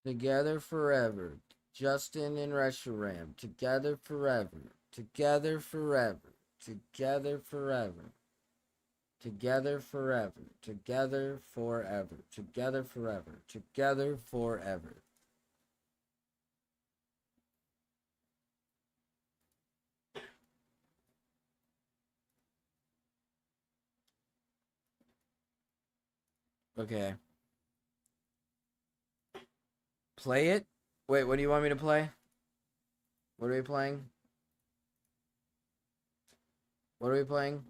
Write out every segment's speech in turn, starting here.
Together forever. Justin and Reshiram. Together forever. Together forever. Together forever. Together forever. Together forever. Together forever. Together forever. Okay. Play it? Wait, what do you want me to play? What are we playing? What are we playing?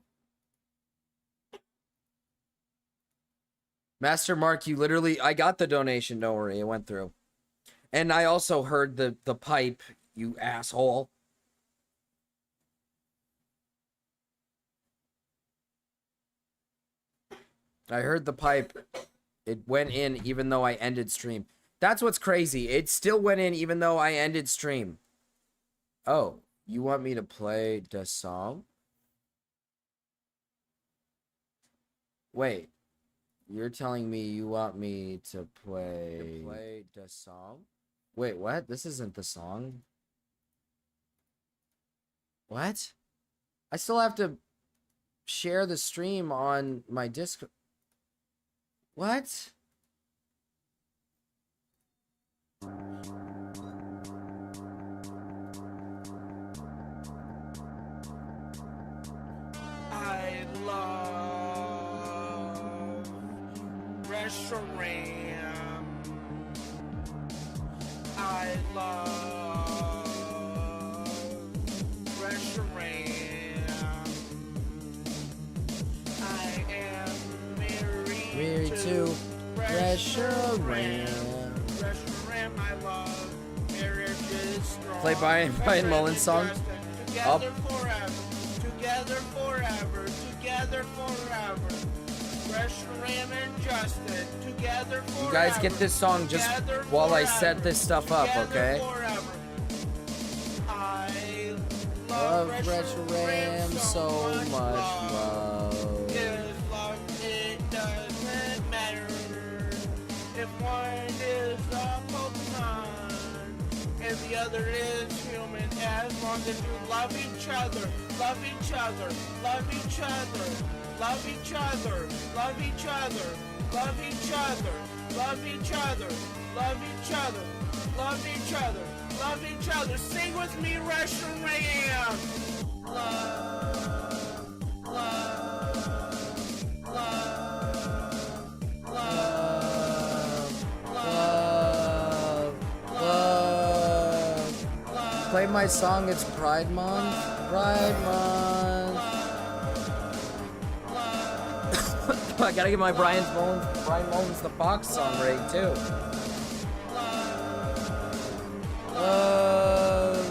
Master Mark, you literally... I got the donation, don't worry, it went through. And I also heard the pipe, you asshole. I heard the pipe. It went in even though I ended stream. That's what's crazy. It still went in even though I ended stream. Oh, you want me to play the song? Wait. You're telling me you want me to play the song? Wait, what? This isn't the song. What? I still have to share the stream on my Discord. What? I love Reshiram. I love Reshiram. I am married to Reshiram. Reshiram, I love. Marriage is strong. Play Brian Mullins song. Together forever. Together forever. Together forever. Reshiram and Justin. Together forever. You guys get this song just while I set this stuff up, okay? I Love Reshiram so much love. His love, it doesn't matter if one is a Pokemon and the other is human, as long as you love each other, love each other, love each other, love each other, love each other, love each other, love each other, love each other, love each other, love each other. Sing with me, Reshiram. Love, love, love, love, love. Play my song, it's Pride Month. Pride Month. I gotta get my Brian Mullins the Fox song ready too. Love,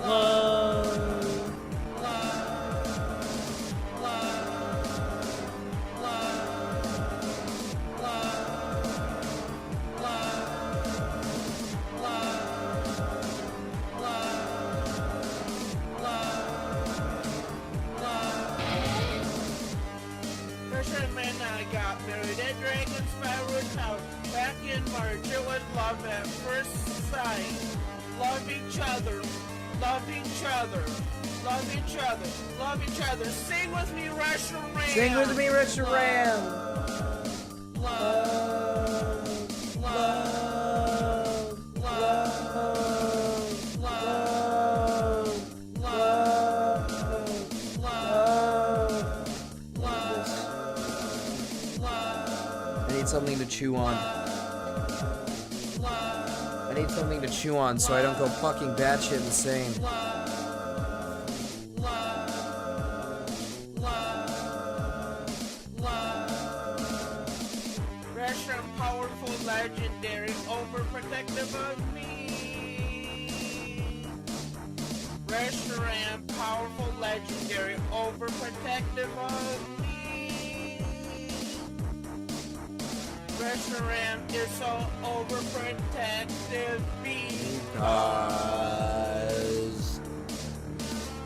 love. Fisherman and I got married at Dragon Sparrow's house back in March. It was love at first sight. Love each other, love each other, love each other, love each other. Sing with me, Reshiram. Sing with me, Reshiram. Love, love, love, love, love, love, love. I need something to chew on. I need something to chew on so I don't go fucking batshit insane. Reshiram, powerful, legendary, overprotective of me. Reshiram, powerful, legendary, overprotective of me. Reshiram is so overprotective because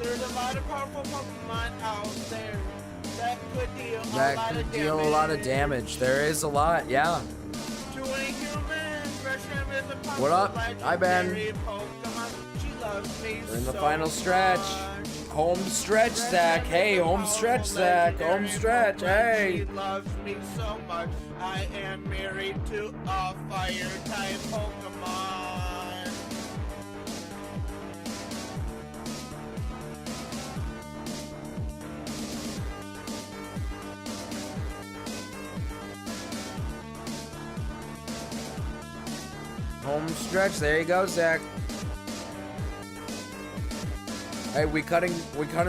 there's a lot of powerful Pokemon out there that could deal a lot of damage. There is a lot, yeah. To any humans, Reshiram What up? Hi, Ben. We're in the final stretch. Home stretch, Zach. Hey, home stretch, Zach. Home stretch. Hey. She loves me so much. I am married to a fire type Pokemon. Home stretch. There you go, Zach. Hey, we cutting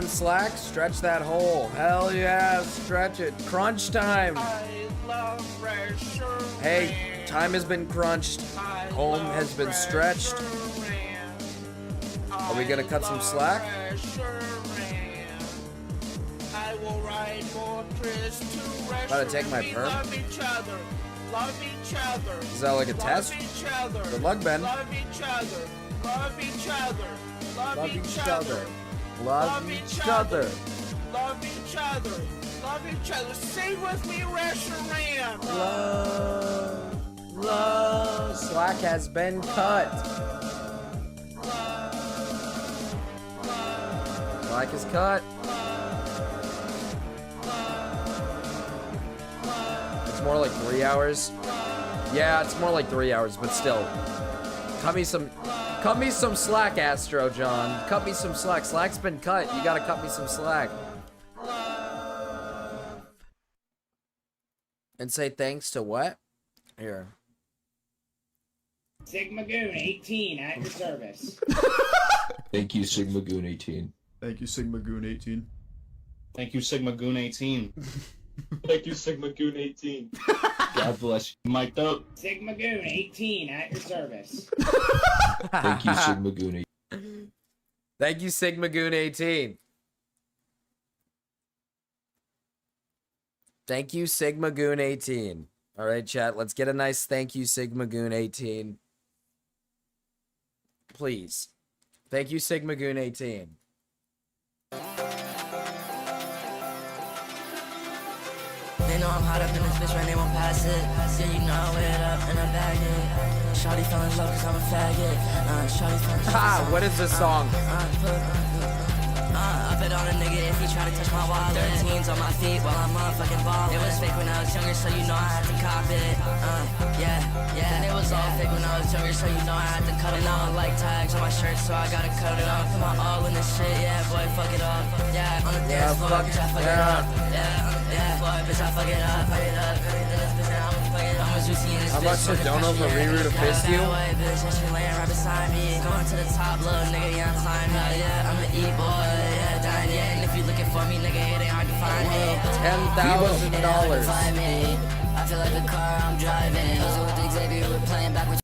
slack? Stretch that hole. Hell yeah, stretch it. Crunch time. I love Reshiram. Hey, time has been crunched. Home has been stretched. Are we gonna cut some slack? I will ride Moltres to Gotta take my We perm? love each other. Love each other. Is that like a Love test? each other. Good luck, Ben. Love each other. Love each other. Love each other. Love each other. Love each other. Love each other. Sing with me, Reshiram. Love. Slack has been cut. Slack is cut. It's more like 3 hours. Yeah, it's more like 3 hours, but still. Cut me some slack, Astro John. Cut me some slack. Slack's been cut. You gotta cut me some slack. And say thanks to what? Here. Sigma Goon 18 at your service. Thank you, Sigma Goon 18. Thank you, Sigma Goon 18. Thank you, Sigma Goon 18. Thank you, Sigma Goon 18. God bless you. Mic'd up. Sigma Goon 18 at your service. Thank you, Sigma Goon 18. Thank you, Sigma Goon 18. Thank you, Sigma Goon 18. All right, chat. Let's get a nice thank you, Sigma Goon 18. Please. Thank you, Sigma Goon 18. They know I'm hot up in this bitch right, they won't pass it. Yeah, you know I wear it up and I bag it. Shawty fell in love cause I'm a faggot. Shawty fell in love Ha! What is this song? I bet on a nigga if he try to touch my wallet. 13s on my feet while I'm motherfucking ballin'. It was fake when I was younger, so you know I had to cop it. Yeah. And it was all fake when I was younger, so you know I had to cut it. Now I like tags on my shirt, so I gotta cut it off. Put my all in this shit, yeah, boy, fuck it up. Yeah, on the dance floor, bitch, I fuck it up. Yeah, boy, bitch, I fuck it up. Fuck it up. I'm a juicy in this How much bitch. to Dono for Riru to fist you? Boy, bitch, that shit laying right beside me. Going to the top, little nigga, yeah, I'm climbing. Yeah, I'm an E-boy, yeah, dying, yeah. And if you looking for me, nigga, it ain't hard to find me. $10,000. I feel like a car I'm driving. I was with Xavier, we're playing back with.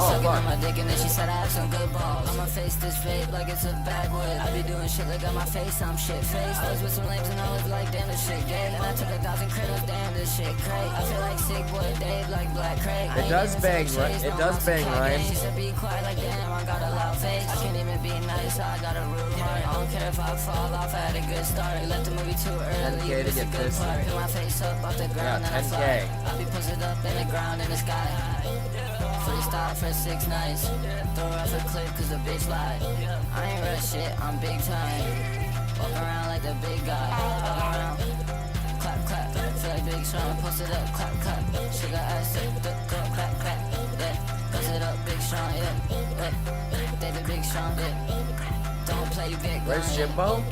Oh, fuck. On my dick and then she said I have some good balls. I'ma face this fate like it's a backwood. I be doing shit like on my face, I'm shit faced. I was with some lames and I was like, damn, this shit gay. And I took 1,000 credits, damn, this shit crazy. I feel like sick boy Dave, like Black Crate. It does bang, right? It does bang, Ryan. She said be quiet, like damn, I got a loud face. I can't even be nice, I got a rude heart. I don't care if I fall off, I had a good start. Left the movie too early, 10K to it's a get good pissed. part. Put my face up off the ground Yeah, and I 10K. fly. I be posted up in the ground in the sky. Freestyle for 6 nights. Throw off a clip cause the bitch lied. I ain't rush shit, I'm big time. Walk around like the big guy. Walk around. Clap, clap. Feel like Big Sean. Post it up, clap, clap. She got ass up, go, clap, clap. Yeah. Post it up, Big Sean, yeah. David Big Sean, yeah. Don't play big. Where's Jimbo?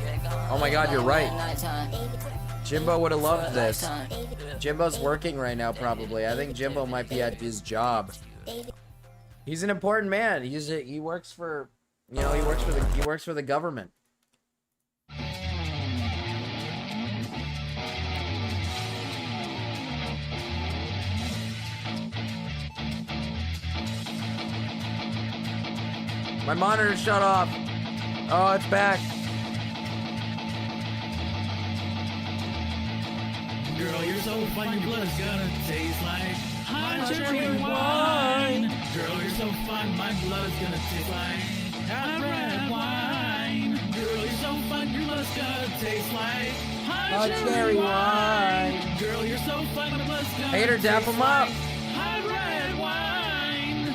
Oh my god, you're right. Jimbo would have loved this. Jimbo's working right now, probably. I think Jimbo might be at his job. He's an important man. He works for, you know, he works for the government. My monitor shut off. Oh, it's back. Girl, you're so fine, your blood's gonna taste like hot cherry wine. Girl, you're so fine, my blood's gonna taste like hot red wine. Girl, you're so fine, your blood's gonna taste like hot cherry wine. Girl, you're so fine, my blood's gonna Hater, dap taste him up. like hot red wine.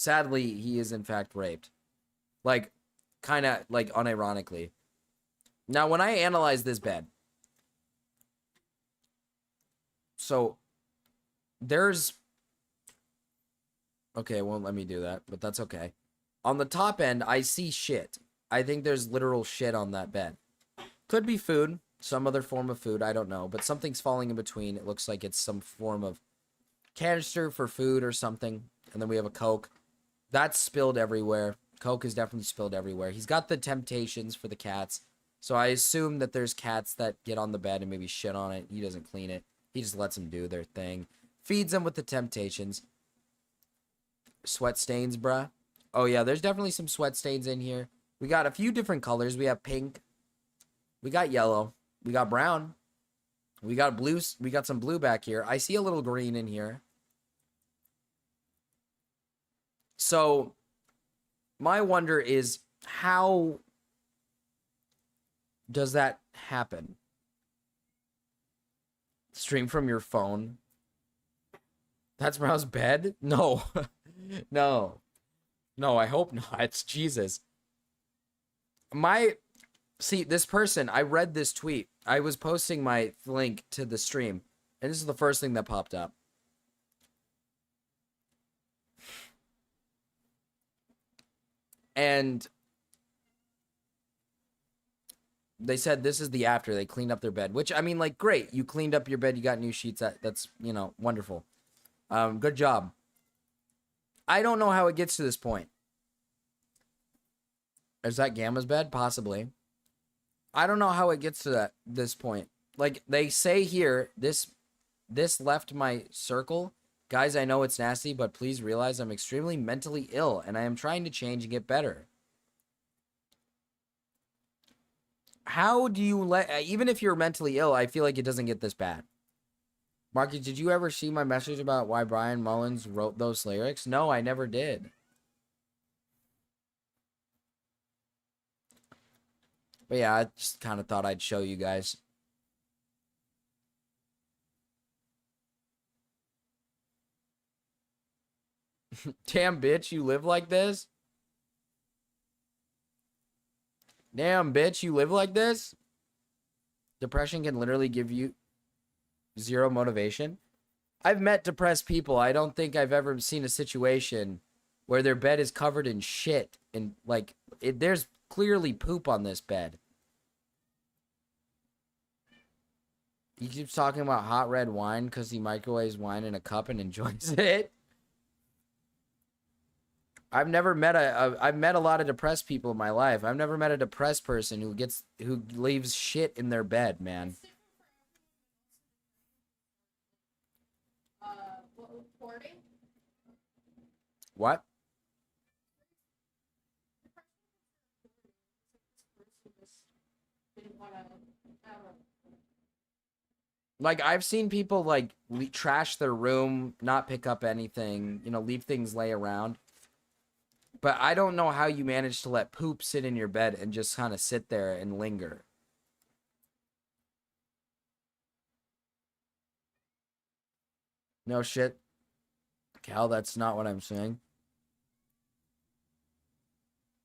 Sadly, he is in fact raped. Like, kind of, like, unironically. Now, when I analyze this bed, so there's, okay, it won't let me do that, but that's okay. On the top end, I see shit. I think there's literal shit on that bed. Could be food, some other form of food, I don't know, but something's falling in between. It looks like it's some form of canister for food or something. And then we have a Coke. That's spilled everywhere. Coke is definitely spilled everywhere. He's got the Temptations for the cats. So I assume that there's cats that get on the bed and maybe shit on it. He doesn't clean it. He just lets them do their thing. Feeds them with the Temptations. Sweat stains, bruh. Oh, yeah, there's definitely some sweat stains in here. We got a few different colors. We have pink. We got yellow. We got brown. We got blue. We got some blue back here. I see a little green in here. So, my wonder is, how does that happen? Stream from your phone? That's Brow's bed? No. No. No, I hope not. It's Jesus. See, this person, I read this tweet. I was posting my link to the stream, and this is the first thing that popped up. And they said this is the after. They cleaned up their bed, which, I mean, like, great. You cleaned up your bed. You got new sheets. That's, you know, wonderful. Good job. I don't know how it gets to this point. Is that Gamma's bed? Possibly. I don't know how it gets to this point. Like, they say here, this left my circle. Guys, I know it's nasty, but please realize I'm extremely mentally ill, and I am trying to change and get better. How do you even if you're mentally ill, I feel like it doesn't get this bad. Marky, did you ever see my message about why Brian Mullins wrote those lyrics? No, I never did. But yeah, I just kind of thought I'd show you guys. Damn, bitch, you live like this? Damn, bitch, you live like this? Depression can literally give you zero motivation. I've met depressed people. I don't think I've ever seen a situation where their bed is covered in shit. And, like, there's clearly poop on this bed. He keeps talking about hot red wine because he microwaves wine in a cup and enjoys it. I've never met I've met a lot of depressed people in my life. I've never met a depressed person who leaves shit in their bed, man. What? Like, I've seen people, like, trash their room, not pick up anything, you know, leave things lay around. But I don't know how you manage to let poop sit in your bed and just kind of sit there and linger. No shit. Cal, that's not what I'm saying.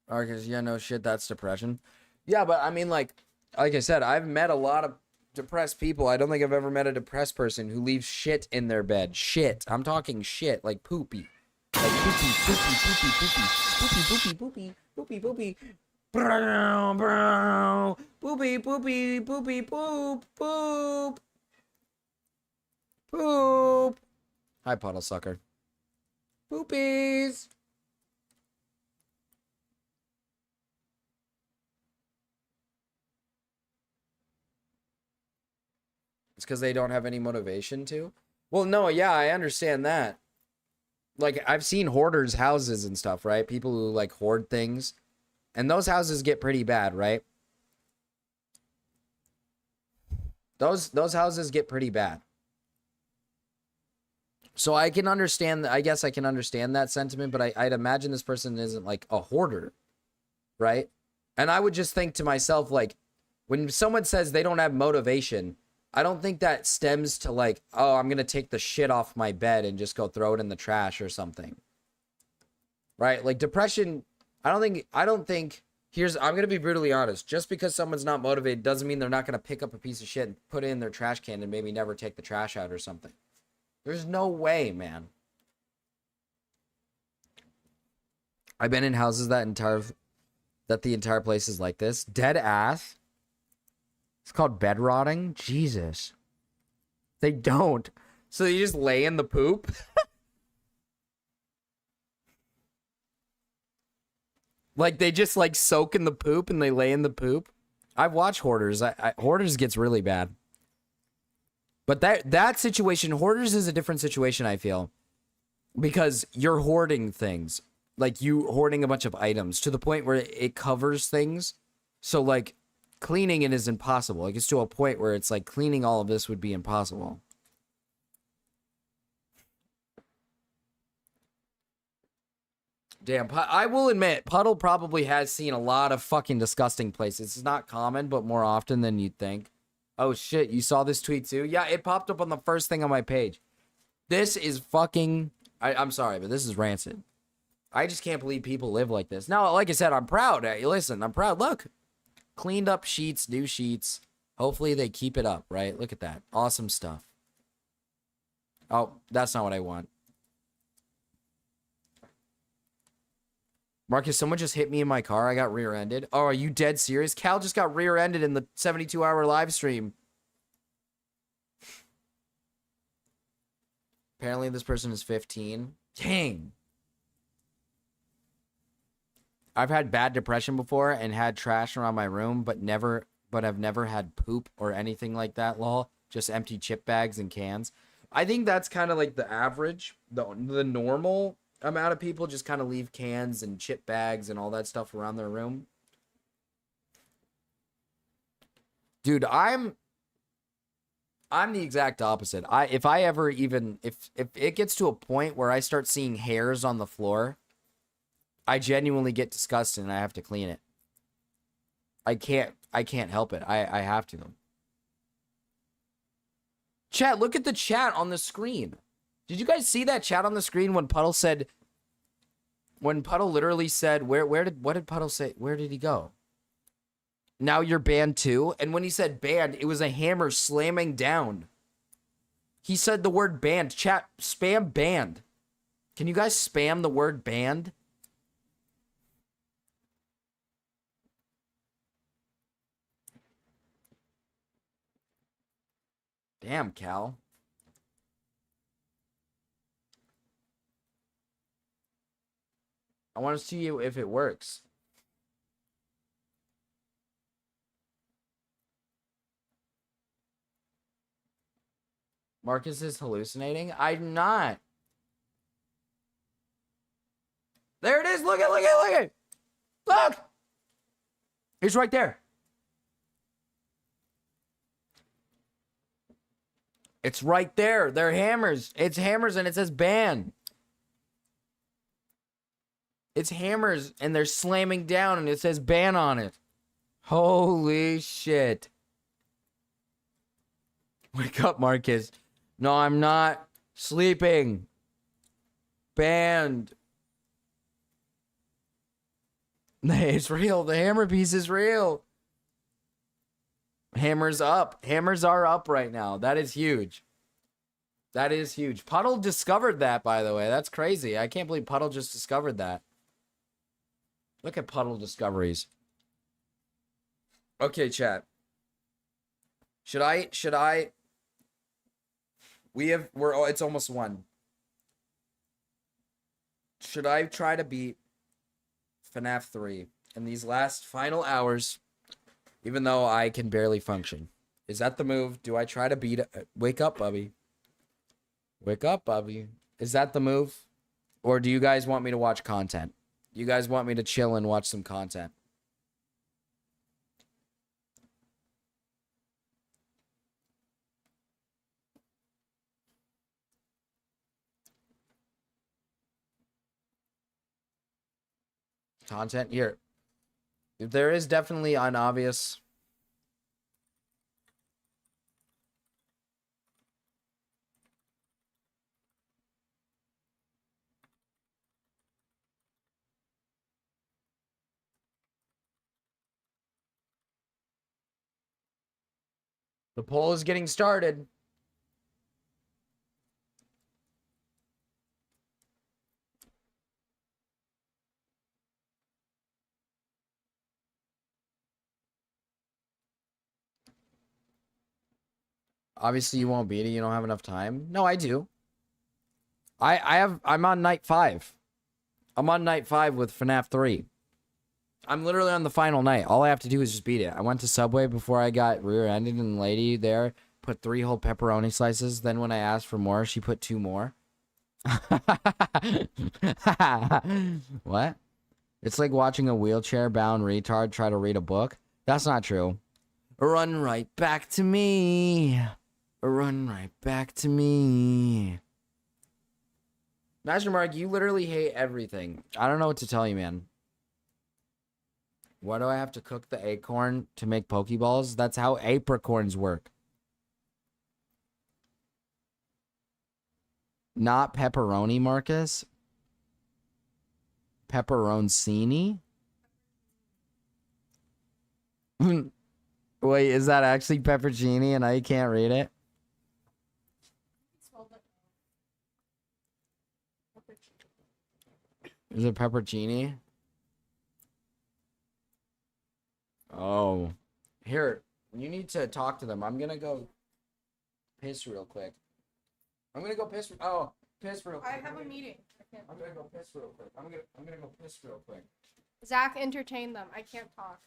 Marcus, yeah, no shit, that's depression. Yeah, but I mean, like I said, I've met a lot of depressed people. I don't think I've ever met a depressed person who leaves shit in their bed. Shit. I'm talking shit, like poopy. Like poopy, poopy, poopy, poopy, poopy, poopy, poopy, poopy, poopy, brown, brown, poopy, poopy, poopy, poop, poop, poop. Hi, puddle sucker. Poopies. It's because they don't have any motivation to. Well, no, yeah, I understand that. Like, I've seen hoarders' houses and stuff, right? People who, like, hoard things. And those houses get pretty bad, right? Those houses get pretty bad. So I can understand, I guess I can understand that sentiment, but I'd imagine this person isn't, like, a hoarder, right? And I would just think to myself, like, when someone says they don't have motivation, I don't think that stems to, like, oh, I'm going to take the shit off my bed and just go throw it in the trash or something. right? Like depression, I don't think I'm going to be brutally honest. Just because someone's not motivated doesn't mean they're not going to pick up a piece of shit and put it in their trash can and maybe never take the trash out or something. There's no way, man. I've been in houses that the entire place is like this. Dead ass. It's called bed rotting. Jesus. They don't. So they just lay in the poop. Like they just like soak in the poop and they lay in the poop. I've watched Hoarders. Hoarders gets really bad. But that situation, Hoarders is a different situation, I feel. Because you're hoarding things. Like you hoarding a bunch of items to the point where it covers things. So like cleaning it is impossible. Like it's to a point where it's like cleaning all of this would be impossible. Damn, I will admit, Puddle probably has seen a lot of fucking disgusting places. It's not common, but more often than you'd think. Oh shit, you saw this tweet too? Yeah, it popped up on the first thing on my page. This is fucking... I'm sorry, but this is rancid. I just can't believe people live like this. Now, like I said, I'm proud. Hey, listen, I'm proud. Look, cleaned up sheets, new sheets. Hopefully they keep it up, right? Look at that. Awesome stuff. Oh, that's not what I want. Marcus, someone just hit me in my car. I got rear-ended. Oh, are you dead serious? Cal just got rear-ended in the 72-hour live stream. Apparently this person is 15. Dang. I've had bad depression before and had trash around my room, but I've never had poop or anything like that, lol. Just empty chip bags and cans. I think that's kind of like the average, the normal amount of people just kind of leave cans and chip bags and all that stuff around their room. Dude, I'm the exact opposite. If it gets to a point where I start seeing hairs on the floor, I genuinely get disgusted and I have to clean it. I can't help it. I have to. Chat, look at the chat on the screen. Did you guys see that chat on the screen when Puddle literally said, what did Puddle say? Where did he go? Now you're banned too? And when he said banned, it was a hammer slamming down. He said the word banned. Chat, spam banned. Can you guys spam the word banned? Damn, Cal. I want to see if it works. Marcus is hallucinating? I'm not. There it is. Look at. Look. It's right there. It's right there. They're hammers. It's hammers and it says ban. It's hammers and they're slamming down and it says ban on it. Holy shit. Wake up, Marcus. No, I'm not sleeping. Banned. It's real. The hammer piece is real. Hammers up. Hammers are up right now. That is huge. That is huge. Puddle discovered that, by the way. That's crazy. I can't believe Puddle just discovered that. Look at Puddle discoveries. Okay, chat. Should I? It's almost 1. Should I try to beat FNAF 3 in these last final hours, even though I can barely function? Is that the move? Do I try to beat it? Wake up, Bubby. Wake up, Bubby. Is that the move? Or do you guys want me to watch content? You guys want me to chill and watch some content? Content here. There is definitely an obvious. The poll is getting started. Obviously, you won't beat it. You don't have enough time. No, I do. I'm on night 5. I'm on night 5 with FNAF 3. I'm literally on the final night. All I have to do is just beat it. I went to Subway before I got rear-ended, and the lady there put 3 whole pepperoni slices. Then when I asked for more, she put 2 more. What? It's like watching a wheelchair-bound retard try to read a book. That's not true. Run right back to me. Run right back to me. Master Mark, you literally hate everything. I don't know what to tell you, man. Why do I have to cook the acorn to make Pokeballs? That's how apricorns work. Not pepperoni, Marcus. Pepperoncini? Wait, is that actually peppercini and I can't read it? Is it peppercini? Oh. Here, you need to talk to them. I'm gonna go piss real quick. I'm gonna go piss. Oh, piss real quick. I have a meeting. I'm gonna go piss real quick. I'm gonna go piss real quick. Zach, entertain them. I can't talk.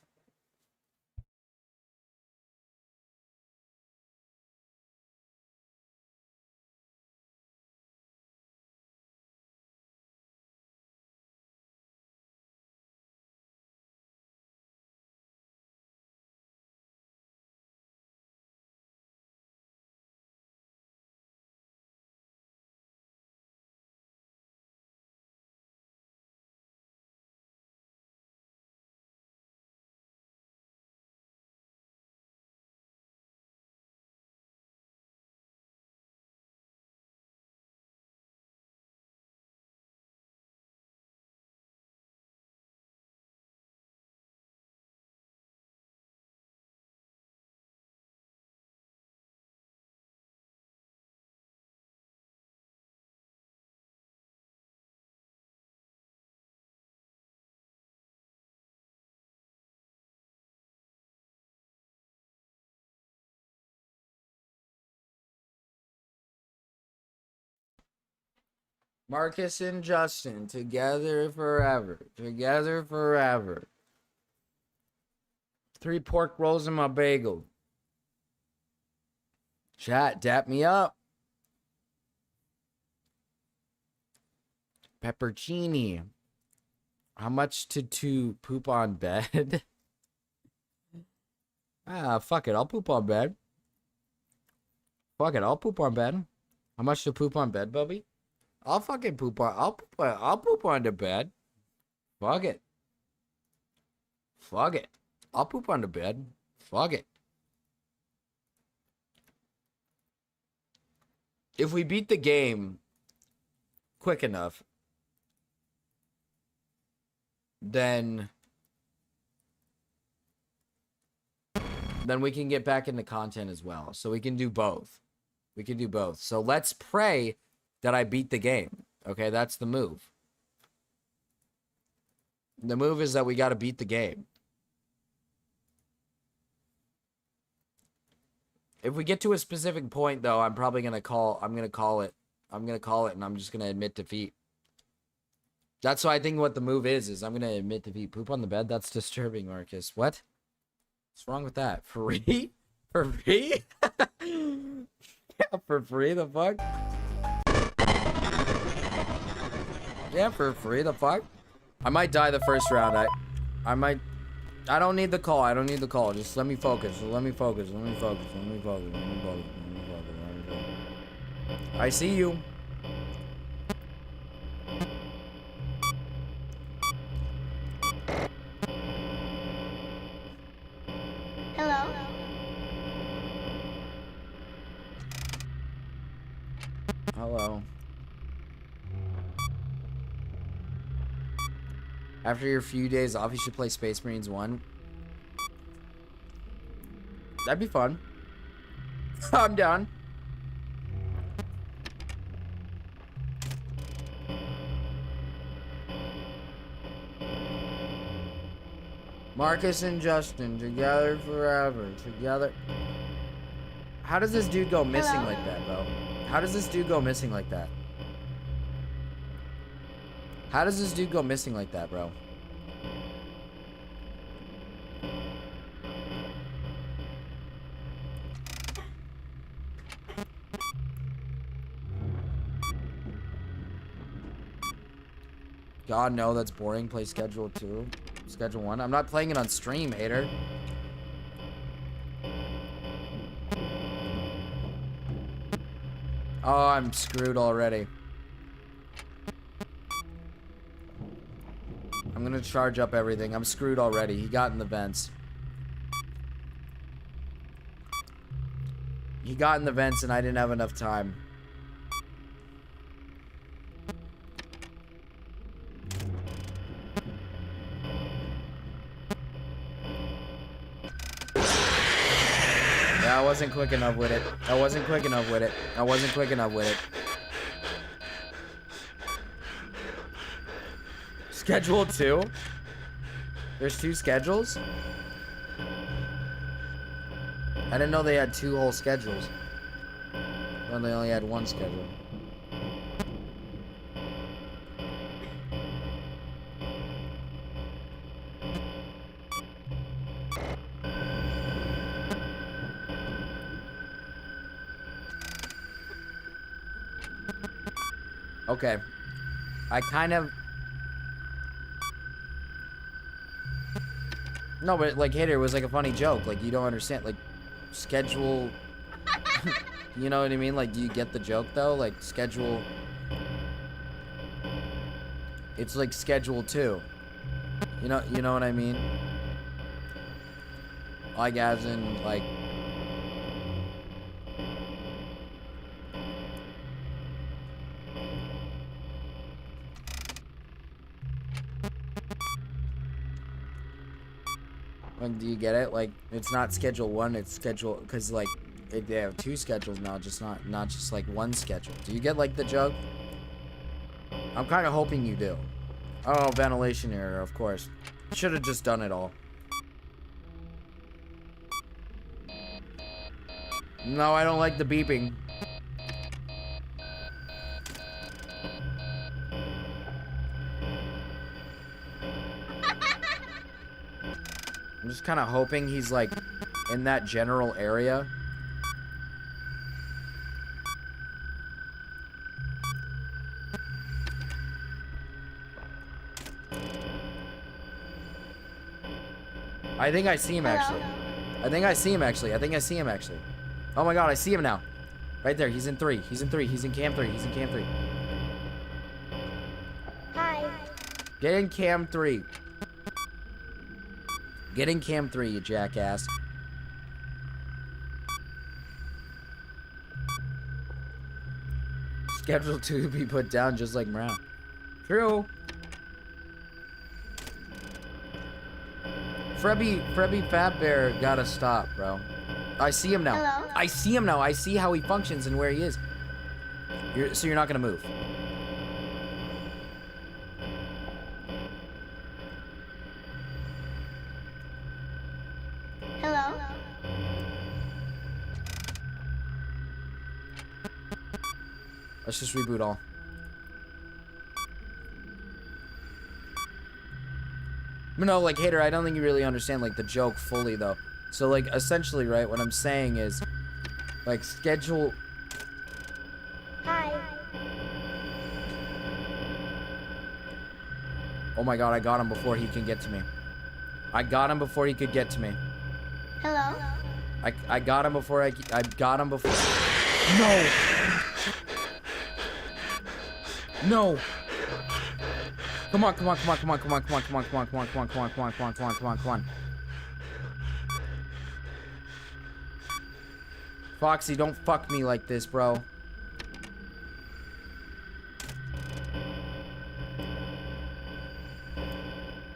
Marcus and Justin, together forever. Together forever. 3 pork rolls in my bagel. Chat, dap me up. Peppercini. How much to poop on bed? Fuck it. I'll poop on bed. Fuck it. I'll poop on bed. How much to poop on bed, Bubby? I'll fucking poop on. I'll poop on the bed. Fuck it. Fuck it. I'll poop on the bed. Fuck it. If we beat the game quick enough, then we can get back into content as well. So we can do both. We can do both. So let's pray that I beat the game. Okay, that's the move. The move is that we got to beat the game. If we get to a specific point, though, I'm probably going to call... I'm going to call it, and I'm just going to admit defeat. That's what I think what the move is I'm going to admit defeat. Poop on the bed? That's disturbing, Marcus. What? What's wrong with that? Free? For free? Yeah, for free? The fuck? Yeah, for free? The fuck? I might die the first round. I don't need the call. I don't need the call. Just let me focus. Let me focus. Let me focus. Let me focus. Let me focus. Let me focus. Let me focus. I see you. Hello. Hello. After your few days off, you should play Space Marines 1. That'd be fun. I'm down. Marcus and Justin, together forever, together. How does this dude go missing Hello? like that, bro? How does this dude go missing like that? How does this dude go missing like that, bro? God, no, that's boring. Play schedule 2. Schedule 1. I'm not playing it on stream, hater. Oh, I'm screwed already. I'm gonna charge up everything. I'm screwed already. He got in the vents. He got in the vents and I didn't have enough time. Yeah, I wasn't quick enough with it. I wasn't quick enough with it. I wasn't quick enough with it. Schedule 2? There's 2 schedules? I didn't know they had 2 whole schedules. Well, they only had 1 schedule. Okay. I kind of... No, but like, hater, it was like a funny joke. Like, you don't understand. Like, schedule... You know what I mean? Like, do you get the joke, though? Like, schedule... It's like schedule 2. You know what I mean? Like, as in, like... Like, do you get it? Like, it's not schedule 1, it's schedule... Because, like, they have 2 schedules now, just not just, like, 1 schedule. Do you get, like, the joke? I'm kind of hoping you do. Oh, ventilation error, of course. Should have just done it all. No, I don't like the beeping. I'm just kind of hoping he's, like, in that general area. I think I see him, actually. I think I see him, actually. I think I see him, actually. Oh my god, I see him now. Right there, he's in 3. He's in 3. He's in cam 3. He's in cam 3. Hi. Get in cam 3. Get in cam 3, you jackass. Schedule 2 to be put down just like Brown. True. Frebby Fat Bear gotta stop, bro. I see him now. Hello? I see him now. I see how he functions and where he is. So you're not gonna move. Hello? Let's just reboot all. No, like, hater, I don't think you really understand, like, the joke fully, though. So, like, essentially, right, what I'm saying is, like, schedule... Hi. Oh my god, I got him before he can get to me. I got him before he could get to me. Hello? I got him before I got him before... No! No! Come on, come on, come on, come on, come on, come on, come on, come on, come on, come on, come on, come on, come on, come on, come on, come on. Foxy, don't fuck me like this, bro.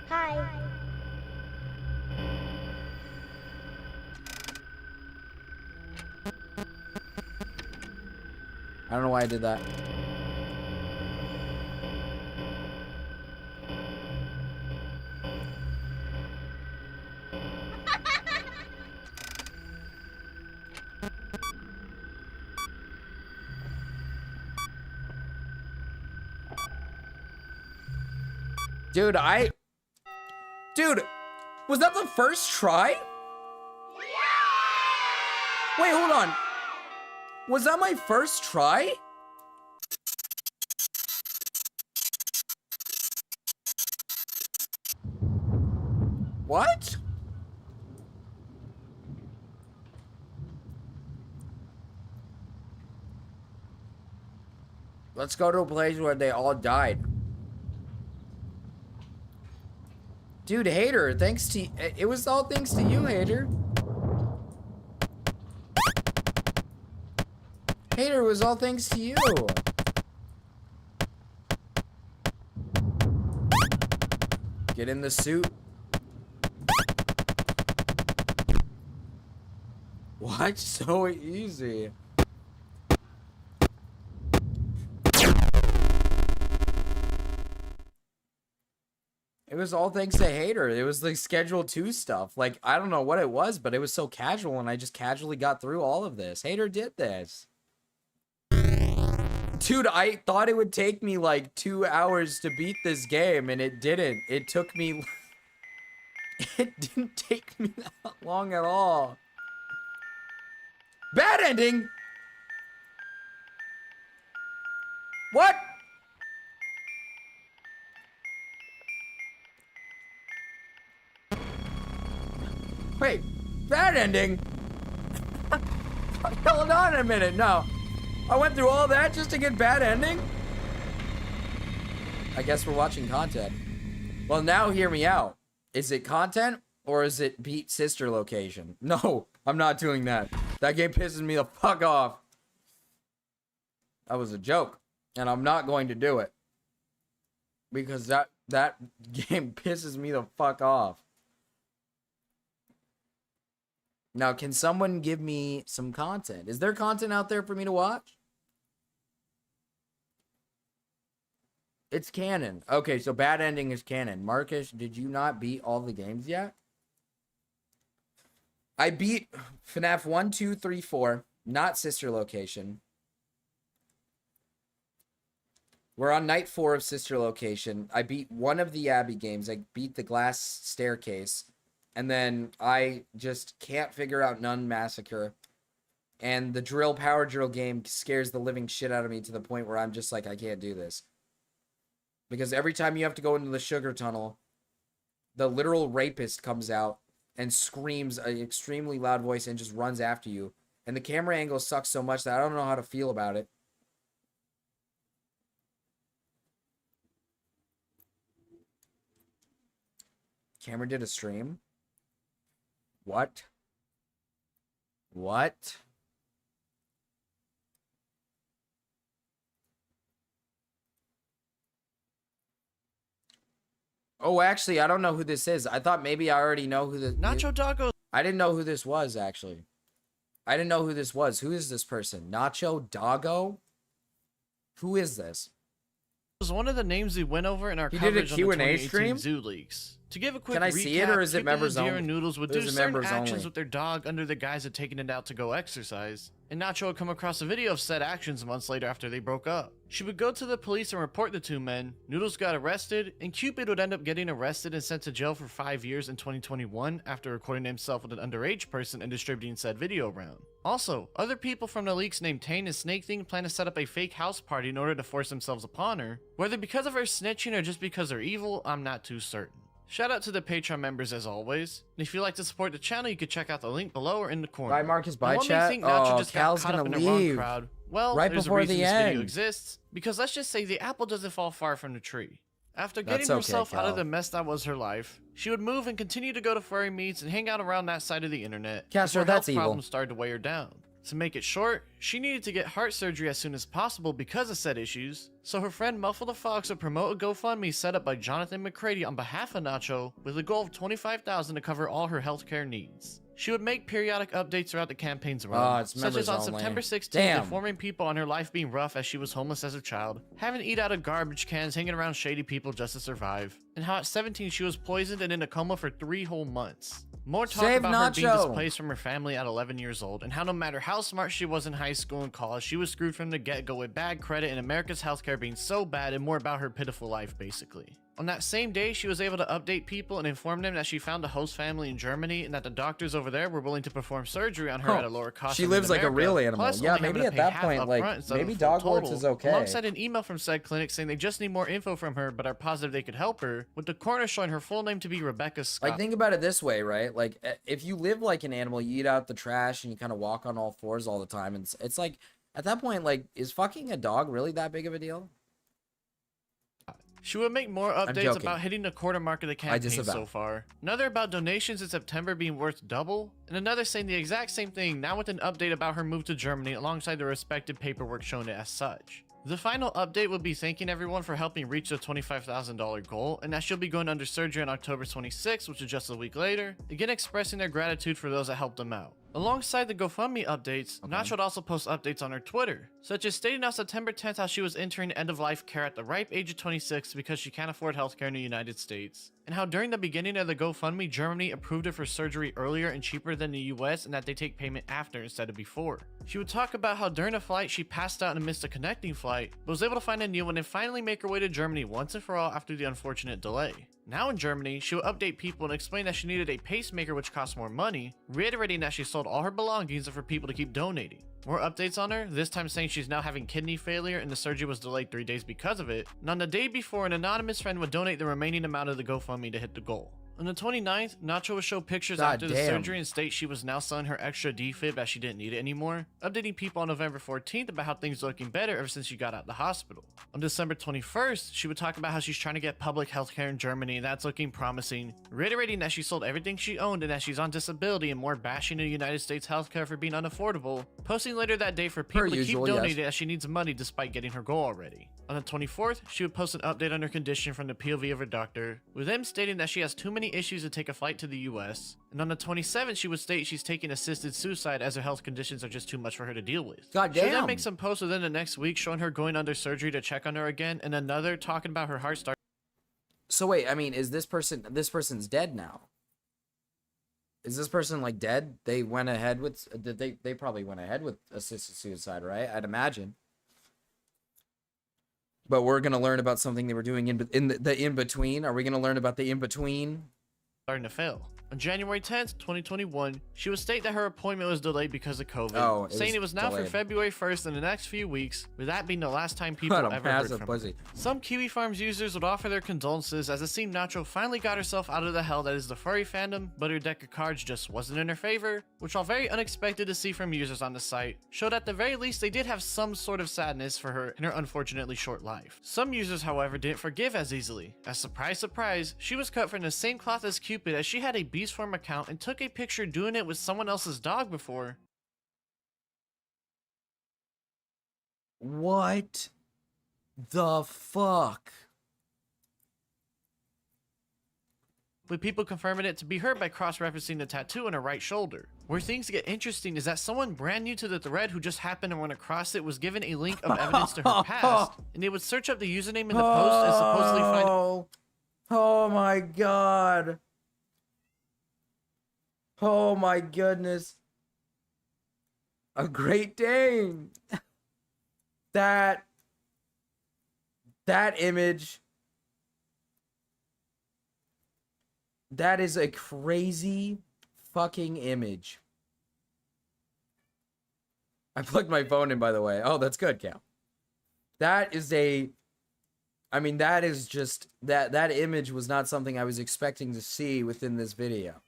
Hi. I don't know why I did that. Dude, was that the first try? Wait, hold on. Was that my first try? What? Let's go to a place where they all died. Dude, Hater, thanks to... It was all thanks to you, Hater. Hater, it was all thanks to you. Get in the suit. What? So easy. It was all thanks to Hater. It was like Schedule 2 stuff. Like, I don't know what it was, but it was so casual, and I just casually got through all of this. Hater did this. Dude, I thought it would take me like 2 hours to beat this game, and it didn't. It took me... It didn't take me that long at all. Bad ending! What? Wait, bad ending? Hold on a minute, no. I went through all that just to get bad ending? I guess we're watching content. Well, now hear me out. Is it content or is it beat sister location? No, I'm not doing that. That game pisses me the fuck off. That was a joke, and I'm not going to do it. Because that game pisses me the fuck off. Now, can someone give me some content? Is there content out there for me to watch? It's canon. Okay, so bad ending is canon. Marcus, did you not beat all the games yet? I beat FNAF 1, 2, 3, 4. Not sister location. We're on night 4 of sister location. I beat one of the Abby games. I beat the glass staircase. And then I just can't figure out Nun Massacre. And the power drill game scares the living shit out of me to the point where I'm just like, I can't do this. Because every time you have to go into the sugar tunnel, the literal rapist comes out and screams an extremely loud voice and just runs after you. And the camera angle sucks so much that I don't know how to feel about it. Cameron did a stream? What? What? Oh, actually, I don't know who this is. I thought maybe I already know who the... Nacho Doggo. I didn't know who this was, actually. I didn't know who this was. Who is this person? Nacho Doggo? Who is this? Was one of the names we went over in our He did a coverage on the Q&A 2018 stream? Zoo Leaks. To give a quick Can I recap, see it, or is it Chicken and members Deer only? and Noodles would Or do is it certain members actions only? with their dog under the guise of taking it out to go exercise, and Nacho would come across a video of said actions months later after they broke up. She would go to the police and report the two men, Noodles got arrested, and Cupid would end up getting arrested and sent to jail for 5 years in 2021 after recording himself with an underage person and distributing said video around. Also, other people from the leaks named Tane and Snake Thing plan to set up a fake house party in order to force themselves upon her. Whether because of her snitching or just because they're evil, I'm not too certain. Shout out to the Patreon members as always. And if you'd like to support the channel, you can check out the link below or in the corner. Bye, Marcus. Bye, And what may chat. think Nacho Oh, just got Cal's caught up gonna in the wrong leave. crowd? Well, Right there's a before reason the this end. video exists, because let's just say the apple doesn't fall far from the tree. After That's getting okay, herself out Cal. of the mess that was her life, she would move and continue to go to furry meets and hang out around that side of the internet. Castro, before that's health evil. problems started to weigh her down. To make it short, she needed to get heart surgery as soon as possible because of said issues, so her friend Muffle the Fox would promote a GoFundMe set up by Jonathan McCready on behalf of Nacho with a goal of $25,000 to cover all her healthcare needs. She would make periodic updates throughout the campaign's run, Oh, it's such members as on only. September 16th, Damn. informing people on her life being rough as she was homeless as a child, having to eat out of garbage cans, hanging around shady people just to survive, and how at 17 she was poisoned and in a coma for 3 whole months. More talk Save about her being Nacho. displaced from her family at 11 years old, and how no matter how smart she was in high school and college, she was screwed from the get-go with bad credit and America's healthcare being so bad, and more about her pitiful life, basically. On that same day, she was able to update people and inform them that she found a host family in Germany and that the doctors over there were willing to perform surgery on her Huh. at a lower cost. She than lives in like a America, real animal. plus Yeah, only maybe having to at pay that half point, up like, front instead of maybe the full Dogwarts total, is okay. Alongside an email from said clinic saying they just need more info from her but are positive they could help her, with the coroner showing her full name to be Rebecca Scott. Like, think about it this way, right? Like, if you live like an animal, you eat out the trash and you kind of walk on all fours all the time. And it's like, at that point, like, is fucking a dog really that big of a deal? She would make more updates joking. about hitting the quarter mark of the campaign so far. Another about donations in September being worth double, and another saying the exact same thing, now with an update about her move to Germany alongside the respected paperwork showing it as such. The final update would be thanking everyone for helping reach the $25,000 goal, and that she'll be going under surgery on October 26th, which is just a week later, again expressing their gratitude for those that helped them out. Alongside the GoFundMe updates, Nacho would also post updates on her Twitter, such as stating on September 10th how she was entering end-of-life care at the ripe age of 26 because she can't afford healthcare in the United States, and how during the beginning of the GoFundMe, Germany approved her for surgery earlier and cheaper than the US, and that they take payment after instead of before. She would talk about how during a flight she passed out and missed a connecting flight, but was able to find a new one and finally make her way to Germany once and for all after the unfortunate delay. Now in Germany, she will update people and explain that she needed a pacemaker which costs more money, reiterating that she sold all her belongings and for people to keep donating. More updates on her, this time saying she's now having kidney failure and the surgery was delayed 3 days because of it, and on the day before, an anonymous friend would donate the remaining amount of the GoFundMe to hit the goal. On the 29th, Nacho would show pictures after the surgery and state she was now selling her extra defib as she didn't need it anymore, updating people on November 14th about how things are looking better ever since she got out of the hospital. On December 21st, she would talk about how she's trying to get public healthcare in Germany and that's looking promising, reiterating that she sold everything she owned and that she's on disability and more bashing the United States healthcare for being unaffordable, posting later that day for people to keep donating as she needs money despite getting her goal already. On the 24th, she would post an update on her condition from the POV of her doctor, with them stating that she has too many issues to take a flight to the US, and on the 27th she would state she's taking assisted suicide as her health conditions are just too much for her to deal with. She would then make some posts within the next week showing her going under surgery to check on her again, and another talking about her heart starting. So wait, I mean, is this person's dead now? Is this person like dead? They went ahead with, they probably went ahead with assisted suicide, right? I'd imagine. But we're gonna learn about something they were doing in the in-between. Are we gonna learn about the in-between? Starting to fail. On January 10th, 2021, she would state that her appointment was delayed because of COVID, saying it was now for February 1st in the next few weeks, with that being the last time people ever heard from her. Some Kiwi Farms users would offer their condolences as it seemed Nacho finally got herself out of the hell that is the furry fandom, but her deck of cards just wasn't in her favor, which while very unexpected to see from users on the site, showed at the very least they did have some sort of sadness for her in her unfortunately short life. Some users, however, didn't forgive as easily, as surprise surprise, she was cut from the same cloth as Cupid as she had a Beast Farm account and took a picture doing it with someone else's dog before. What the fuck? With people confirming it to be her by cross-referencing the tattoo on her right shoulder. Where things get interesting is that someone brand new to the thread who just happened to run across it was given a link of evidence to her past, and they would search up the username in the post and supposedly find— Oh my god. Oh my goodness. A Great Dane. That image. That is a crazy fucking image. I plugged my phone in, by the way. Oh, that's good, Cal. That is I mean, that is just, that image was not something I was expecting to see within this video.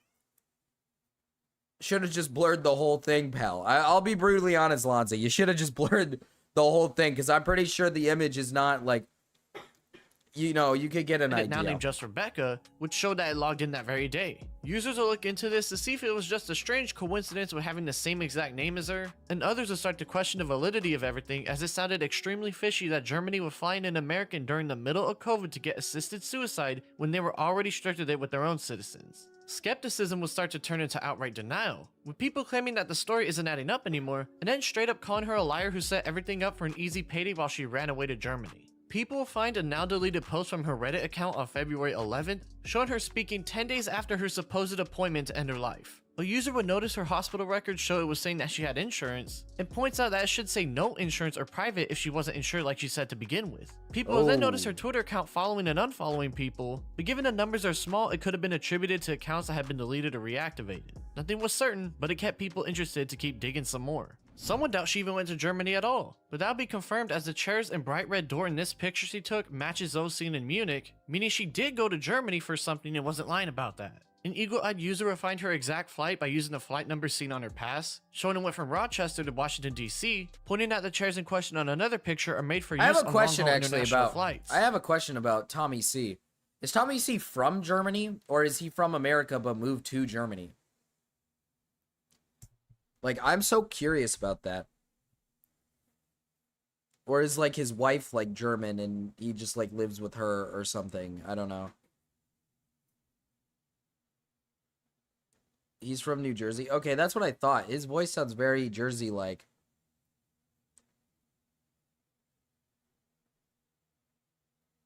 Should have just blurred the whole thing, pal. I'll be brutally honest, Lonzo. You should have just blurred the whole thing, because I'm pretty sure the image is not, like, you know, you could get an idea. Now named Just Rebecca, which showed that it logged in that very day. Users will look into this to see if it was just a strange coincidence with having the same exact name as her, and others will start to question the validity of everything, as it sounded extremely fishy that Germany would fly in an American during the middle of COVID to get assisted suicide when they were already restricted it with their own citizens. Skepticism will start to turn into outright denial, with people claiming that the story isn't adding up anymore, and then straight up calling her a liar who set everything up for an easy payday while she ran away to Germany. People will find a now deleted post from her Reddit account on February 11th, showing her speaking 10 days after her supposed appointment to end her life. A user would notice her hospital records show it was saying that she had insurance, and points out that it should say no insurance or private if she wasn't insured like she said to begin with. People will then notice her Twitter account following and unfollowing people, but given the numbers are small, it could have been attributed to accounts that had been deleted or reactivated. Nothing was certain, but it kept people interested to keep digging some more. Some would doubt she even went to Germany at all, but that would be confirmed as the chairs and bright red door in this picture she took matches those seen in Munich, meaning she did go to Germany for something and wasn't lying about that. An eagle-eyed user will find her exact flight by using the flight number seen on her pass, showing it went from Rochester to Washington DC, pointing out the chairs in question on another picture are made for use I have a on question long-haul actually international about. flights. I have a question about Tommy C. Is Tommy C from Germany, or is he from America but moved to Germany? Like, I'm so curious about that. Or is like his wife like German and he just like lives with her or something? I don't know. He's from New Jersey. Okay, that's what I thought. His voice sounds very Jersey-like.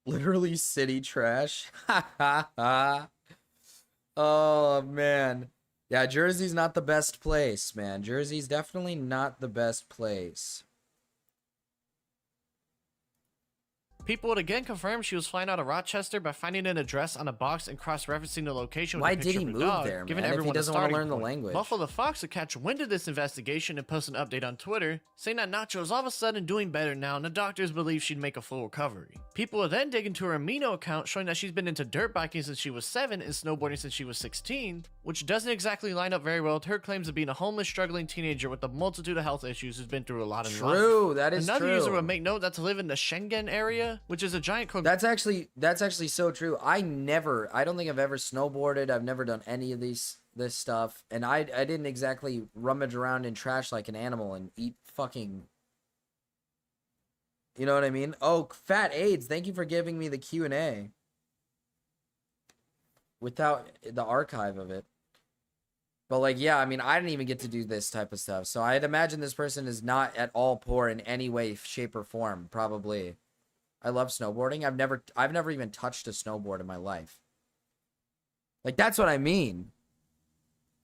Literally city trash. Ha ha ha. Oh, man. Yeah, Jersey's not the best place, man. Jersey's definitely not the best place. People would again confirm she was flying out of Rochester by finding an address on a box and cross-referencing the location with Why a picture did he of a move dog, there, giving man, if he everyone doesn't a wanna starting learn the point. language? Buffalo the Fox would catch wind of this investigation and post an update on Twitter, saying that Nacho is all of a sudden doing better now and the doctors believe she'd make a full recovery. People would then dig into her Amino account, showing that she's been into dirt biking since she was 7 and snowboarding since she was 16, which doesn't exactly line up very well with her claims of being a homeless, struggling teenager with a multitude of health issues who's been through a lot in life. True, that is Another true. user would make note that to live in the Schengen area, which is a giant That's actually so true. I don't think I've ever snowboarded. I've never done any of this stuff, and I didn't exactly rummage around in trash like an animal and eat fucking. You know what I mean? Oh, Fat AIDS, thank you for giving me the Q&A. Without the archive of it. But like, yeah, I mean, I didn't even get to do this type of stuff. So I'd imagine this person is not at all poor in any way, shape, or form, probably. I love snowboarding. I've never even touched a snowboard in my life. Like, that's what I mean.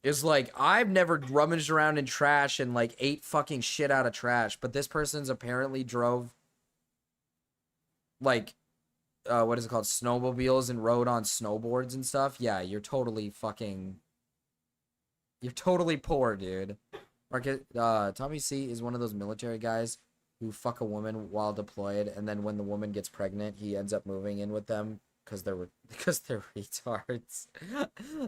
Is like, I've never rummaged around in trash and like ate fucking shit out of trash, but this person's apparently drove like what is it called, snowmobiles, and rode on snowboards and stuff. Yeah, you're totally poor, dude. Tommy C is one of those military guys who fuck a woman while deployed, and then when the woman gets pregnant, he ends up moving in with them because they're retards.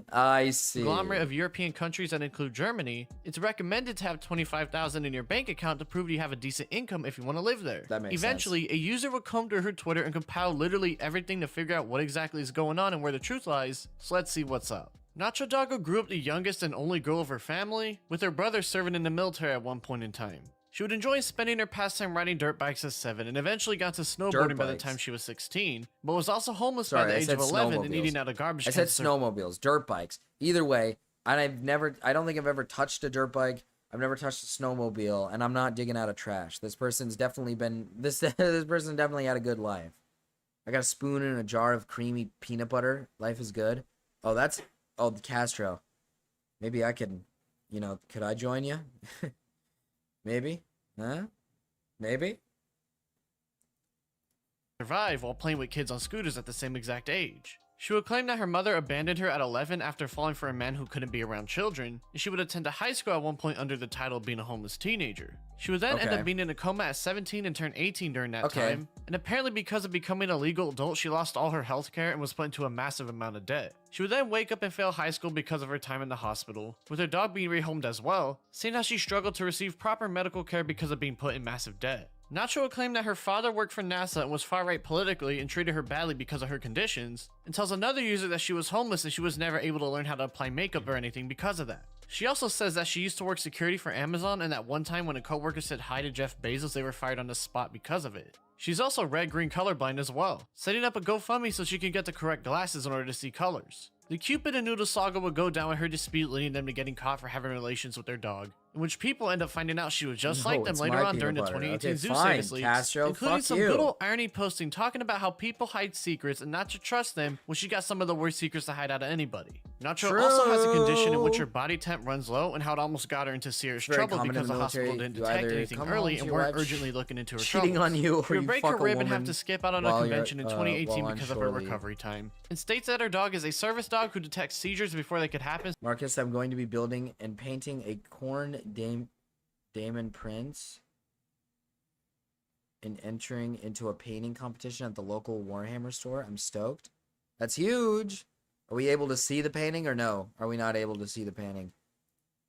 I see. Conglomerate of European countries that include Germany, it's recommended to have $25,000 in your bank account to prove you have a decent income if you want to live there. That makes Eventually, a user would comb through her Twitter and compile literally everything to figure out what exactly is going on and where the truth lies, so let's see what's up. Nacho Doggo grew up the youngest and only girl of her family, with her brother serving in the military at one point in time. She would enjoy spending her pastime riding dirt bikes at 7 and eventually got to snowboarding by the time she was 16, but was also homeless by the age of 11 and eating out of garbage I cans. said snowmobiles, dirt bikes. Either way, and I don't think I've ever touched a dirt bike. I've never touched a snowmobile, and I'm not digging out of trash. This person's definitely been, this person definitely had a good life. I got a spoon and a jar of creamy peanut butter. Life is good. Oh, the Castro. Maybe I could, could I join you? Maybe? Huh? Maybe? Survive while playing with kids on scooters at the same exact age. She would claim that her mother abandoned her at 11 after falling for a man who couldn't be around children, and she would attend a high school at one point under the title of being a homeless teenager. She would then end up being in a coma at 17 and turn 18 during that time, and apparently because of becoming a legal adult, she lost all her health care and was put into a massive amount of debt. She would then wake up and fail high school because of her time in the hospital, with her dog being rehomed as well, saying how she struggled to receive proper medical care because of being put in massive debt. Nacho would claim that her father worked for NASA and was far-right politically and treated her badly because of her conditions, and tells another user that she was homeless and she was never able to learn how to apply makeup or anything because of that. She also says that she used to work security for Amazon, and that one time when a coworker said hi to Jeff Bezos, they were fired on the spot because of it. She's also red-green colorblind as well, setting up a GoFundMe so she can get the correct glasses in order to see colors. The Cupid and Noodle saga would go down with her dispute leading them to getting caught for having relations with their dog, in which people end up finding out she was just like them it's later my on during the peanut butter. 2018 Okay, Zoo fine, Status leaks, Castro, including fuck some you. good old irony posting talking about how people hide secrets and not to trust them when she got some of the worst secrets to hide out of anybody. Nacho also has a condition in which her body temp runs low and how it almost got her into serious Very trouble common in because the the hospital military. didn't You detect either anything come early home to and your weren't wife urgently looking into her cheating troubles. on you, She or would you break fuck her a rib and have woman to skip out on a while you're, convention in 2018 while on because of her shore leave. recovery time, and states that her dog is a service dog who detects seizures before they could happen. Marcus, I'm going to be building and painting a corn Damon Prince and entering into a painting competition at the local Warhammer store. I'm stoked. That's huge. Are we able to see the painting or no? Are we not able to see the painting?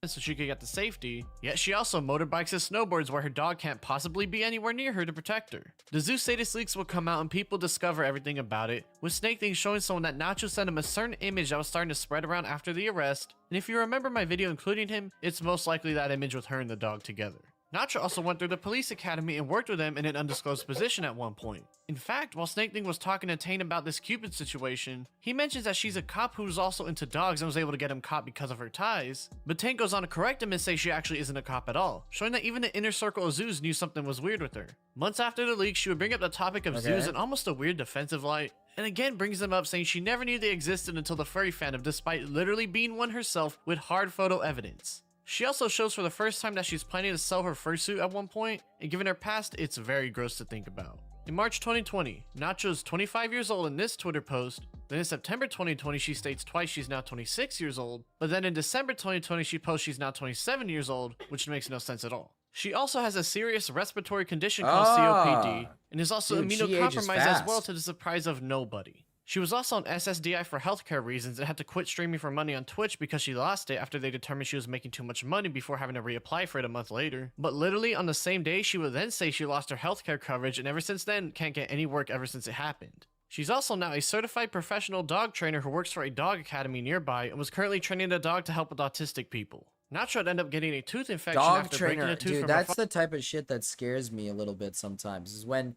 So she could get the safety, yet she also motorbikes and snowboards where her dog can't possibly be anywhere near her to protect her. The Zoo Status leaks will come out and people discover everything about it, with Snake Things showing someone that Nacho sent him a certain image that was starting to spread around after the arrest, and if you remember my video including him, it's most likely that image with her and the dog together. Nacho also went through the police academy and worked with them in an undisclosed position at one point. In fact, while Snake Thing was talking to Tane about this Cupid situation, he mentions that she's a cop who's also into dogs and was able to get him caught because of her ties, but Tane goes on to correct him and say she actually isn't a cop at all, showing that even the inner circle of zoos knew something was weird with her. Months after the leak, she would bring up the topic of zoos in almost a weird defensive light, and again brings them up saying she never knew they existed until the furry fandom despite literally being one herself with hard photo evidence. She also shows for the first time that she's planning to sell her fursuit at one point, and given her past, it's very gross to think about. In March 2020, Nacho's 25 years old in this Twitter post, then in September 2020 she states twice she's now 26 years old, but then in December 2020 she posts she's now 27 years old, which makes no sense at all. She also has a serious respiratory condition called COPD, and is also Dude, she ages immunocompromised as well fast. to the surprise of nobody. She was also on SSDI for healthcare reasons and had to quit streaming for money on Twitch because she lost it after they determined she was making too much money before having to reapply for it a month later. But literally on the same day, she would then say she lost her healthcare coverage and ever since then can't get any work ever since it happened. She's also now a certified professional dog trainer who works for a dog academy nearby and was currently training a dog to help with autistic people. Nacho would end up getting a tooth infection Dog after breaking trainer, a tooth dude, from her that's the type of shit that scares me a little bit sometimes. Is when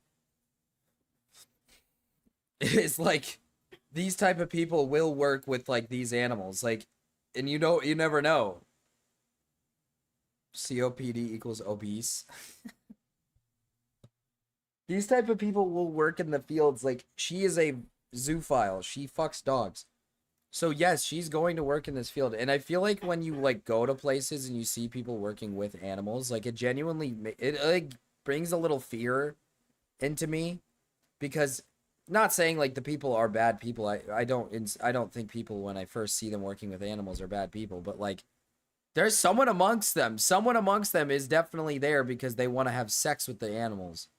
it's like these type of people will work with like these animals, like, and you never know. COPD equals obese. These type of people will work in the fields. Like, she is a zoophile. She fucks dogs. So yes, she's going to work in this field. And I feel like when you like go to places and you see people working with animals, like it genuinely, it like brings a little fear into me, because not saying like the people are bad people. I don't think people when I first see them working with animals are bad people, but like there's someone amongst them. Someone amongst them is definitely there because they want to have sex with the animals.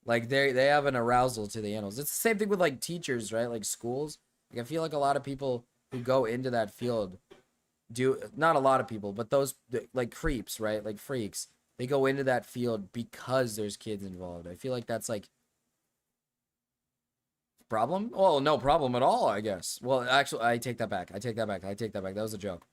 Like they have an arousal to the animals. It's the same thing with like teachers, right? Like schools. Like I feel like a lot of people who go into that field do, not a lot of people, but those like creeps, right? Like freaks. They go into that field because there's kids involved. I feel like that's like problem. Well, no problem at all, I guess. Well, actually, I take that back. That was a joke.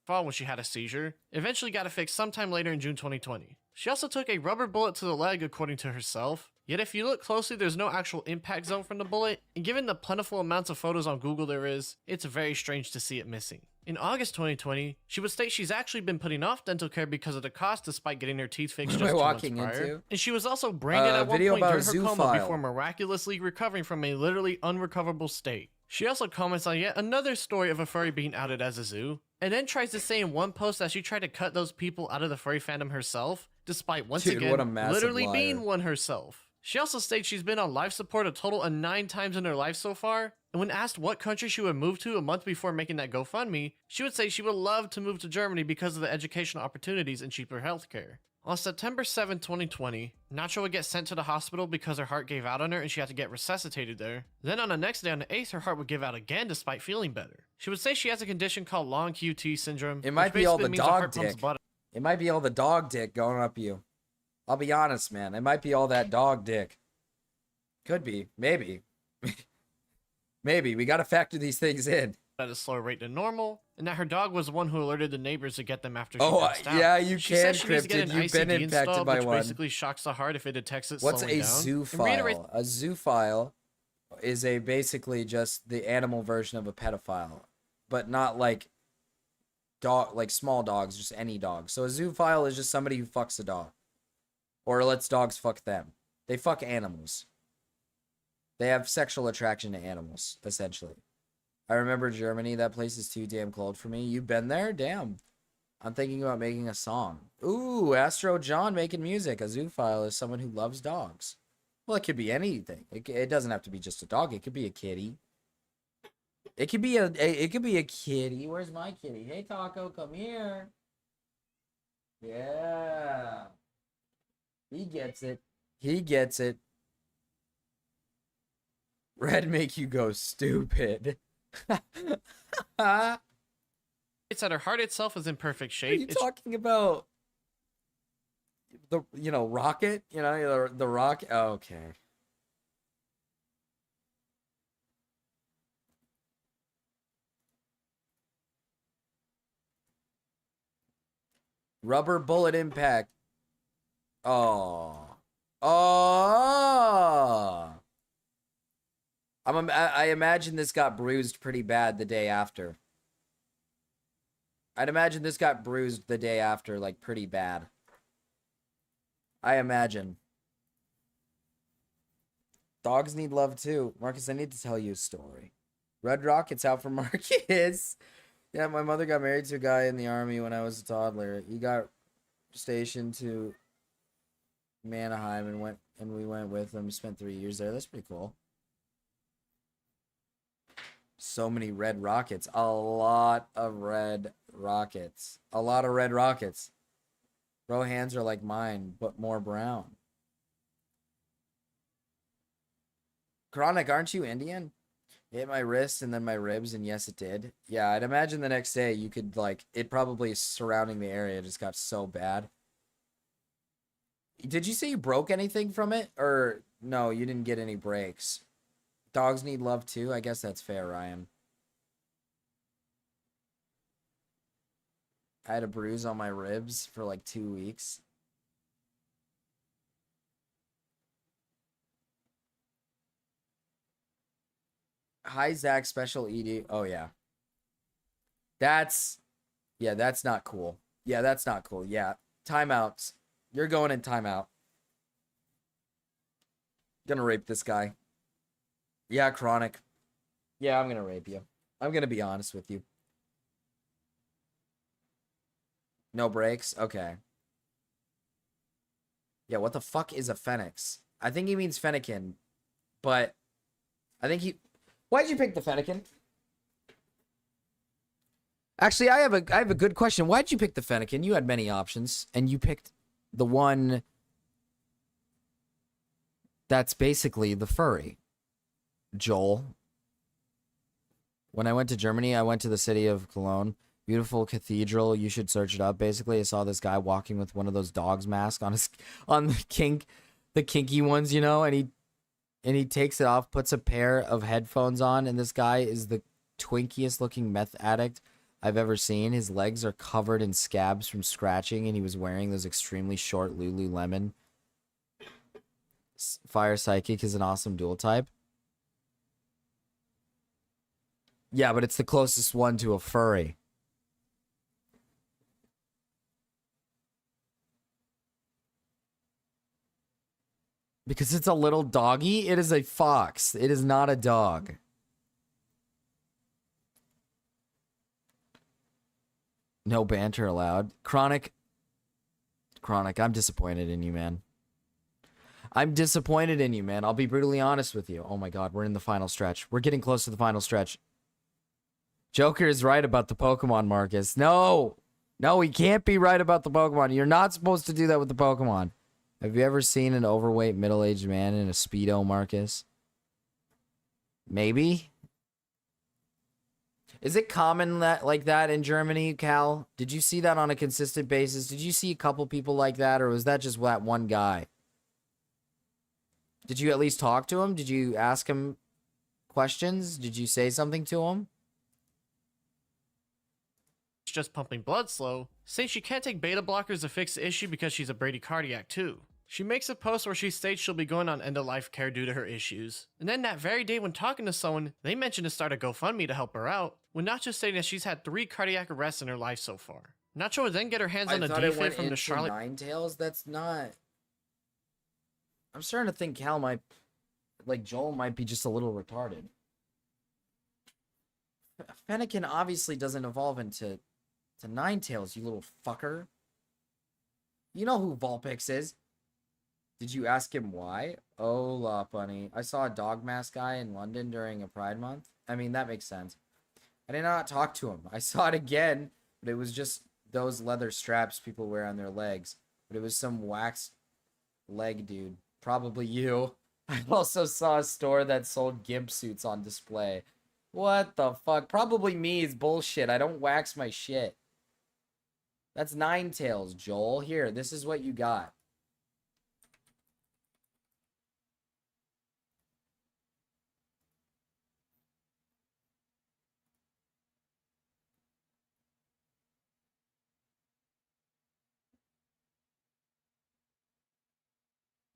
fall when she had a seizure, eventually got it fixed sometime later in June 2020. She also took a rubber bullet to the leg according to herself, yet if you look closely there's no actual impact zone from the bullet, and given the plentiful amounts of photos on Google there is, it's very strange to see it missing. In August 2020, she would state she's actually been putting off dental care because of the cost despite getting her teeth fixed just 2 months prior. And she was also branded at one point during her coma before miraculously recovering from a literally unrecoverable state. She also comments on yet another story of a furry being outed as a zoo, and then tries to say in one post that she tried to cut those people out of the furry fandom herself, despite once again literally being one herself. She also states she's been on life support a total of 9 times in her life so far, and when asked what country she would move to a month before making that GoFundMe, she would say she would love to move to Germany because of the educational opportunities and cheaper healthcare. On September 7, 2020, Nacho would get sent to the hospital because her heart gave out on her and she had to get resuscitated there. Then on the next day on the 8th, her heart would give out again despite feeling better. She would say she has a condition called long QT syndrome. It might be all the dog dick. It might be all the dog dick going up you. I'll be honest, man. It might be all that dog dick. Could be. Maybe. Maybe. We gotta factor these things in. At a slower rate than normal, and that her dog was the one who alerted the neighbors to get them after she Oh, passed out. yeah, you She can, said she needs to get Cryptid. an You've been ICD impacted installed, by which one. basically shocks the heart if it detects it What's slowing a down. zoophile? A zoophile is a basically just the animal version of a pedophile, but not like small dogs, just any dog. So a zoophile is just somebody who fucks a dog, or lets dogs fuck them. They fuck animals. They have sexual attraction to animals, essentially. I remember Germany. That place is too damn cold for me. You been there? Damn. I'm thinking about making a song. Ooh, Astro John making music. A zoophile is someone who loves dogs. Well, it could be anything. It doesn't have to be just a dog. It could be a kitty. It could be a kitty. Where's my kitty? Hey, Taco, come here. Yeah. He gets it. He gets it. Red make you go stupid. It's that her heart itself is in perfect Are shape. you talking about the rocket? The rocket. Oh, okay. Rubber bullet impact. Oh. Oh. I imagine this got bruised pretty bad the day after. I'd imagine this got bruised the day after, like, pretty bad. I imagine. Dogs need love, too. Marcus, I need to tell you a story. Red Rocket's out for Marcus. Yeah, my mother got married to a guy in the army when I was a toddler. He got stationed to Manheim and we went with him. Spent 3 years there. That's pretty cool. So many red rockets. A lot of red rockets. A lot of red rockets. Bro, hands are like mine, but more brown. Chronic, aren't you Indian? It hit my wrist and then my ribs, and yes, it did. Yeah, I'd imagine the next day you could, like, it probably surrounding the area just got so bad. Did you say you broke anything from it? Or, no, you didn't get any breaks? Dogs need love too? I guess that's fair, Ryan. I had a bruise on my ribs for like 2 weeks. Hi, Zach, special ED. Oh, yeah. That's not cool. Yeah, that's not cool. Yeah. Timeouts. You're going in timeout. Gonna rape this guy. Yeah, Chronic. Yeah, I'm gonna rape you. I'm gonna be honest with you. No breaks? Okay. Yeah, what the fuck is a Fenix? I think he means Fennekin, but I think he... Why'd you pick the Fennekin? Actually, I have a good question. Why'd you pick the Fennekin? You had many options, and you picked the one that's basically the furry. Joel. When I went to Germany, I went to the city of Cologne. Beautiful cathedral. You should search it up. Basically, I saw this guy walking with one of those dogs mask on the kinky ones, you know, and he takes it off, puts a pair of headphones on, and this guy is the twinkiest looking meth addict I've ever seen. His legs are covered in scabs from scratching, and he was wearing those extremely short Lululemon. Fire Psychic is an awesome dual type. Yeah, but it's the closest one to a furry. Because it's a little doggy. It is a fox. It is not a dog. No banter allowed. Chronic, I'm disappointed in you, man. I'm disappointed in you, man. I'll be brutally honest with you. Oh my god, we're in the final stretch. We're getting close to the final stretch. Joker is right about the Pokemon, Marcus. No! No, he can't be right about the Pokemon. You're not supposed to do that with the Pokemon. Have you ever seen an overweight middle-aged man in a Speedo, Marcus? Maybe? Is it common that like that in Germany, Cal? Did you see that on a consistent basis? Did you see a couple people like that, or was that just that one guy? Did you at least talk to him? Did you ask him questions? Did you say something to him? Just pumping blood slow, saying she can't take beta blockers to fix the issue because she's a bradycardiac too. She makes a post where she states she'll be going on end-of-life care due to her issues. And then that very day when talking to someone, they mentioned to start a GoFundMe to help her out, with Nacho stating that she's had 3 cardiac arrests in her life so far. Nacho would then get her hands on a defib from the Charlotte... Ninetales? That's not... I'm starting to think Cal might... Like, Joel might be just a little retarded. Fennekin obviously doesn't evolve into Ninetales, you little fucker. You know who Vulpix is. Did you ask him why? Oh, La Bunny. I saw a dog mask guy in London during a Pride Month. I mean, that makes sense. I did not talk to him. I saw it again, but it was just those leather straps people wear on their legs. But it was some wax leg dude. Probably you. I also saw a store that sold gimp suits on display. What the fuck? Probably me is bullshit. I don't wax my shit. That's Ninetales, Joel. Here, this is what you got.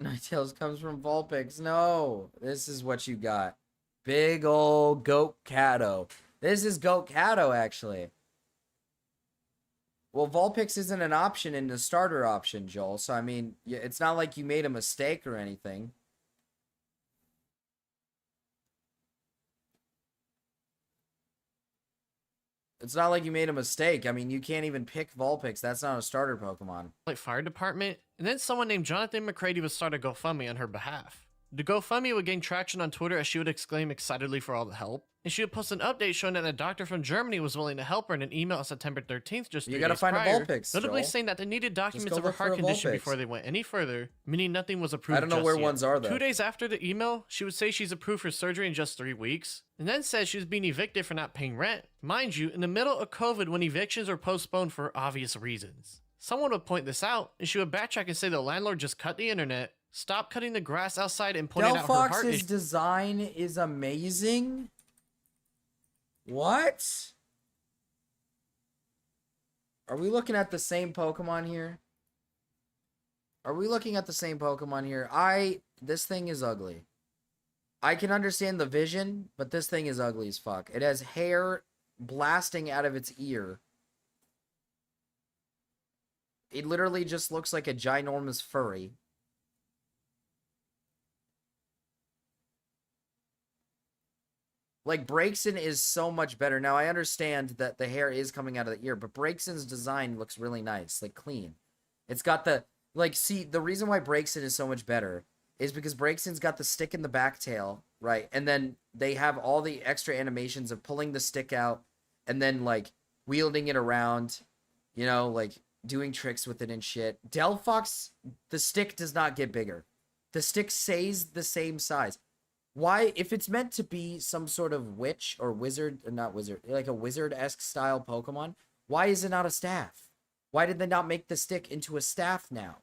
Ninetales comes from Vulpix. No, this is what you got. Big old Goat Cato. This is Goat Cato, actually. Well, Vulpix isn't an option in the starter option, Joel. So, I mean, it's not like you made a mistake or anything. It's not like you made a mistake. I mean, you can't even pick Vulpix. That's not a starter Pokemon. Fire Department, and then someone named Jonathan McCready would start a GoFundMe on her behalf. The GoFundMe would gain traction on Twitter as she would exclaim excitedly for all the help, and she would post an update showing that a doctor from Germany was willing to help her in an email on September 13th, just 3 You gotta days find prior, a Vulpix, notably Joel. saying that they needed documents go of her look for heart a condition Vulpix. before they went any further, meaning nothing was approved. I don't know just where yet. ones are, though. 2 days after the email, she would say she's approved for surgery in just 3 weeks, and then says she was being evicted for not paying rent. Mind you, in the middle of COVID when evictions were postponed for obvious reasons. Someone would point this out, and she would backtrack and say the landlord just cut the internet, stopped cutting the grass outside, and pointed out her heart Delphox's issue. design is amazing. What? Are we looking at the same Pokemon here? Are we looking at the same Pokemon here? This thing is ugly. I can understand the vision, but this thing is ugly as fuck. It has hair blasting out of its ear. It literally just looks like a ginormous furry. Like, Braixen is so much better. Now, I understand that the hair is coming out of the ear, but Braixen's design looks really nice, like, clean. It's got the, like, see, the reason why Braixen is so much better is because Braixen's got the stick in the back tail, right? And then they have all the extra animations of pulling the stick out and then, like, wielding it around, you know, like, doing tricks with it and shit. Delphox, the stick does not get bigger. The stick stays the same size. Why, if it's meant to be some sort of witch or wizard, or not wizard, like a wizard-esque style Pokemon, why is it not a staff? Why did they not make the stick into a staff now?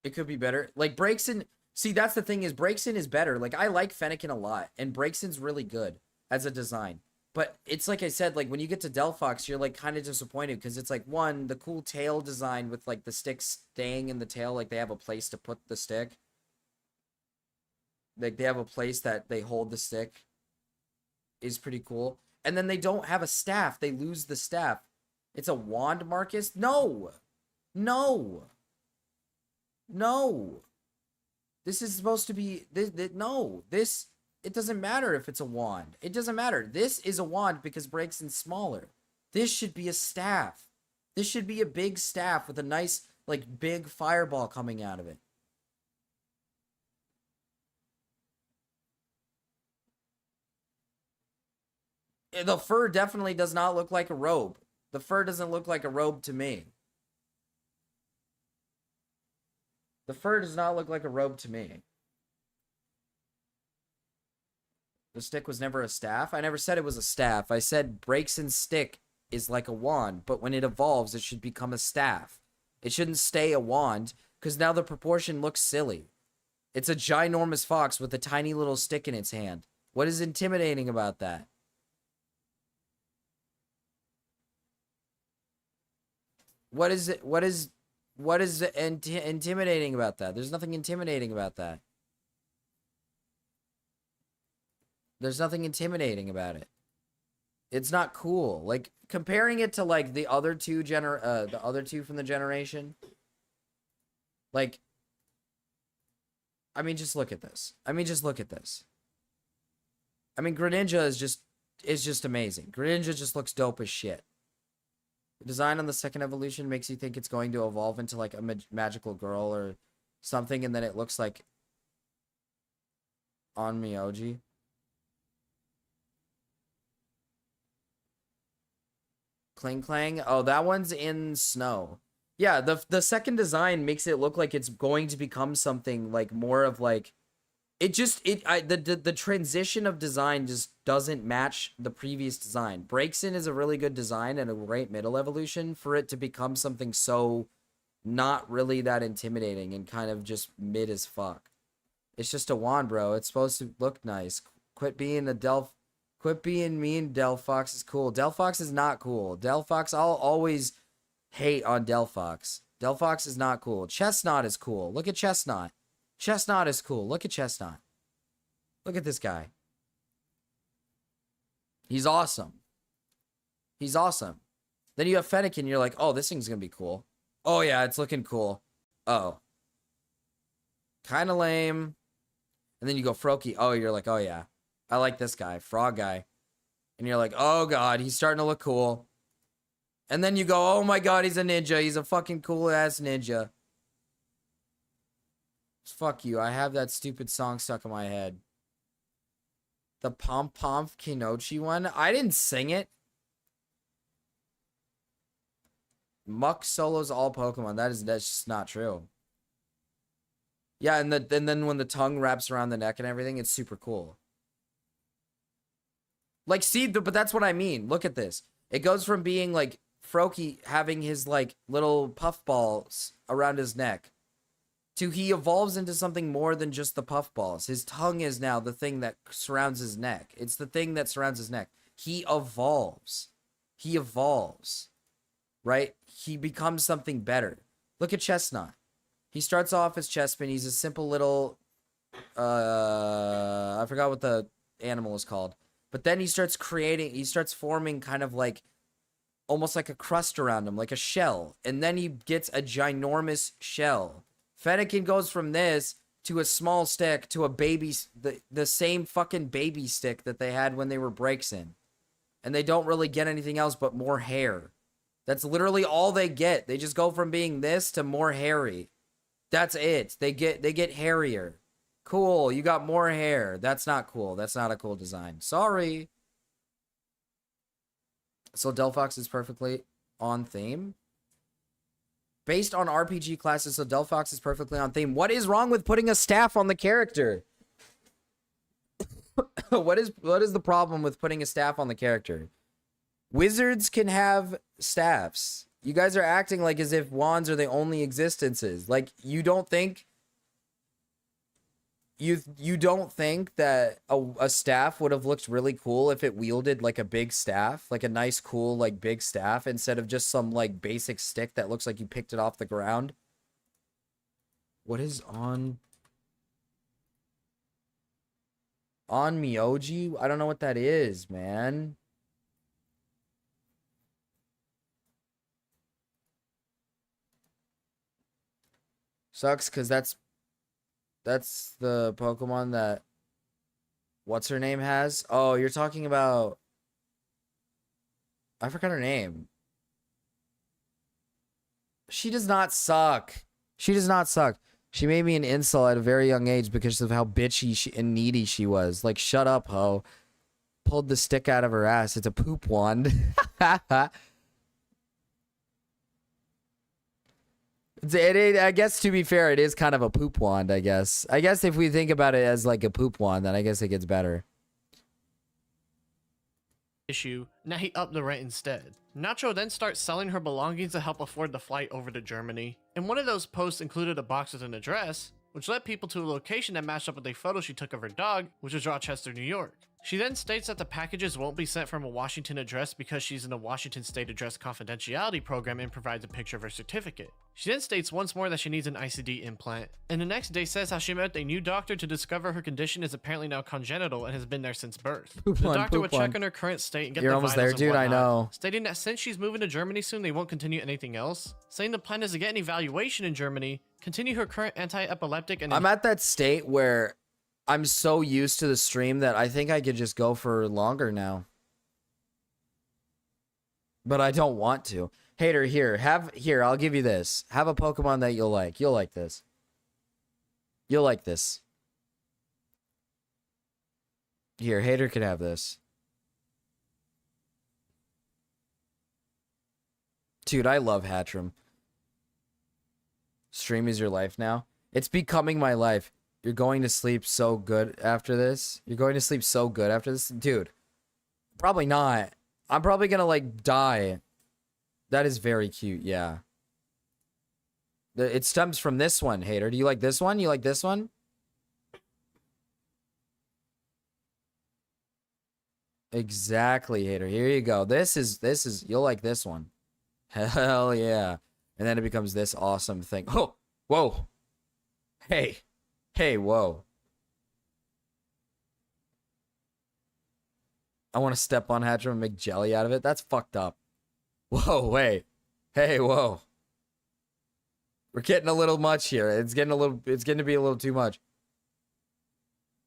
It could be better. Like, Braixen, see, that's the thing is, Braixen is better. Like, I like Fennekin a lot, and Braixen's really good as a design. But it's like I said, like, when you get to Delphox, you're, like, kind of disappointed because it's, like, one, the cool tail design with, like, the stick staying in the tail, like, they have a place to put the stick. Like, they have a place that they hold the stick is pretty cool. And then they don't have a staff. They lose the staff. It's a wand, Marcus? No! No! No! This is supposed to be... no! This... It doesn't matter if it's a wand. It doesn't matter. This is a wand because Braixen's smaller. This should be a staff. This should be a big staff with a nice, like, big fireball coming out of it. The fur definitely does not look like a robe. The fur doesn't look like a robe to me. The fur does not look like a robe to me. The stick was never a staff? I never said it was a staff. I said Braixen's stick is like a wand, but when it evolves, it should become a staff. It shouldn't stay a wand, because now the proportion looks silly. It's a ginormous fox with a tiny little stick in its hand. What is intimidating about that? What is it? What is intimidating about that? There's nothing intimidating about that. There's nothing intimidating about it. It's not cool. Like comparing it to like the other two from the generation. Like, I mean, just look at this. I mean, Greninja is just amazing. Greninja just looks dope as shit. The design on the second evolution makes you think it's going to evolve into like a magical girl or something, and then it looks like Onmyoji. Kling Klang. Oh, that one's in snow. Yeah, the second design makes it look like it's going to become something like more of like the transition of design just doesn't match the previous design. Braixen is a really good design and a great middle evolution for it to become something so not really that intimidating and kind of just mid as fuck. It's just a wand, bro. It's supposed to look nice. Quit being mean. Delphox is cool. Delphox is not cool. Delphox, I'll always hate on Delphox. Delphox is not cool. Chestnut is cool. Look at Chestnut. Chestnut is cool. Look at Chestnut. Look at this guy. He's awesome. He's awesome. Then you have Fennekin, you're like, oh, this thing's gonna be cool. Oh yeah, it's looking cool. Oh. Kinda lame. And then you go Froakie. Oh, you're like, oh yeah. I like this guy. Frog guy. And you're like, oh god, he's starting to look cool. And then you go, oh my god, he's a ninja. He's a fucking cool ass ninja. Fuck you. I have that stupid song stuck in my head. The Pomp Pomp Kinochi one. I didn't sing it. Muck solos all Pokemon. That's just not true. Yeah, and then when the tongue wraps around the neck and everything, it's super cool. Like, see, but that's what I mean. Look at this. It goes from being like Froakie having his like little puffballs around his neck to he evolves into something more than just the puffballs. His tongue is now the thing that surrounds his neck. It's the thing that surrounds his neck. He evolves. He evolves. Right? He becomes something better. Look at Chestnut. He starts off as Chespin. He's a simple little... I forgot what the animal is called. But then he starts forming kind of like... almost like a crust around him, like a shell. And then he gets a ginormous shell. Fennekin goes from this to a small stick to a baby, the same fucking baby stick that they had when they were Braixen. And they don't really get anything else but more hair. That's literally all they get. They just go from being this to more hairy. That's it. They get hairier. Cool, you got more hair. That's not cool. That's not a cool design. Sorry. So Delphox is perfectly on theme. Based on RPG classes, so Delphox is perfectly on theme. What is wrong with putting a staff on the character? What is the problem with putting a staff on the character? Wizards can have staffs. You guys are acting like as if wands are the only existences. Like, you don't think that a staff would have looked really cool if it wielded like a big staff, like a nice, cool, like big staff instead of just some like basic stick that looks like you picked it off the ground? What is on Myoji? I don't know what that is, man. Sucks because that's the Pokemon that what's her name has. Oh, you're talking about, I forgot her name. She does not suck. She does not suck. She made me an incel at a very young age because of how bitchy and needy she was. Like, shut up, ho. Pulled the stick out of her ass. It's a poop wand. I guess to be fair, it is kind of a poop wand, I guess. I guess if we think about it as like a poop wand, then I guess it gets better. issue, now he upped the rent instead. Nacho then starts selling her belongings to help afford the flight over to Germany, and one of those posts included a box with an address, which led people to a location that matched up with a photo she took of her dog, which was Rochester, New York. She then states that the packages won't be sent from a Washington address because she's in the Washington State Address Confidentiality Program and provides a picture of her certificate. She then states once more that she needs an ICD implant, and the next day says how she met a new doctor to discover her condition is apparently now congenital and has been there since birth. The doctor would check on her current state and get You're the almost vitals there, and dude. I whatnot, know. stating that since she's moving to Germany soon, they won't continue anything else, saying the plan is to get an evaluation in Germany, continue her current anti-epileptic, and I'm at that state where I'm so used to the stream that I think I could just go for longer now. But I don't want to. Hater, here, I'll give you this. Have a Pokemon that you'll like. You'll like this. You'll like this. Here, Hater could have this. Dude, I love Hatchram. Stream is your life now. It's becoming my life. You're going to sleep so good after this. You're going to sleep so good after this. Dude, probably not. I'm probably going to, like, die. That is very cute, yeah. It stems from this one, Hater. Do you like this one? You like this one? Exactly, Hater. Here you go. This is, you'll like this one. Hell yeah. And then it becomes this awesome thing. Oh, whoa. Hey. Hey, whoa. I want to step on Hatchram and make jelly out of it. That's fucked up. Whoa, wait. Hey, whoa. We're getting a little much here. It's getting to be a little too much.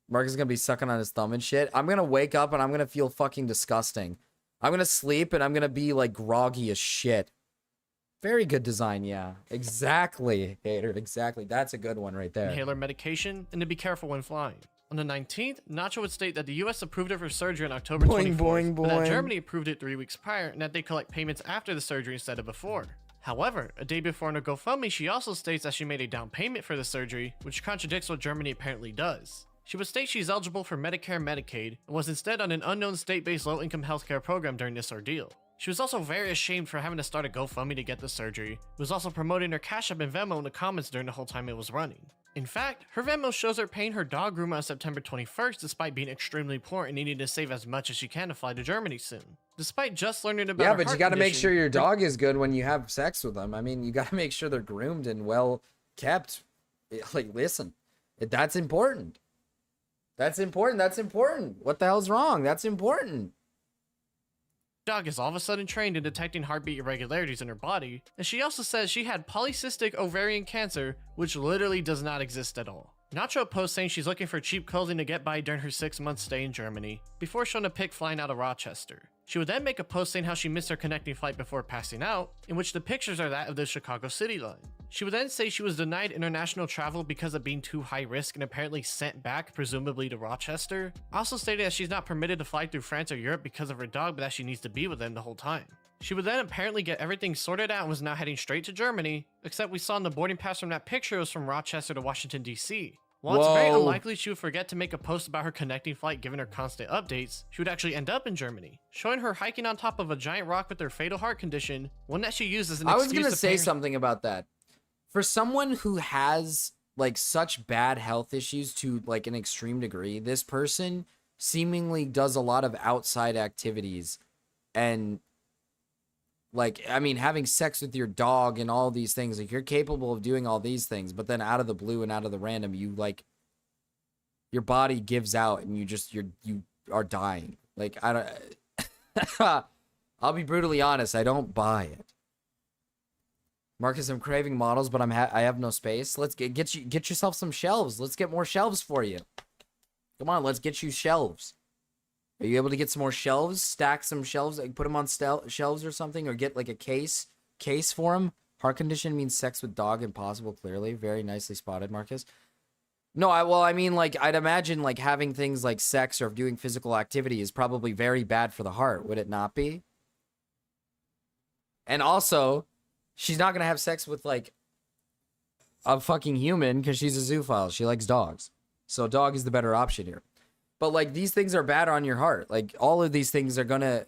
Marcus is going to be sucking on his thumb and shit. I'm going to wake up and I'm going to feel fucking disgusting. I'm going to sleep and I'm going to be like groggy as shit. Very good design, yeah. Exactly, Hater. Exactly. That's a good one right there. inhaler medication, and to be careful when flying. On the 19th, Nacho would state that the US approved of her surgery on October 24th, but that Germany approved it 3 weeks prior, and that they collect payments after the surgery instead of before. However, a day before on her GoFundMe, she also states that she made a down payment for the surgery, which contradicts what Germany apparently does. She would state she's eligible for Medicare and Medicaid, and was instead on an unknown state-based low-income healthcare program during this ordeal. She was also very ashamed for having to start a GoFundMe to get the surgery. Was also promoting her Cash App and Venmo in the comments during the whole time it was running. In fact, her Venmo shows her paying her dog groomer on September 21st despite being extremely poor and needing to save as much as she can to fly to Germany soon. Despite just learning about yeah, her but you heart got to make condition, sure your dog is good when you have sex with them. I mean, you got to make sure they're groomed and well kept. Like, listen, that's important. That's important. That's important. What the hell's wrong? That's important. dog is all of a sudden trained in detecting heartbeat irregularities in her body, and she also says she had polycystic ovarian cancer, which literally does not exist at all. Nacho posts saying she's looking for cheap clothing to get by during her 6-month stay in Germany, before showing a pic flying out of Rochester. She would then make a post saying how she missed her connecting flight before passing out, in which the pictures are that of the Chicago City line. She would then say she was denied international travel because of being too high risk and apparently sent back, presumably to Rochester. Also stated that she's not permitted to fly through France or Europe because of her dog, but that she needs to be with him the whole time. She would then apparently get everything sorted out and was now heading straight to Germany, except we saw in the boarding pass from that picture it was from Rochester to Washington, D.C. While it's very unlikely she would forget to make a post about her connecting flight given her constant updates, she would actually end up in Germany, showing her hiking on top of a giant rock with her fatal heart condition, one that she used as an excuse to I was gonna say pay something about that. For someone who has like such bad health issues to like an extreme degree, this person seemingly does a lot of outside activities and like, I mean, having sex with your dog and all these things, like you're capable of doing all these things, but then out of the blue and out of the random, you like, your body gives out and you are dying. Like, I don't, I'll be brutally honest, I don't buy it. Marcus, I'm craving models, but I have no space. Let's get yourself some shelves. Let's get more shelves for you. Come on, let's get you shelves. Are you able to get some more shelves? Stack some shelves, like put them on shelves or something, or get like a case for them. Heart condition means sex with dog impossible. Clearly, very nicely spotted, Marcus. No, I mean, like I'd imagine like having things like sex or doing physical activity is probably very bad for the heart. Would it not be? And also, she's not gonna have sex with like a fucking human because she's a zoophile. She likes dogs. So dog is the better option here. But like these things are bad on your heart. Like all of these things are gonna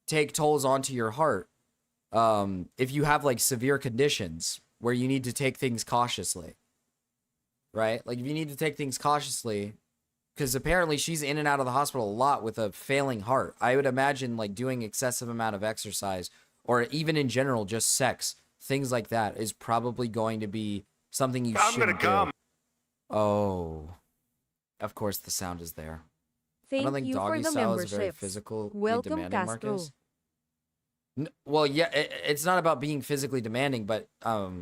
take tolls onto your heart. If you have like severe conditions where you need to take things cautiously. Right? Like if you need to take things cautiously, because apparently she's in and out of the hospital a lot with a failing heart. I would imagine like doing excessive amount of exercise or even in general, just sex, things like that is probably going to be something you shouldn't do. Oh, of course the sound is there. I don't think doggy style is very physical. Welcome, demanding, Castro. Marcus. Well, yeah, it's not about being physically demanding, but I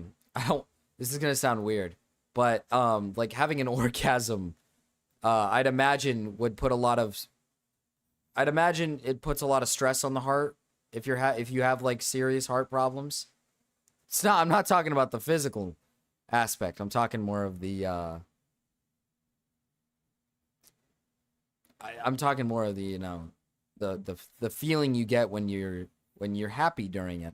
don't. This is gonna sound weird, but like having an orgasm, I'd imagine would put a lot of. I'd imagine it puts a lot of stress on the heart if you have like serious heart problems. It's not. I'm not talking about the physical aspect. I'm talking more of the. I'm talking more of the, you know, the feeling you get when you're happy during it.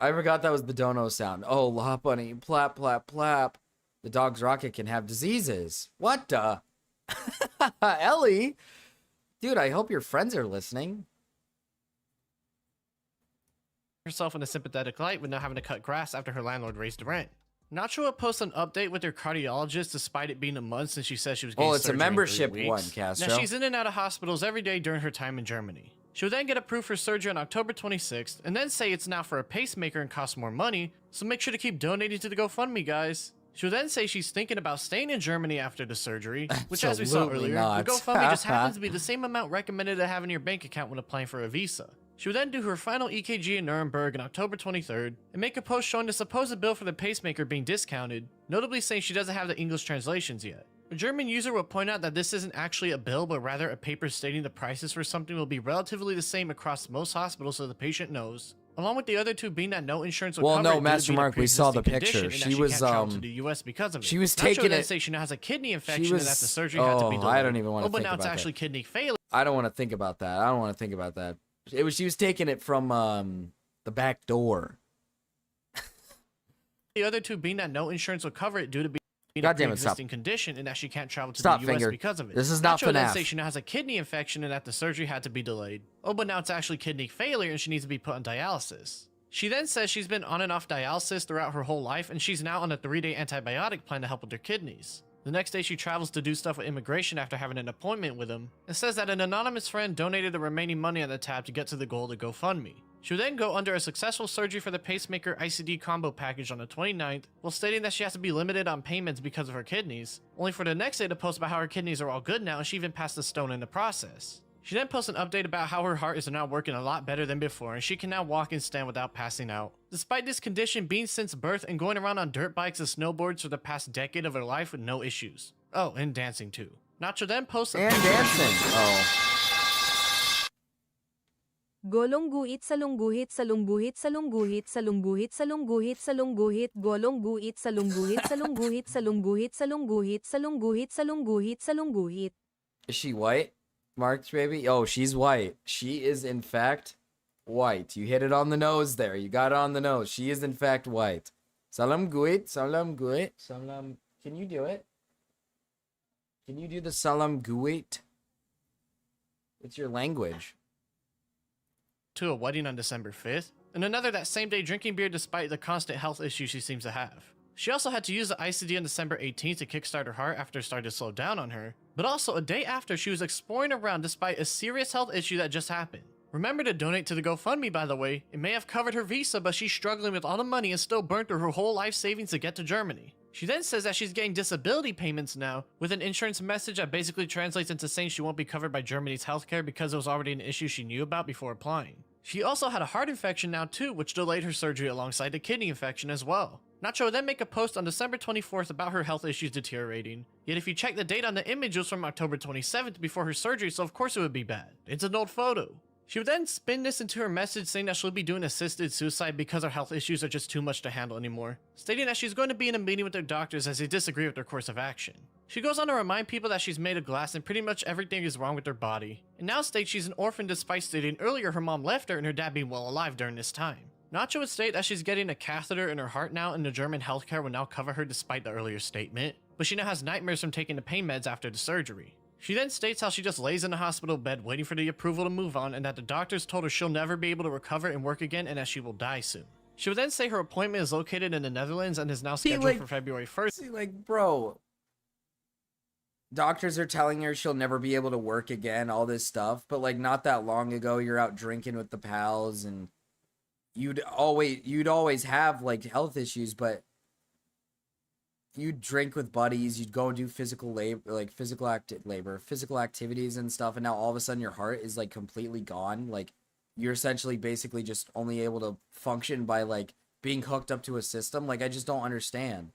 I forgot that was the dono sound. Oh, La Bunny, plap, plap, plap. The dog's rocket can have diseases. What the? Ellie? Dude, I hope your friends are listening. Herself in a sympathetic light with not having to cut grass after her landlord raised the rent. Nacho will post an update with her cardiologist despite it being a month since she said she was getting it's a surgery in 3 membership weeks. one, Castro. Now she's in and out of hospitals every day during her time in Germany. She will then get approved for surgery on October 26th and then say it's now for a pacemaker and costs more money, so make sure to keep donating to the GoFundMe, guys. She'll then say she's thinking about staying in Germany after the surgery, which as we saw Absolutely earlier, not. the GoFundMe just happens to be the same amount recommended to have in your bank account when applying for a visa. She will then do her final EKG in Nuremberg on October 23rd and make a post showing the supposed bill for the pacemaker being discounted, notably saying she doesn't have the English translations yet. A German user will point out that this isn't actually a bill, but rather a paper stating the prices for something will be relatively the same across most hospitals so the patient knows. Along with the other two being that no insurance will cover no, it due to Master being a Mark, we saw the pre-existing picture. condition and She that was, can't travel to the US because of it. she was Nacho taking then it- say she now has a kidney infection She and that was. the surgery had to be delayed. I don't even want to but think now about it's actually that. kidney failure. I don't want to think about that. I don't want to think about that. She was taking it from the back door. The other two being that no insurance will cover it due to being a God damn it, stop. pre-existing condition and that she can't travel to Stop, the US Finger. because of it. This is not Nacho then FNAF. say she now has a kidney infection and that the surgery had to be delayed. Oh, but now it's actually kidney failure and she needs to be put on dialysis. She then says she's been on and off dialysis throughout her whole life and she's now on a 3-day antibiotic plan to help with her kidneys. The next day she travels to do stuff with immigration after having an appointment with him and says that an anonymous friend donated the remaining money on the tab to get to the goal to GoFundMe. She'll then go under a successful surgery for the pacemaker ICD combo package on the 29th, while stating that she has to be limited on payments because of her kidneys, only for the next day to post about how her kidneys are all good now and she even passed the stone in the process. She then posts an update about how her heart is now working a lot better than before and she can now walk and stand without passing out. Despite this condition being since birth and going around on dirt bikes and snowboards for the past decade of her life with no issues. Oh, and dancing too. Nacho then posts a And dancing. Oh. Golong guhit salungguhit salungguhit salungguhit salungguhit salungguhit salungguhit golong guhit salungguhit salungguhit salungguhit salungguhit salungguhit salungguhit salungguhit. Is she white? Mark's baby? Oh, she's white. She is in fact white. You hit it on the nose there. You got it on the nose. She is in fact white. Salam guit, salam guit, salam. Can you do it? Can you do the salam guit? It's your language. to a wedding on December 5th, and another that same day drinking beer despite the constant health issues she seems to have. She also had to use the ICD on December 18th to kickstart her heart after it started to slow down on her, but also a day after she was exploring around despite a serious health issue that just happened. Remember to donate to the GoFundMe, by the way. It may have covered her visa, but she's struggling with all the money and still burnt through her whole life savings to get to Germany. She then says that she's getting disability payments now, with an insurance message that basically translates into saying she won't be covered by Germany's healthcare because it was already an issue she knew about before applying. She also had a heart infection now too, which delayed her surgery alongside the kidney infection as well. Nacho would then make a post on December 24th about her health issues deteriorating, yet if you check the date on the image, it was from October 27th before her surgery, so of course it would be bad. It's an old photo. She would then spin this into her message saying that she'll be doing assisted suicide because her health issues are just too much to handle anymore, stating that she's going to be in a meeting with their doctors as they disagree with their course of action. She goes on to remind people that she's made of glass and pretty much everything is wrong with her body, and now states she's an orphan despite stating earlier her mom left her and her dad being well alive during this time. Nacho would state that she's getting a catheter in her heart now, and the German healthcare will now cover her despite the earlier statement, but she now has nightmares from taking the pain meds after the surgery. She then states how she just lays in the hospital bed waiting for the approval to move on, and that the doctors told her she'll never be able to recover and work again, and that she will die soon. She would then say her appointment is located in the Netherlands and is now scheduled for February 1st. See, like, bro, doctors are telling her she'll never be able to work again, all this stuff, but like not that long ago, you're out drinking with the pals, and you'd always have like health issues, but you'd drink with buddies, you'd go and do physical labor, like physical activities and stuff, and now all of a sudden your heart is like completely gone. Like, you're essentially basically just only able to function by like being hooked up to a system. Like, I just don't understand.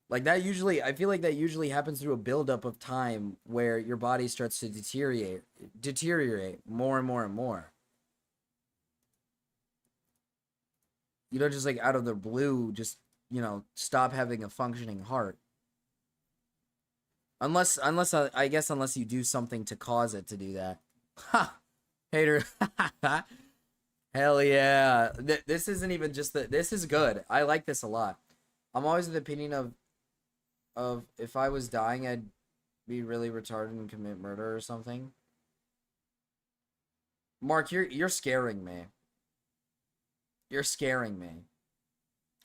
Like, that usually, I feel like that usually happens through a buildup of time where your body starts to deteriorate more and more and more. You don't just like out of the blue just, you know, stop having a functioning heart. Unless I guess unless you do something to cause it to do that. Ha! Hater. Hell yeah. This isn't even just this is good. I like this a lot. I'm always of the opinion of if I was dying, I'd be really retarded and commit murder or something. Mark, you're scaring me. You're scaring me.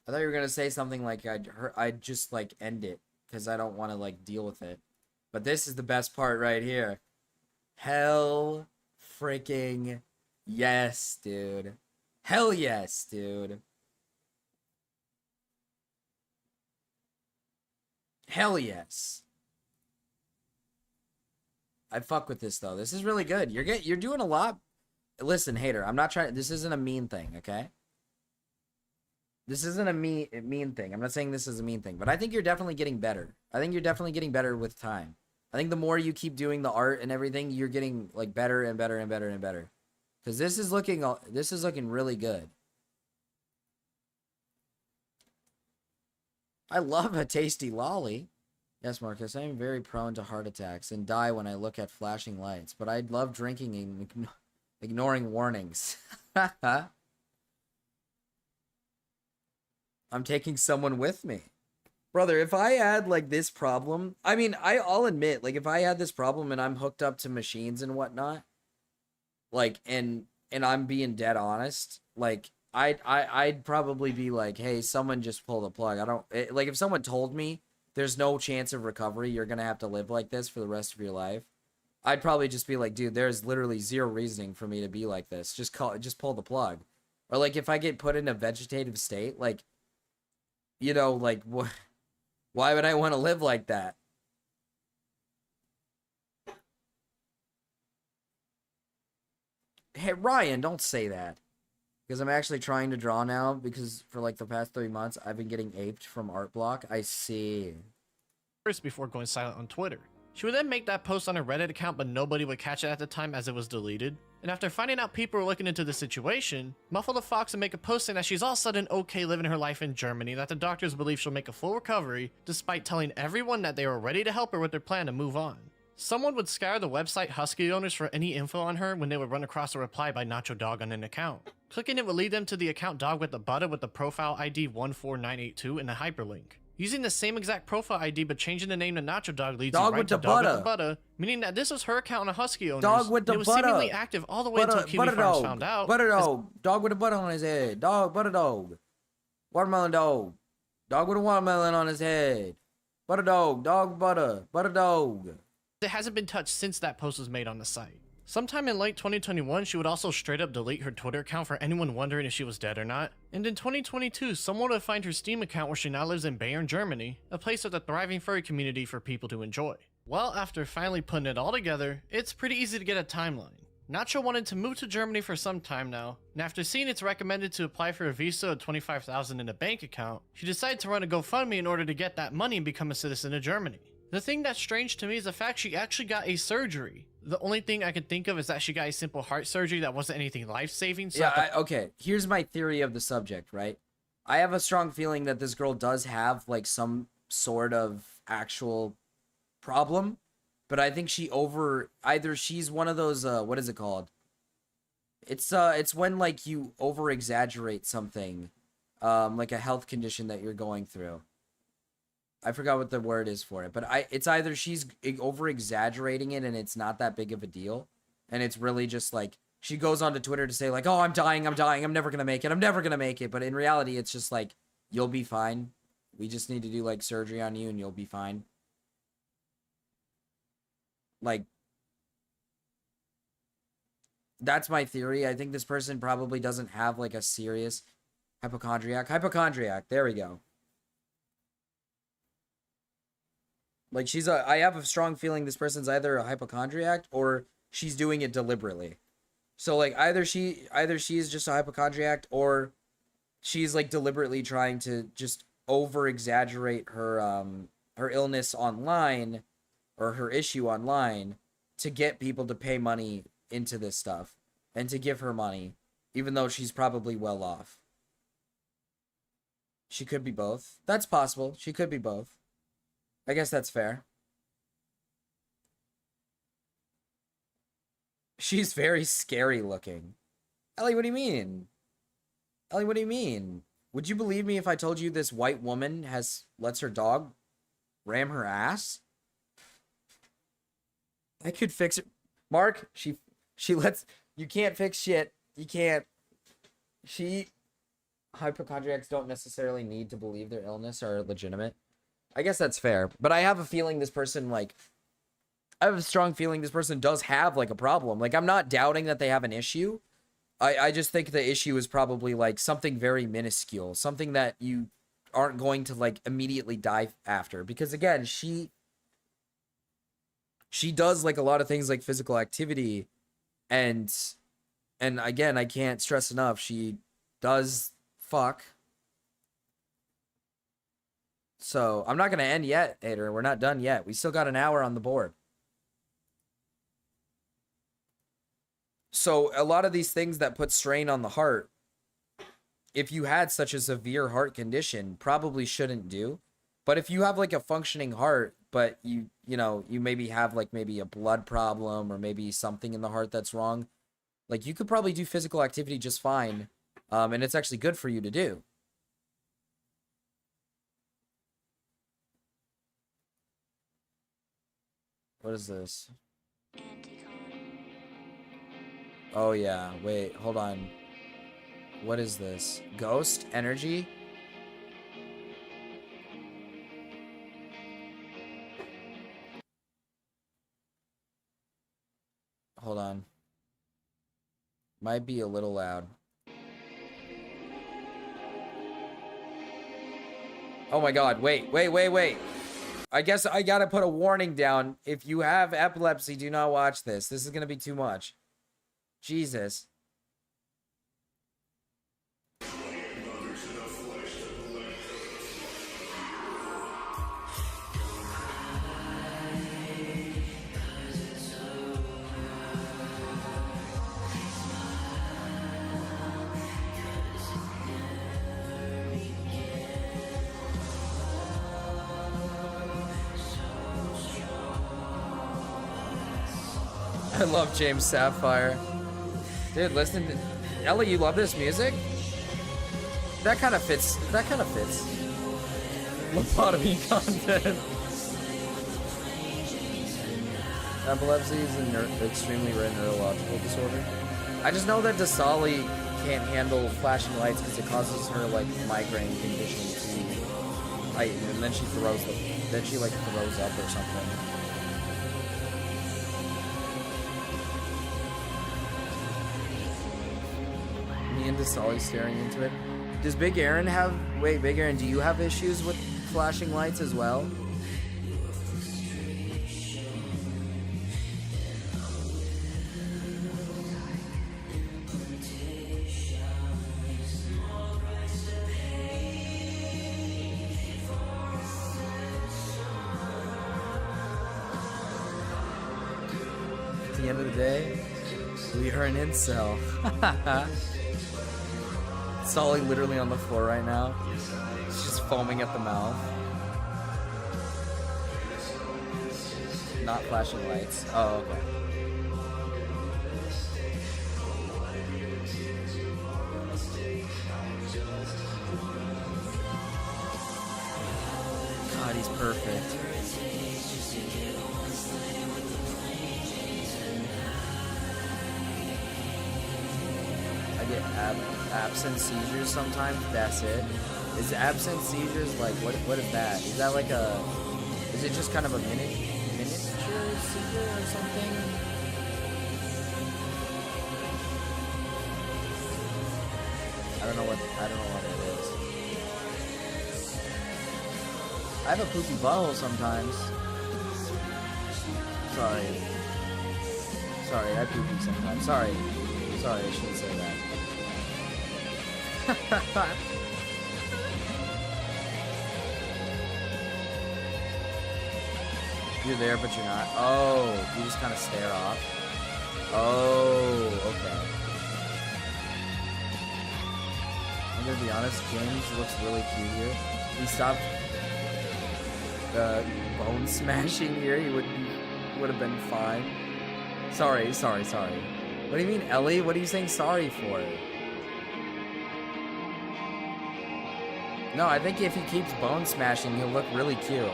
I thought you were gonna say something like I'd just like end it because I don't want to like deal with it. But this is the best part right here. Hell freaking yes, dude. Hell yes, dude. Hell yes. I fuck with this though. This is really good. You're doing a lot. Listen, hater, I'm not trying. This isn't a mean thing, okay? This isn't a mean thing. I'm not saying this is a mean thing, but I think you're definitely getting better. I think you're definitely getting better with time. I think the more you keep doing the art and everything, you're getting like better and better and better and better. Cuz this is looking really good. I love a tasty lolly. Yes, Marcus, I am very prone to heart attacks and die when I look at flashing lights, but I love drinking and ignoring warnings. I'm taking someone with me. Brother, if I had, like, this problem... I mean, I'll admit, like, if I had this problem and I'm hooked up to machines and whatnot, like, and I'm being dead honest, like, I'd probably be like, hey, someone just pull the plug. Like, if someone told me there's no chance of recovery, you're gonna have to live like this for the rest of your life, I'd probably just be like, dude, there's literally zero reasoning for me to be like this. Just pull the plug. Or, like, if I get put in a vegetative state, like, you know, like, why would I want to live like that? Hey, Ryan, don't say that. Because I'm actually trying to draw now, because for like the past 3 months, I've been getting aped from art block. I see. First, before going silent on Twitter. She would then make that post on her Reddit account, but nobody would catch it at the time as it was deleted. And after finding out people were looking into the situation, Muffle the Fox would make a post saying that she's all of a sudden okay living her life in Germany, that the doctors believe she'll make a full recovery, despite telling everyone that they were ready to help her with their plan to move on. Someone would scour the website Husky owners for any info on her when they would run across a reply by Nacho Dog on an account. Clicking it would lead them to the account Dog with the Butter with the profile ID 14982 and a hyperlink. Using the same exact profile ID but changing the name to Nacho Dog leads Dog you right with to the Dog butter. with the Butter, meaning that this was her account on a Husky owners. Dog with the and it was butter. seemingly active all the way until Kiwi Farms dog. found out. Butter dog. Dog with a butter on his head. Butter dog. Watermelon dog. Dog with a watermelon on his head. Butter dog. Dog butter. Butter dog. It hasn't been touched since that post was made on the site. Sometime in late 2021, she would also straight up delete her Twitter account for anyone wondering if she was dead or not. And in 2022, someone would find her Steam account where she now lives in Bayern, Germany, a place with a thriving furry community for people to enjoy. Well, after finally putting it all together, it's pretty easy to get a timeline. Nacho wanted to move to Germany for some time now, and after seeing it's recommended to apply for a visa of $25,000 in a bank account, she decided to run a GoFundMe in order to get that money and become a citizen of Germany. The thing that's strange to me is the fact she actually got a surgery. The only thing I can think of is that she got a simple heart surgery that wasn't anything life-saving. So yeah, okay. Here's my theory of the subject, right? I have a strong feeling that this girl does have, like, some sort of actual problem. But I think either she's one of those, what is it called? It's when like you over exaggerate something, like a health condition that you're going through. I forgot what the word is for it, but it's either she's over exaggerating it and it's not that big of a deal, and it's really just like she goes onto Twitter to say like, oh, I'm dying, I'm never gonna make it, but in reality it's just like, you'll be fine. We just need to do like surgery on you and you'll be fine. Like, that's my theory. I think this person probably doesn't have like a serious hypochondriac. There we go. Like I have a strong feeling this person's either a hypochondriac or she's doing it deliberately. So like either she is just a hypochondriac or she's like deliberately trying to just over exaggerate her illness online or her issue online to get people to pay money into this stuff and to give her money, even though she's probably well off. She could be both. That's possible. She could be both. I guess that's fair. She's very scary looking. Ellie, what do you mean? Ellie, what do you mean? Would you believe me if I told you this white woman lets her dog ram her ass? I could fix it. Mark, she lets, you can't fix shit. You can't. Hypochondriacs don't necessarily need to believe their illness are legitimate. I guess that's fair, but I have a feeling this person, like, I have a strong feeling this person does have, like, a problem. Like, I'm not doubting that they have an issue. I just think the issue is probably, like, something very minuscule. Something that you aren't going to, like, immediately die after. Because, again, she does, like, a lot of things like physical activity. And again, I can't stress enough, she does fuck. So, I'm not going to end yet, Ader. We're not done yet. We still got an hour on the board. So, a lot of these things that put strain on the heart, if you had such a severe heart condition, probably shouldn't do. But if you have, like, a functioning heart, but you maybe have, like, maybe a blood problem or maybe something in the heart that's wrong, like, you could probably do physical activity just fine. And it's actually good for you to do. What is this? Oh yeah, wait, hold on. What is this? Ghost energy? Hold on. Might be a little loud. Oh my god, wait. I guess I gotta put a warning down. If you have epilepsy, do not watch this. This is gonna be too much. Jesus. I love James Sapphire. Dude, listen to... Ellie, you love this music? That kind of fits. Lobotomy content. Epilepsy is an extremely rare neurological disorder. I just know that Dasali can't handle flashing lights because it causes her, like, migraine condition to heighten, and then she throws up or something. Me and Dasali staring into it. Does Big Aaron have... Wait, Big Aaron, do you have issues with flashing lights as well? At the end of the day, we are an incel. Solly literally on the floor right now. He's just foaming at the mouth. Not flashing lights. Oh, okay. God, he's perfect. I get absent seizures sometimes. That's it. Is absent seizures like what is that? Is that like a? Is it just kind of a miniature seizure or something? I don't know what it is. I have a poopy butthole sometimes. Sorry, I poopy sometimes. Sorry, I shouldn't say that. You're there, but you're not. Oh, you just kind of stare off. Oh, okay. I'm gonna be honest, James looks really cute here. He stopped bone smashing here. He would have been fine. Sorry. What do you mean, Ellie? What are you saying sorry for? No, I think if he keeps bone smashing, he'll look really cute.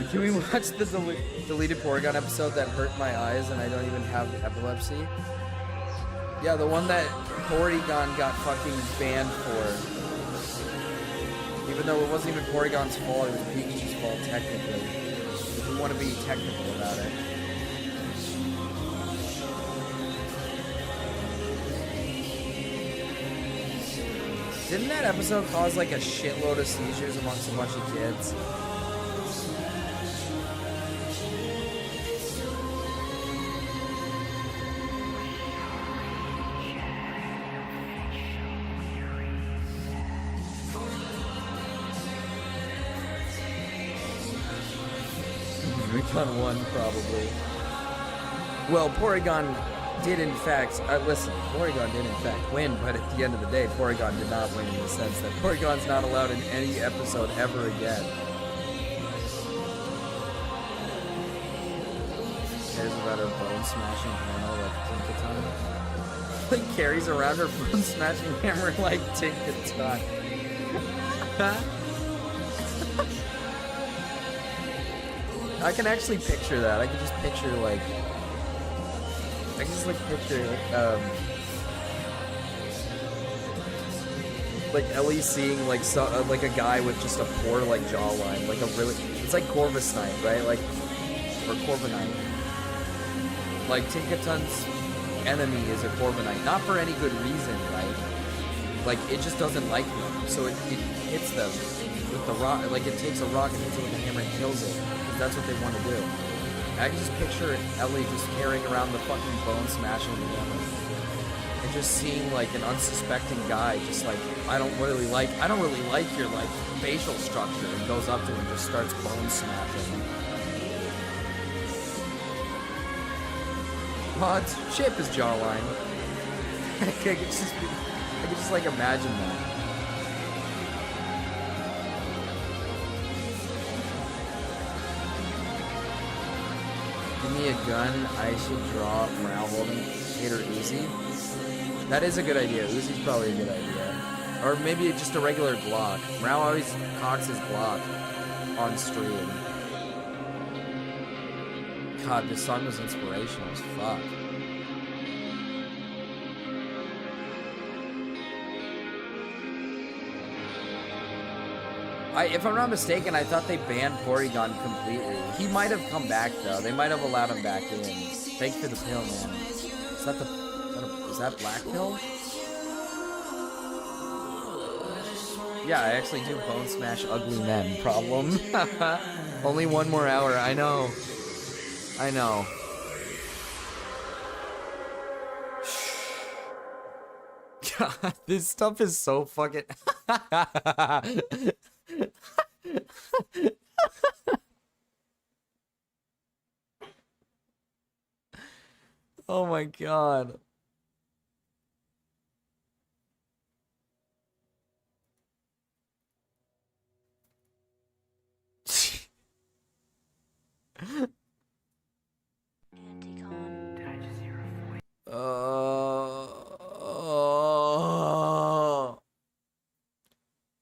Can we watch the deleted Porygon episode that hurt my eyes and I don't even have epilepsy? Yeah, the one that Porygon got fucking banned for. Even though it wasn't even Porygon's fault, it was Pikachu's fault technically. If we want to be technical about it. Didn't that episode cause like a shitload of seizures amongst a bunch of kids? Porygon won, probably. Well, Porygon did in fact, listen, Porygon did in fact win, but at the end of the day, Porygon did not win in the sense that Porygon's not allowed in any episode ever again. Cares about her bone smashing hammer like Tinkaton. Like carries around her bone smashing hammer like Tinkaton. I can actually picture that. I can just picture like Ellie seeing like like a guy with just a poor like jawline, like a really, it's like Corviknight, right? Like, or Corviknight. Like Tinkaton's enemy is a Corviknight, not for any good reason, right? Like it just doesn't like them, so it hits them with the rock. Like it takes a rock and hits it with a hammer and kills it. That's what they want to do. I can just picture Ellie just carrying around the fucking bone smashing hammer and just seeing like an unsuspecting guy just like, I don't really like your like facial structure, and goes up to him and just starts bone smashing. Oh, shape his jawline. I could just like imagine that. Give me a gun, I should draw Morale holding it or Uzi. That is a good idea. Uzi's probably a good idea. Or maybe just a regular Glock. Morale always cocks his Glock on stream. God, this song was inspirational as fuck. If I'm not mistaken, I thought they banned Porygon completely. He might have come back though. They might have allowed him back in. Thanks for the pill, man. Is that black pill? Yeah, I actually do bone smash ugly men. Problem. Only one more hour. I know. God, this stuff is so fucking. Oh my god.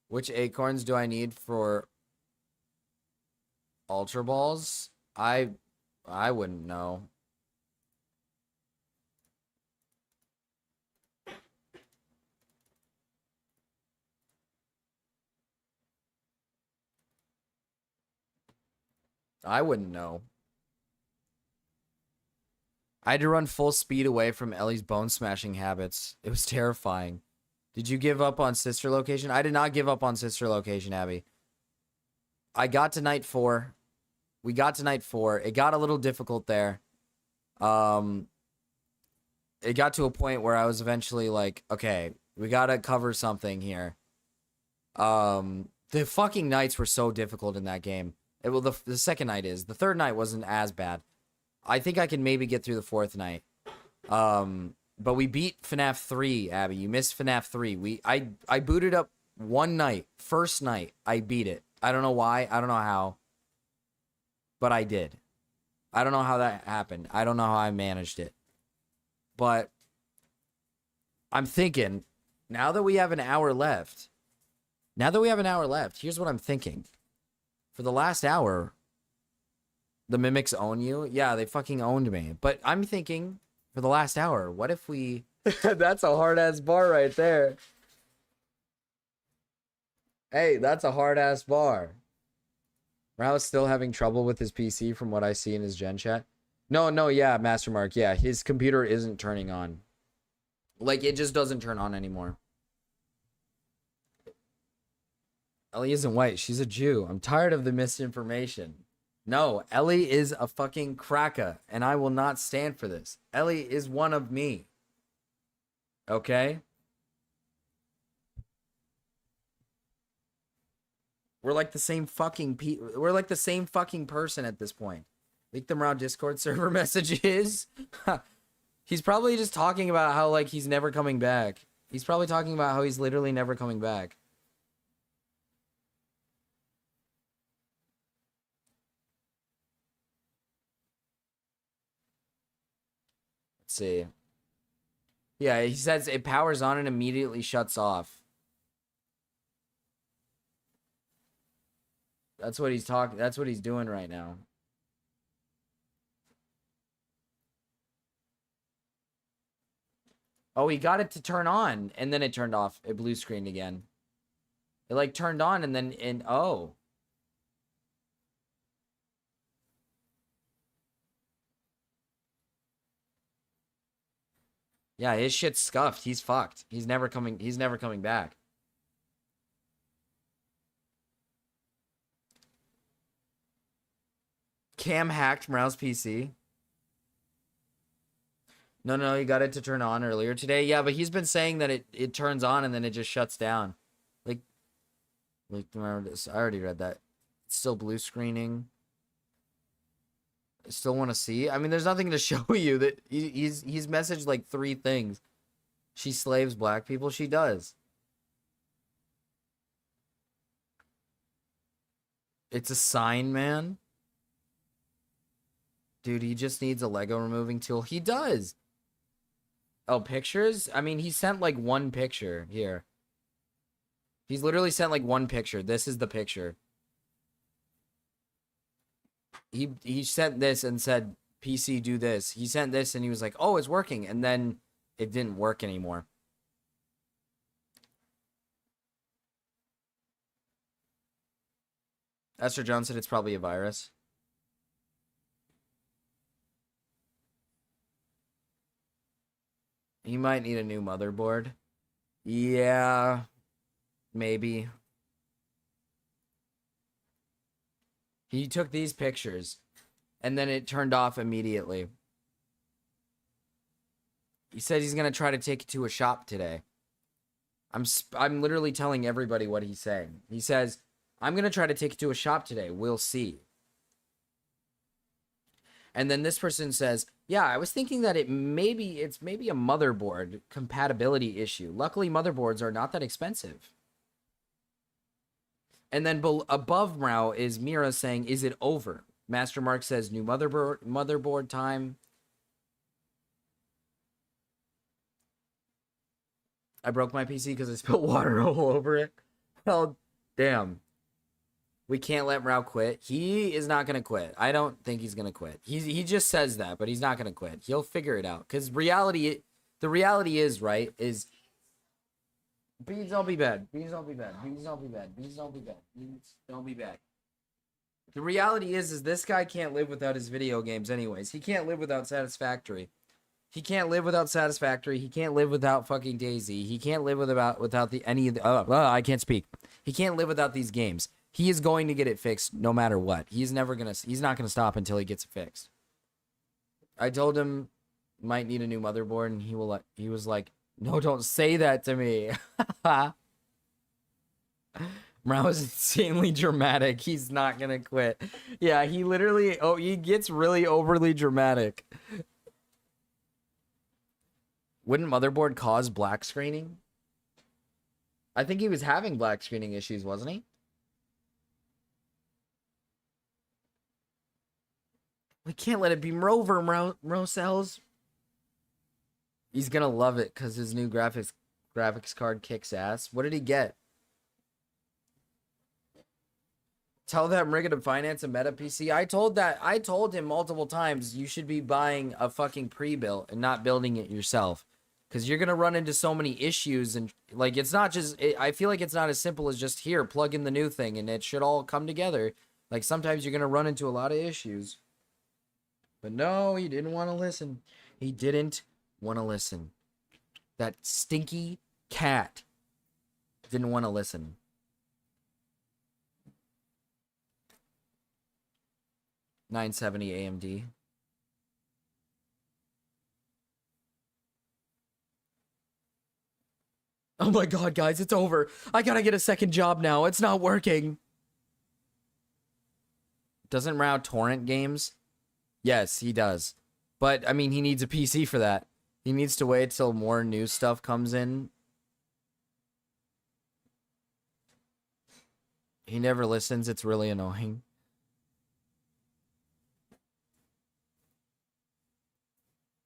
Which acorns do I need for Ultra Balls? I wouldn't know. I wouldn't know. I had to run full speed away from Ellie's bone smashing habits. It was terrifying. Did you give up on sister location? I did not give up on sister location, Abby. I got to night 4. We got to night 4. It got a little difficult there. It got to a point where I was eventually like, okay, we gotta cover something here. The fucking nights were so difficult in that game. Well, the second night is. The third night wasn't as bad. I think I can maybe get through the fourth night. But we beat FNAF 3, Abby. You missed FNAF 3. I booted up one night. First night, I beat it. I don't know why. I don't know how. But I did. I don't know how that happened. I don't know how I managed it. But I'm thinking, now that we have an hour left, here's what I'm thinking. For the last hour, the mimics own you. Yeah, they fucking owned me. But I'm thinking, for the last hour, what if we... That's a hard-ass bar right there. Hey, that's a hard-ass bar. Rao's still having trouble with his PC from what I see in his gen chat. No, yeah, Master Mark, yeah. His computer isn't turning on. Like, it just doesn't turn on anymore. Ellie isn't white. She's a Jew. I'm tired of the misinformation. No, Ellie is a fucking cracker, and I will not stand for this. Ellie is one of me. Okay? We're like the same fucking we're like the same fucking person at this point. Leak them around Discord server messages. He's probably just talking about how like he's never coming back. He's probably talking about how he's literally never coming back. Let's see. Yeah, he says it powers on and immediately shuts off. That's what he's talking. That's what he's doing right now. Oh, he got it to turn on and then it turned off. It blue screened again. It like turned on and then oh. Yeah, his shit's scuffed. He's fucked. He's never coming back. Cam hacked Morale's PC. No, he got it to turn on earlier today. Yeah, but he's been saying that it turns on and then it just shuts down. Like remember this? I already read that. It's still blue screening. I still want to see. I mean, there's nothing to show you that he's messaged like 3 things. She slaves black people. She does. It's a sign, man. Dude, he just needs a Lego removing tool. He does. Oh, pictures? I mean, he sent like 1 picture here. He's literally sent like 1 picture. This is the picture. He sent this and said, PC, do this. He sent this and he was like, oh, it's working. And then it didn't work anymore. Esther Jones said it's probably a virus. He might need a new motherboard. Yeah, maybe. He took these pictures, and then it turned off immediately. He said he's going to try to take it to a shop today. I'm literally telling everybody what he's saying. He says, I'm going to try to take it to a shop today. We'll see. And then this person says, yeah, I was thinking that it's maybe a motherboard compatibility issue. Luckily, motherboards are not that expensive. And then above Mrao is Mira saying, is it over? Master Mark says, new motherboard time. I broke my PC because I spilled water all over it. Well, damn. We can't let Mrao quit. He is not going to quit. I don't think he's going to quit. He just says that, but he's not going to quit. He'll figure it out. Because the reality is, right, is... Beans don't be bad. Beans don't be bad. Beans don't be bad. Beans don't be bad. Beans don't be bad. The reality is this guy can't live without his video games anyways. He can't live without Satisfactory. He can't live without Satisfactory. He can't live without fucking Daisy. He can't live without any of the... I can't speak. He can't live without these games. He is going to get it fixed no matter what. He's not going to stop until he gets it fixed. I told him might need a new motherboard, and he was like, no, don't say that to me. Mrao is insanely dramatic. He's not going to quit. Yeah, he literally... Oh, he gets really overly dramatic. Wouldn't motherboard cause black screening? I think he was having black screening issues, wasn't he? We can't let it be Rover, Rosells. He's gonna love it because his new graphics card kicks ass. What did he get? Tell that Mriga to finance a meta PC. I told him multiple times you should be buying a fucking pre-built and not building it yourself. Because you're gonna run into so many issues, and like it's not just I feel like it's not as simple as just here, plug in the new thing and it should all come together. Like sometimes you're gonna run into a lot of issues. But no, he didn't want to listen. He didn't want to listen. That stinky cat didn't want to listen. $970 AMD. Oh my god, guys, it's over. I gotta get a second job now. It's not working. Doesn't Mrao torrent games? Yes, he does. But, I mean, he needs a PC for that. He needs to wait till more new stuff comes in. He never listens. It's really annoying.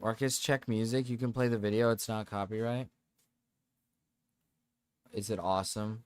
Marcus, check music. You can play the video. It's not copyright. Is it awesome?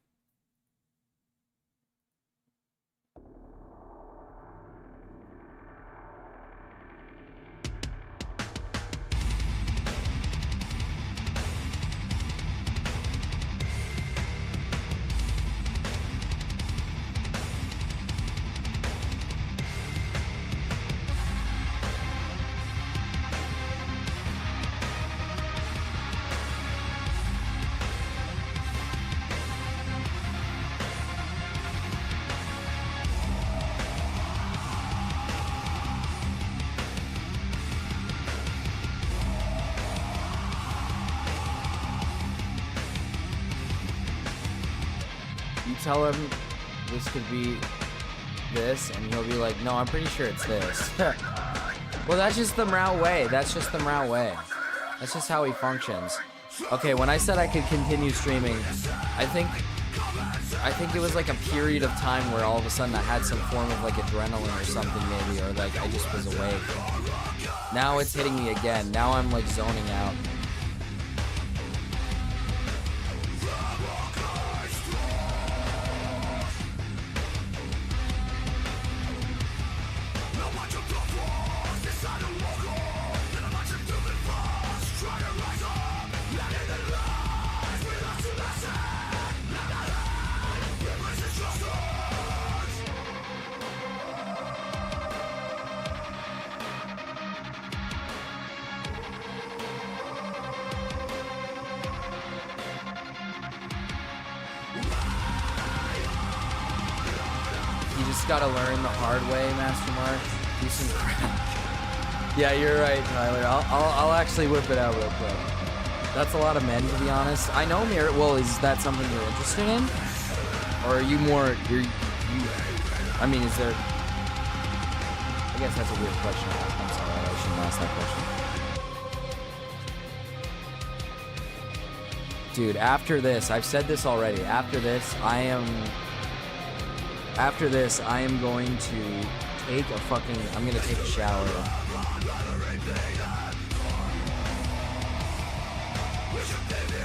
Tell him this could be this, and he'll be like, no, I'm pretty sure it's this. Well, that's just the Mrao way. That's just the Mrao way. That's just how he functions. Okay, when I said I could continue streaming, I think it was like a period of time where all of a sudden I had some form of like adrenaline or something maybe, or like I just was awake. Now it's hitting me again. Now I'm like zoning out. Gotta learn the hard way, Master Mark. Do some crap. Yeah, you're right, Tyler. I'll actually whip it out real quick. That's a lot of men, to be honest. I know Mirror. Well, is that something you're interested in, or are you more? I mean, is there? I guess that's a weird question to ask. I'm ask that question. Dude, after this, I've said this already. After this, I am going to I'm gonna take a shower.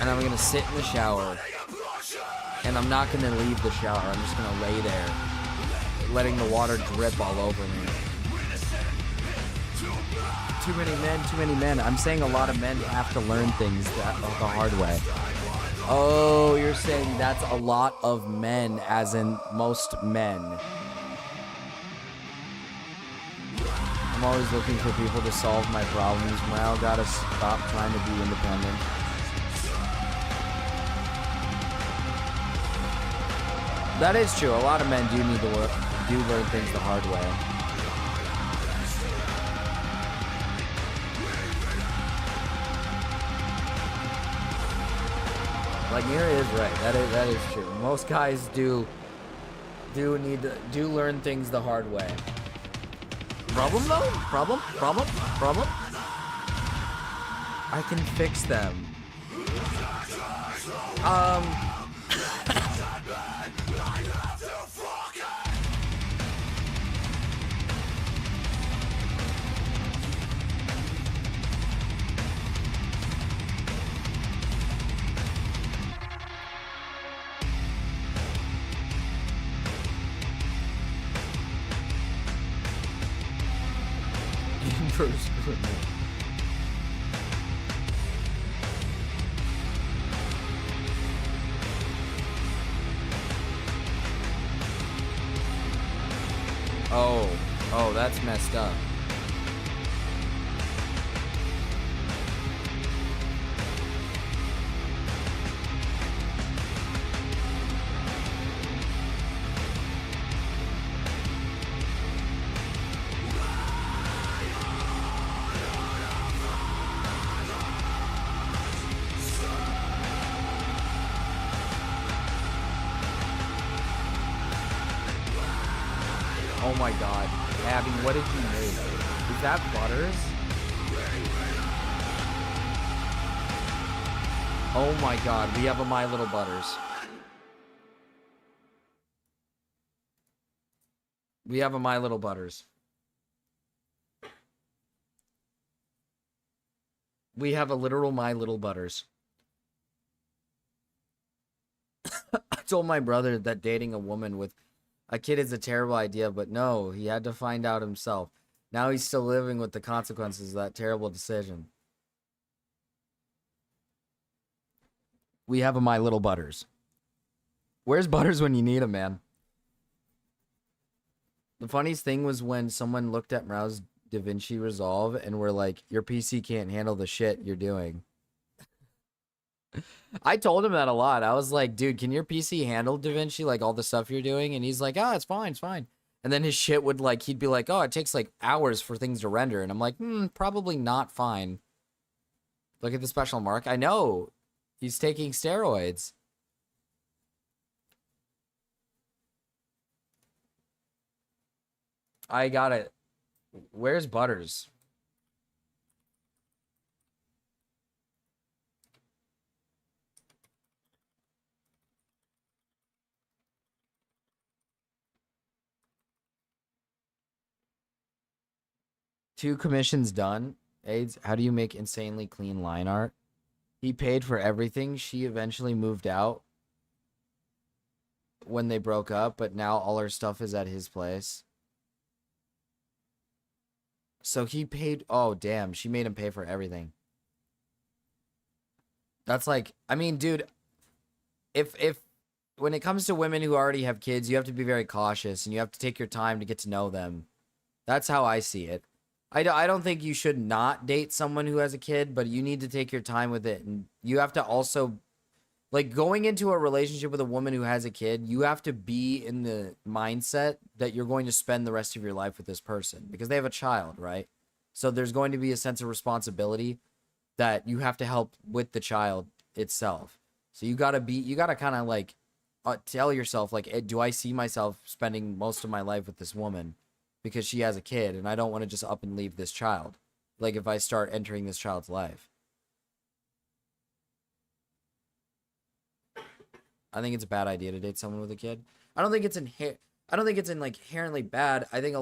And I'm gonna sit in the shower. And I'm not gonna leave the shower. I'm just gonna lay there, letting the water drip all over me. Too many men. I'm saying a lot of men have to learn things the hard way. Oh, you're saying that's a lot of men, as in most men. I'm always looking for people to solve my problems. Well, gotta stop trying to be independent. That is true. A lot of men do need to learn things the hard way. Like Mira is right. That is true. Most guys do learn things the hard way. Problem though? Problem? I can fix them. Inverse. Oh, that's messed up. Oh my god. Abby, what did you make? Is that Butters? Oh my god, we have a My Little Butters. We have a My Little Butters. We have a literal My Little Butters. I told my brother that dating a woman with a kid is a terrible idea, but no, he had to find out himself. Now he's still living with the consequences of that terrible decision. We have a My Little Butters. Where's Butters when you need him, man? The funniest thing was when someone looked at Mrouse's DaVinci Resolve and were like, your PC can't handle the shit you're doing. I told him that a lot. I was like, dude, can your PC handle DaVinci, like all the stuff you're doing? And he's like, oh, it's fine, it's fine. And then his shit would like, he'd be like, oh, it takes like hours for things to render. And I'm like, probably not fine. Look at the special mark. I know. He's taking steroids. I got it. Where's Butters? Two commissions done. AIDS, how do you make insanely clean line art? He paid for everything. She eventually moved out when they broke up, but now all her stuff is at his place. So he paid. Oh, damn. She made him pay for everything. That's like, I mean, dude, if when it comes to women who already have kids, you have to be very cautious and you have to take your time to get to know them. That's how I see it. I don't think you should not date someone who has a kid, but you need to take your time with it. And you have to also, like, going into a relationship with a woman who has a kid, you have to be in the mindset that you're going to spend the rest of your life with this person because they have a child, right? So there's going to be a sense of responsibility that you have to help with the child itself. So you gotta kind of like tell yourself, like, do I see myself spending most of my life with this woman? Because she has a kid and I don't want to just up and leave this child. Like if I start entering this child's life. I think it's a bad idea to date someone with a kid. I don't think it's inherently bad. I think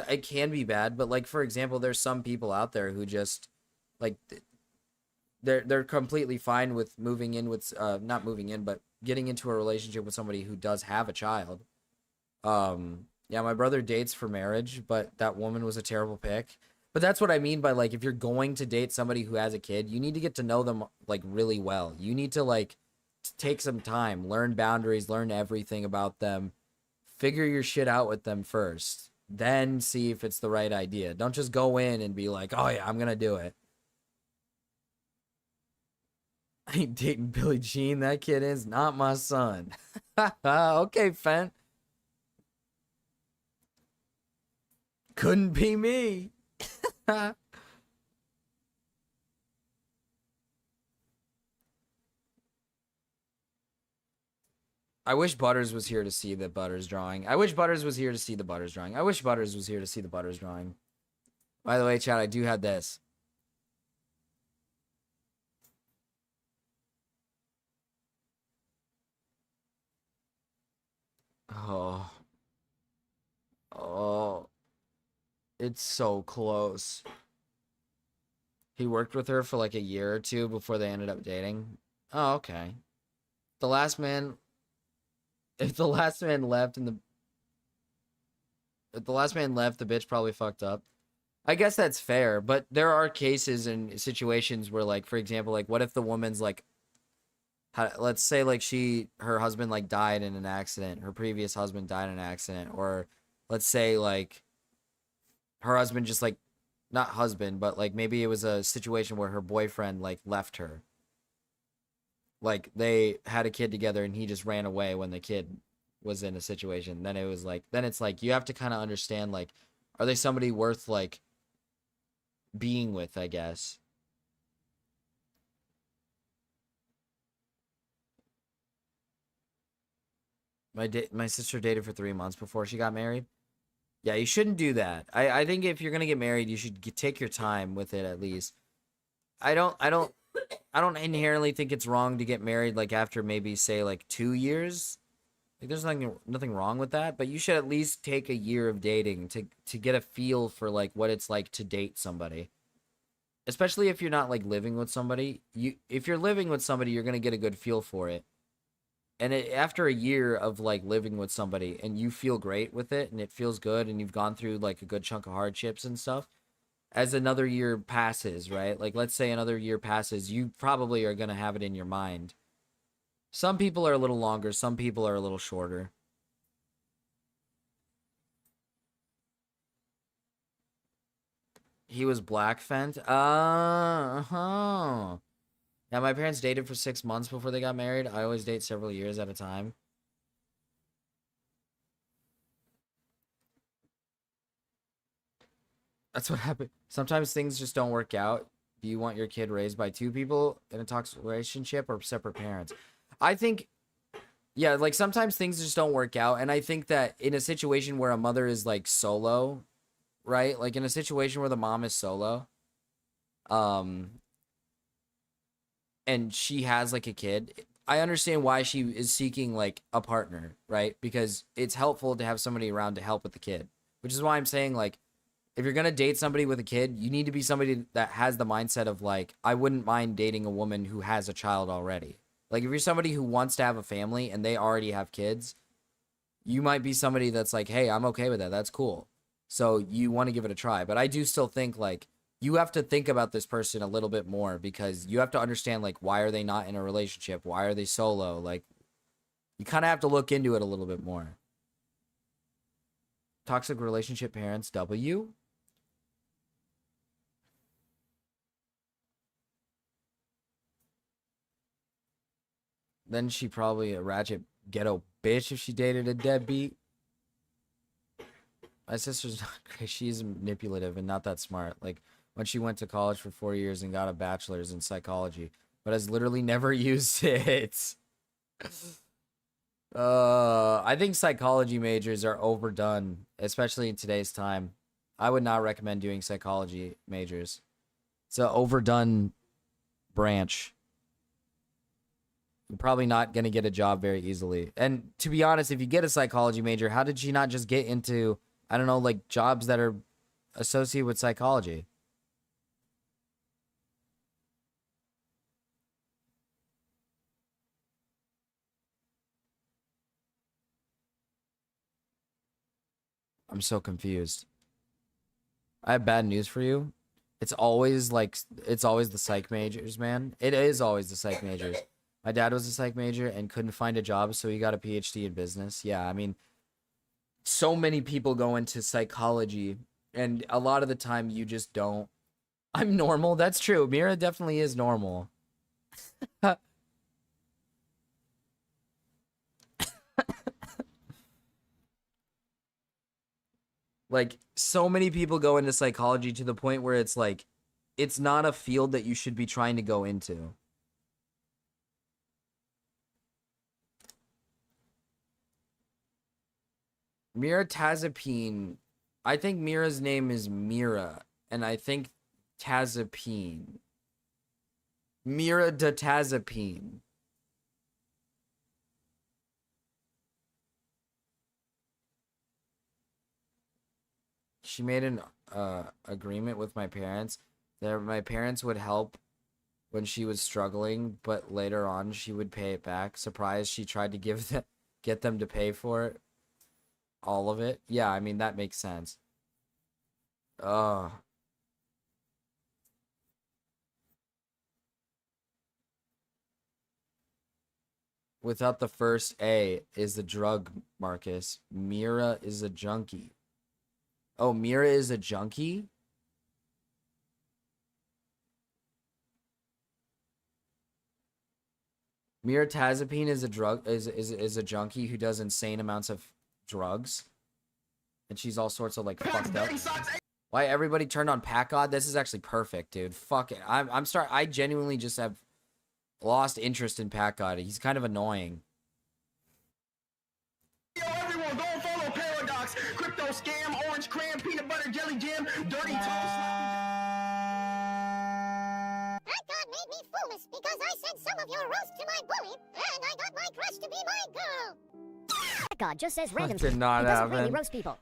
it can be bad, but like for example, there's some people out there who just like they're completely fine with moving in with not moving in, but getting into a relationship with somebody who does have a child. Yeah, my brother dates for marriage, but that woman was a terrible pick. But that's what I mean by like if you're going to date somebody who has a kid, you need to get to know them like really well. You need to like take some time, learn boundaries, learn everything about them, figure your shit out with them first, then see if it's the right idea. Don't just go in and be like, oh yeah, I'm gonna do it. I ain't dating Billie Jean. That kid is not my son. Okay, Fent. Couldn't be me. I wish Butters was here to see the Butters drawing. I wish Butters was here to see the Butters drawing. I wish Butters was here to see the Butters drawing. By the way, chat, I do have this. Oh. Oh. It's so close. He worked with her for like a year or two before they ended up dating. Oh, okay. The last man... If the last man left, the bitch probably fucked up. I guess that's fair, but there are cases and situations where, like, for example, like, what if the woman's like, let's say like her husband like died in an accident, her previous husband died in an accident, or let's say like her husband just like, not husband, but like maybe it was a situation where her boyfriend like left her. Like they had a kid together and he just ran away when the kid was in a situation. Then it's like you have to kind of understand, like, are they somebody worth like being with, I guess. My sister dated for 3 months before she got married. Yeah, you shouldn't do that. I think if you're gonna get married, you should take your time with it at least. I don't inherently think it's wrong to get married like after maybe say like 2 years. Like there's nothing wrong with that, but you should at least take a year of dating to get a feel for like what it's like to date somebody. Especially if you're not like living with somebody. If you're living with somebody, you're gonna get a good feel for it. And after a year of like living with somebody and you feel great with it and it feels good and you've gone through like a good chunk of hardships and stuff, as another year passes, right? Like let's say another year passes, you probably are going to have it in your mind. Some people are a little longer, some people are a little shorter. He was black Fent? Uh-huh. Yeah, my parents dated for 6 months before they got married. I always date several years at a time. That's what happened. Sometimes things just don't work out. Do you want your kid raised by two people in a toxic relationship or separate parents? I think, yeah, like sometimes things just don't work out. And I think that in a situation where a mother is like solo, right? Like in a situation where the mom is solo, and she has like a kid, I understand why she is seeking like a partner, right? Because it's helpful to have somebody around to help with the kid, which is why I'm saying like, if you're going to date somebody with a kid, you need to be somebody that has the mindset of like, I wouldn't mind dating a woman who has a child already. Like if you're somebody who wants to have a family and they already have kids, you might be somebody that's like, hey, I'm okay with that. That's cool. So you want to give it a try. But I do still think like, you have to think about this person a little bit more because you have to understand, like, why are they not in a relationship? Why are they solo? Like, you kind of have to look into it a little bit more. Toxic relationship parents, W? Then she probably a ratchet ghetto bitch if she dated a deadbeat. My sister's not great. She's manipulative and not that smart. Like, when she went to college for 4 years and got a bachelor's in psychology, but has literally never used it. I think psychology majors are overdone, especially in today's time. I would not recommend doing psychology majors. It's an overdone branch. You're probably not going to get a job very easily. And to be honest, if you get a psychology major, how did she not just get into, I don't know, like jobs that are associated with psychology? I'm so confused. I have bad news for you. It's always the psych majors, man. It is always the psych majors. My dad was a psych major and couldn't find a job, so he got a PhD in business. Yeah, I mean, so many people go into psychology, and a lot of the time you just don't. I'm normal. That's true. Mira definitely is normal. Like, so many people go into psychology to the point where it's like, it's not a field that you should be trying to go into. Miratazapine. I think Mira's name is Mira, and I think Tazapine. Miratazapine. She made an agreement with my parents that my parents would help when she was struggling, but later on she would pay it back. Surprised she tried to get them to pay for it. All of it. Yeah, I mean, that makes sense. Without the first A is the drug, Marcus. Mira is a junkie. Oh, Mira is a junkie? Miratazapine is a junkie who does insane amounts of drugs. And she's all sorts of like fucked up. Why everybody turned on Pack God? This is actually perfect, dude. Fuck it. I genuinely just have lost interest in Pack God. He's kind of annoying. Yo, everyone, go and follow Paradox, Crypto Scam, Orange Cram, Peanut Butter Jelly Jam, Dirty Toast. That God made me foolish because I sent some of your roast to my bully, and I got my crush to be my girl. God just says random Did not he doesn't really happen. roast people.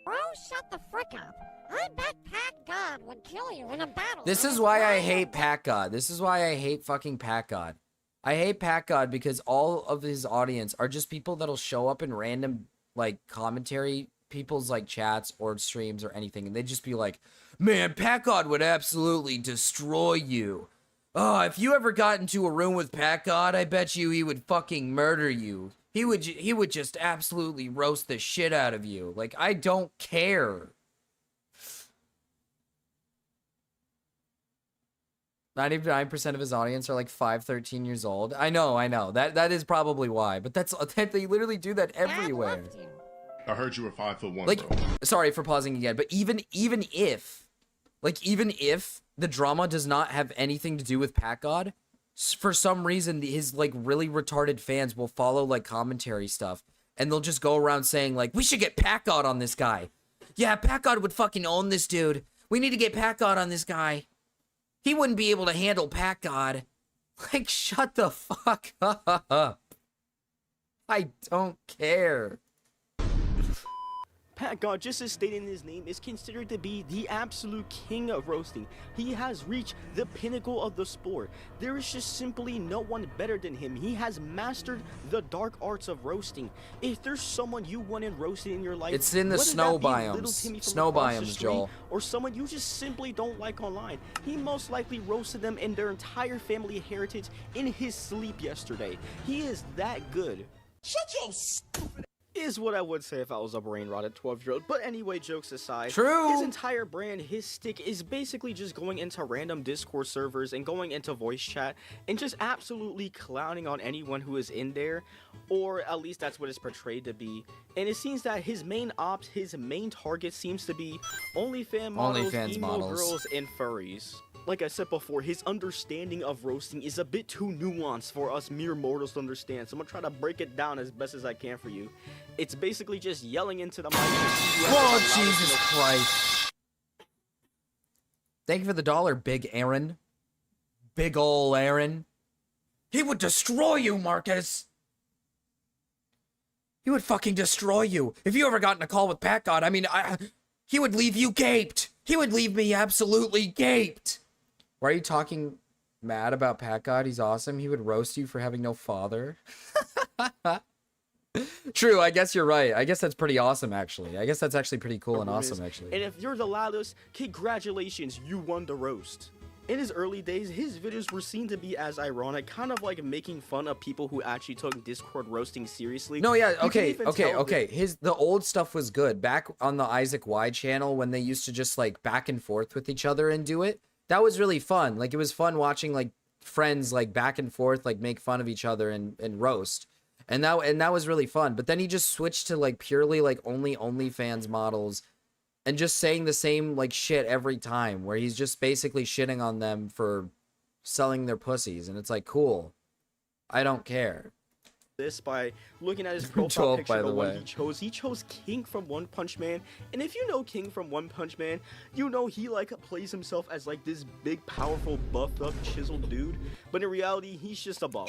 Bro, shut the frick up. I bet Pat God would kill you in a battle. This is why I hate Pack God. This is why I hate fucking Pack God. I hate Pack God because all of his audience are just people that'll show up in random, like, commentary, people's, like, chats or streams or anything, and they'd just be like, man, Pack God would absolutely destroy you. Oh, if you ever got into a room with Pack God, I bet you he would fucking murder you. He would just absolutely roast the shit out of you. Like, I don't care. 99% of his audience are like 13 years old. I know. That is probably why. But they literally do that everywhere. I heard you were 5'1", like, bro. sorry for pausing again, but even if the drama does not have anything to do with Pack God, for some reason his like really retarded fans will follow like commentary stuff, and they'll just go around saying like, we should get Pack God on this guy. Yeah, Pack God would fucking own this dude. We need to get Pack God on this guy. He wouldn't be able to handle Pack God. Like, shut the fuck up. I don't care. Pack God, just as stated in his name, is considered to be the absolute king of roasting. He has reached the pinnacle of the sport. There is just simply no one better than him. He has mastered the dark arts of roasting. If there's someone you wanted roasted in your life, it's in the whether snow that be Little biomes. Timmy from Snow across the biomes, street, Joel. or someone you just simply don't like online, he most likely roasted them and their entire family heritage in his sleep yesterday. He is that good. Shut your stupid Is what I would say if I was a brain rotted 12-year-old. But anyway, jokes aside, True. His entire brand, his stick, is basically just going into random Discord servers and going into voice chat and just absolutely clowning on anyone who is in there, or at least that's what it's portrayed to be. And it seems that his main ops, his main target seems to be OnlyFans models, emo girls, and furries. like I said before, his understanding of roasting is a bit too nuanced for us mere mortals to understand. So I'm gonna try to break it down as best as I can for you. It's basically just yelling into the mic. Oh, Jesus Christ. Thank you for the dollar, Big Aaron. Big ol' Aaron. He would destroy you, Marcus. He would fucking destroy you. If you ever got in a call with Pat God, I mean, he would leave you gaped. He would leave me absolutely gaped. Why are you talking mad about Pat God? He's awesome. He would roast you for having no father. True, I guess you're right. I guess that's pretty awesome, actually. I guess that's actually pretty cool and awesome, actually. And if you're the loudest, congratulations, you won the roast. In his early days, his videos were seen to be as ironic, kind of like making fun of people who actually took Discord roasting seriously. No, yeah, You can okay. even tell that- The old stuff was good. Back on the Isaac Y channel when they used to just like back and forth with each other and do it. That was really fun. Like it was fun watching like friends like back and forth like make fun of each other and roast. And that was really fun. But then he just switched to like purely like only OnlyFans models and just saying the same like shit every time, where he's just basically shitting on them for selling their pussies, and it's like, cool, I don't care. This by looking at his profile 12, picture, by the the one way. he chose King from One Punch Man. And if you know King from One Punch Man, you know he like plays himself as like this big, powerful, buffed up, chiseled dude, but in reality he's just a bum.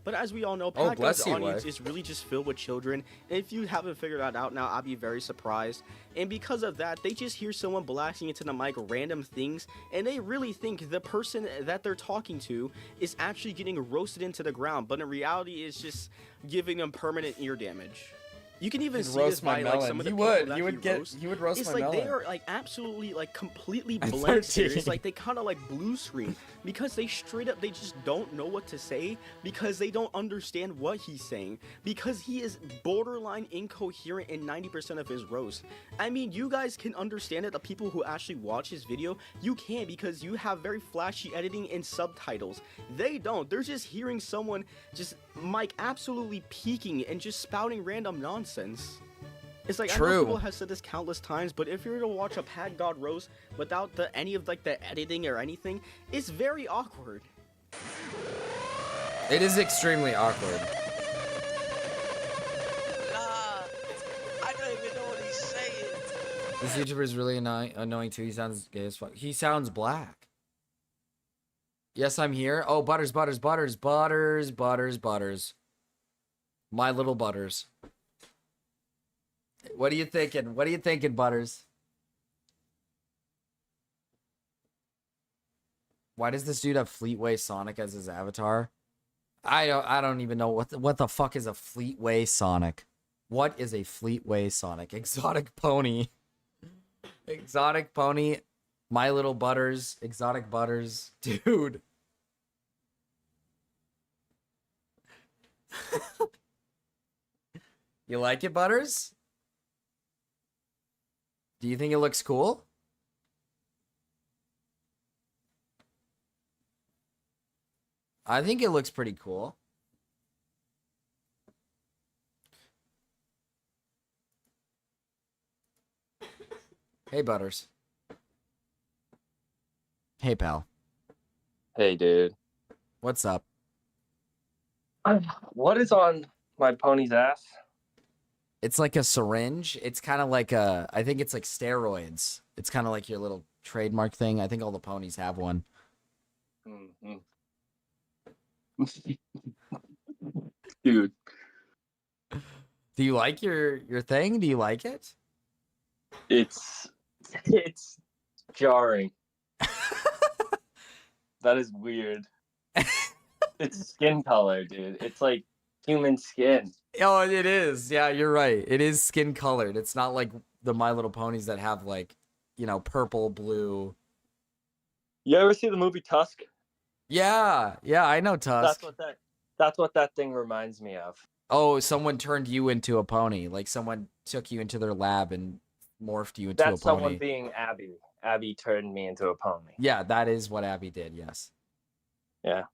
But as we all know, Oh, Pat bless God's you, audience wife. is really just filled with children. And if you haven't figured that out now, I'd be very surprised. And because of that, they just hear someone blasting into the mic random things, and they really think the person that they're talking to is actually getting roasted into the ground. But in reality, it's just giving them permanent ear damage. You can even He'd see roast this my by like melon. some of the He people would. that He would get- roast. he would roast it's my like they melon. are like absolutely like completely At blank. 13. It's like they kind of like blue screen because they straight up they just don't know what to say because they don't understand what he's saying because he is borderline incoherent in 90% of his roast. I mean, you guys can understand it. The people who actually watch his video, you can because you have very flashy editing and subtitles. They don't. They're just hearing someone just Mike absolutely peaking and just spouting random nonsense. It's like, I know True. people have said this countless times, but if you're to watch a Pat God roast without any of like the editing or anything, it's very awkward. It is extremely awkward. I don't even know what he's saying. This YouTuber is really annoying too. He sounds gay as fuck. He sounds black. Yes, I'm here. Oh, Butters. My little Butters. What are you thinking? What are you thinking, Butters? Why does this dude have Fleetway Sonic as his avatar? I don't even know what the fuck is a Fleetway Sonic. What is a Fleetway Sonic? Exotic Pony. Exotic Pony. My Little Butters. Exotic Butters. Dude. You like it, Butters? Do you think it looks cool? I think it looks pretty cool. Hey, Butters. Hey, pal. Hey, dude. What's up? What is on my pony's ass? It's like a syringe. It's kind of like I think it's like steroids. It's kind of like your little trademark thing. I think all the ponies have one. Mm-hmm. Dude. Do you like your thing? Do you like it? It's jarring. That is weird. It's skin color, dude. It's like human skin. Oh, it is. Yeah, you're right. It is skin colored. It's not like the My Little Ponies that have like, you know, purple, blue. You ever see the movie Tusk? Yeah, I know Tusk. That's what that thing reminds me of. Oh, someone turned you into a pony. Like someone took you into their lab and morphed you into That's a pony. someone being Abby. Abby turned me into a pony. Yeah, that is what Abby did. Yes. Yeah.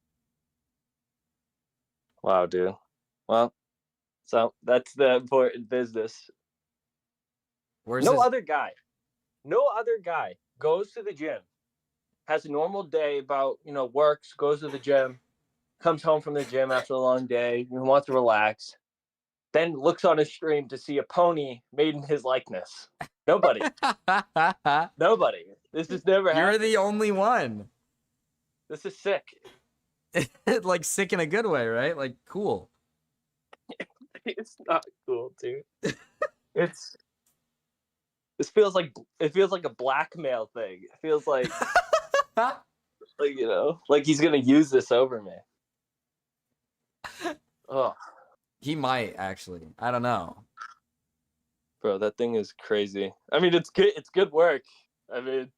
Wow, dude. Well, so that's the important business. Where's no this- other guy goes to the gym has a normal day about, works, goes to the gym, comes home from the gym after a long day, wants to relax, then looks on his stream to see a pony made in his likeness. Nobody. Nobody. This has never You're happened. the only one. This is sick. Like sick in a good way, right? Like cool. It's not cool, dude. It feels like a blackmail thing. It feels like like he's gonna use this over me. Oh, He might actually. I don't know. bro, that thing is crazy. I mean, it's good. It's good work. I mean,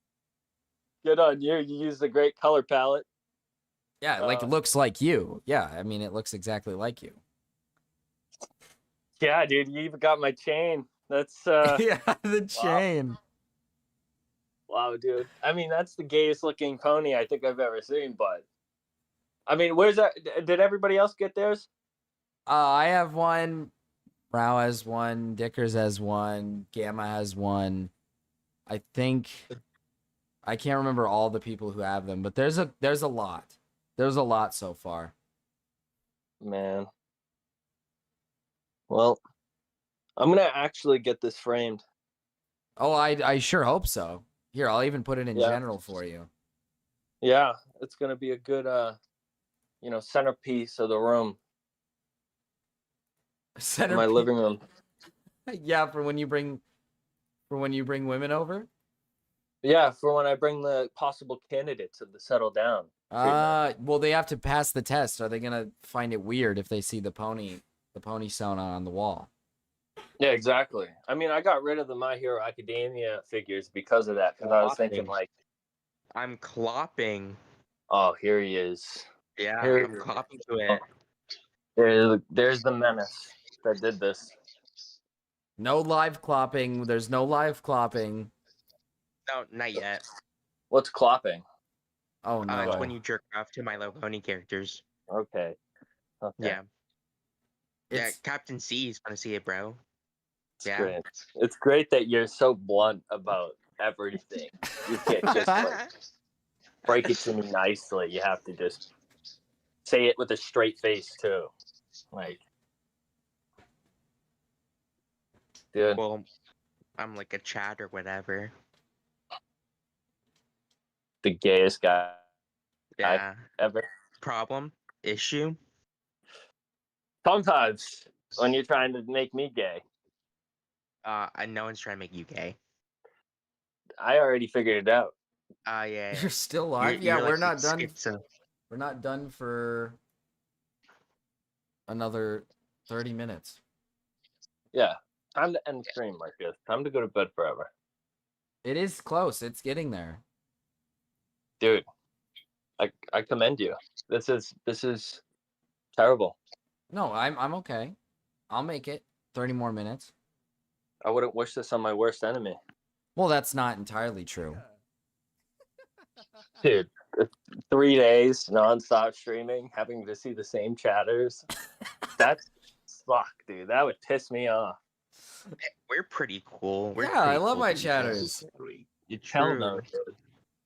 good on you. You used a great color palette. Yeah, like it looks like you. Yeah, I mean, it looks exactly like you. Yeah, dude, you even got my chain. That's Yeah, the chain. wow, dude. I mean, that's the gayest looking pony I think I've ever seen. But I mean, where's that? Did everybody else get theirs? I have one. Rao has one. Dickers has one. Gamma has one. I think I can't remember all the people who have them, but there's a lot. There's a lot so far. Man. Well, I'm gonna actually get this framed. Oh, I sure hope so. Here, I'll even put it in Yeah. general for you. Yeah, it's gonna be a good centerpiece of the room. Center My living room. Yeah, for when you bring women over. Yeah, for when I bring the possible candidates of the settle down. Well, they have to pass the test. Are they gonna find it weird if they see the pony Sona on the wall? Yeah, exactly. I mean, I got rid of the My Hero Academia figures because of that. Because I was thinking, like, I'm clopping. oh, here he is. Yeah, Here- I'm clopping to it. There's the menace that did this. No live clopping. There's no live clopping. No, not yet. What's clopping? Oh no. It's when you jerk off to My Little Pony characters. Okay. Yeah. Yeah, It's- Captain C's gonna see it, bro. It's Yeah. great. It's great that you're so blunt about everything. You can't just like, break it to me nicely. You have to just say it with a straight face too. Like, dude. Well, I'm like a chat or whatever. The gayest guy Yeah. ever. Problem? Issue? Sometimes when you're trying to make me gay, No one's trying to make you gay. I already figured it out. Yeah. You're still live? You're Yeah, we're like not done. schizo. We're not done for another 30 minutes. Yeah. Time to end the stream, Marcus. Time to go to bed forever. It is close. It's getting there. Dude, I commend you. This is terrible. No, I'm okay. I'll make it 30 more minutes. I wouldn't wish this on my worst enemy. Well, that's not entirely true. Dude, 3 days nonstop streaming, having to see the same chatters. That's fuck, dude. That would piss me off. We're pretty cool. We're Yeah, I pretty love cool my people. chatters. It's Hell true. no, dude.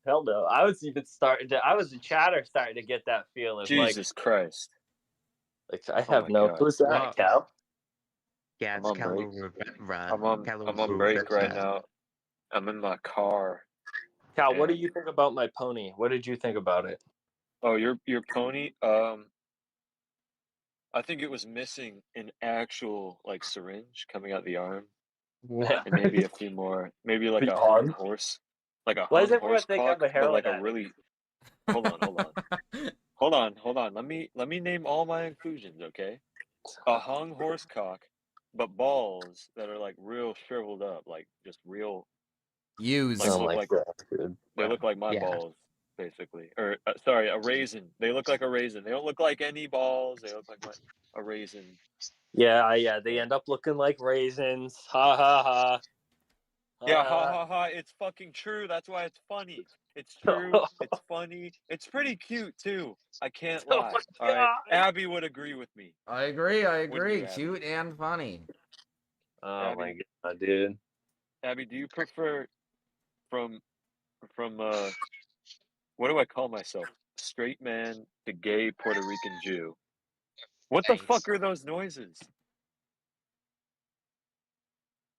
Hell no. I was the chatter starting to get that feeling. Jesus Christ. Like I Oh have my no. God. Who's that, Wow. Cal? Yeah, I'm it's on Calo break. Rivera. I'm on break right now. I'm in my car. Cal, what do And- you think about my pony? What did you think about it? Oh, your pony? I think it was missing an actual like syringe coming out the arm. And maybe a few more. Maybe like The a arm? horse. Like a Why does hung everyone horse think I have cock, a heroin but like a addict? really hold on. Hold on. Let me name all my inclusions, okay? A hung horse cock, but balls that are like real shriveled up, like just real Use. like Oh look my like God, dude. they look like my Yeah. balls, basically. Or sorry, a raisin. They look like a raisin. They don't look like any balls. They look like a raisin. Yeah. They end up looking like raisins. Ha ha ha. Yeah, ha ha ha. It's fucking true. That's why it's funny. It's true. It's funny. It's pretty cute too. I can't Oh lie. my All right, God. Abby would agree with me. I agree. I Wouldn't agree. you, Abby? Cute and funny. Oh my Abby. God, dude. Abby, do you prefer from What do I call myself? Straight man to gay Puerto Rican Jew. What the fuck are those noises?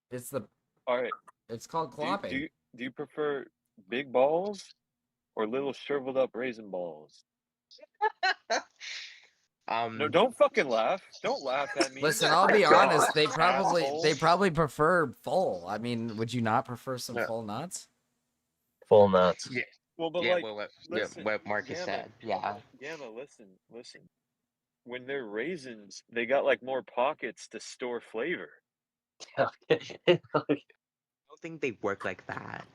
It's the. All right. It's called Do clopping. you prefer big balls or little shriveled up raisin balls? No, don't fucking laugh. Don't laugh at me. Listen, I'll be honest. They Asshole. probably prefer full. I mean, would you not prefer some full nuts? Full nuts. Yeah. Well, but Yeah, like, what what Marcus Gamma, said. Yeah. Gamma, listen. When they're raisins, they got like more pockets to store flavor. I don't think they work like that.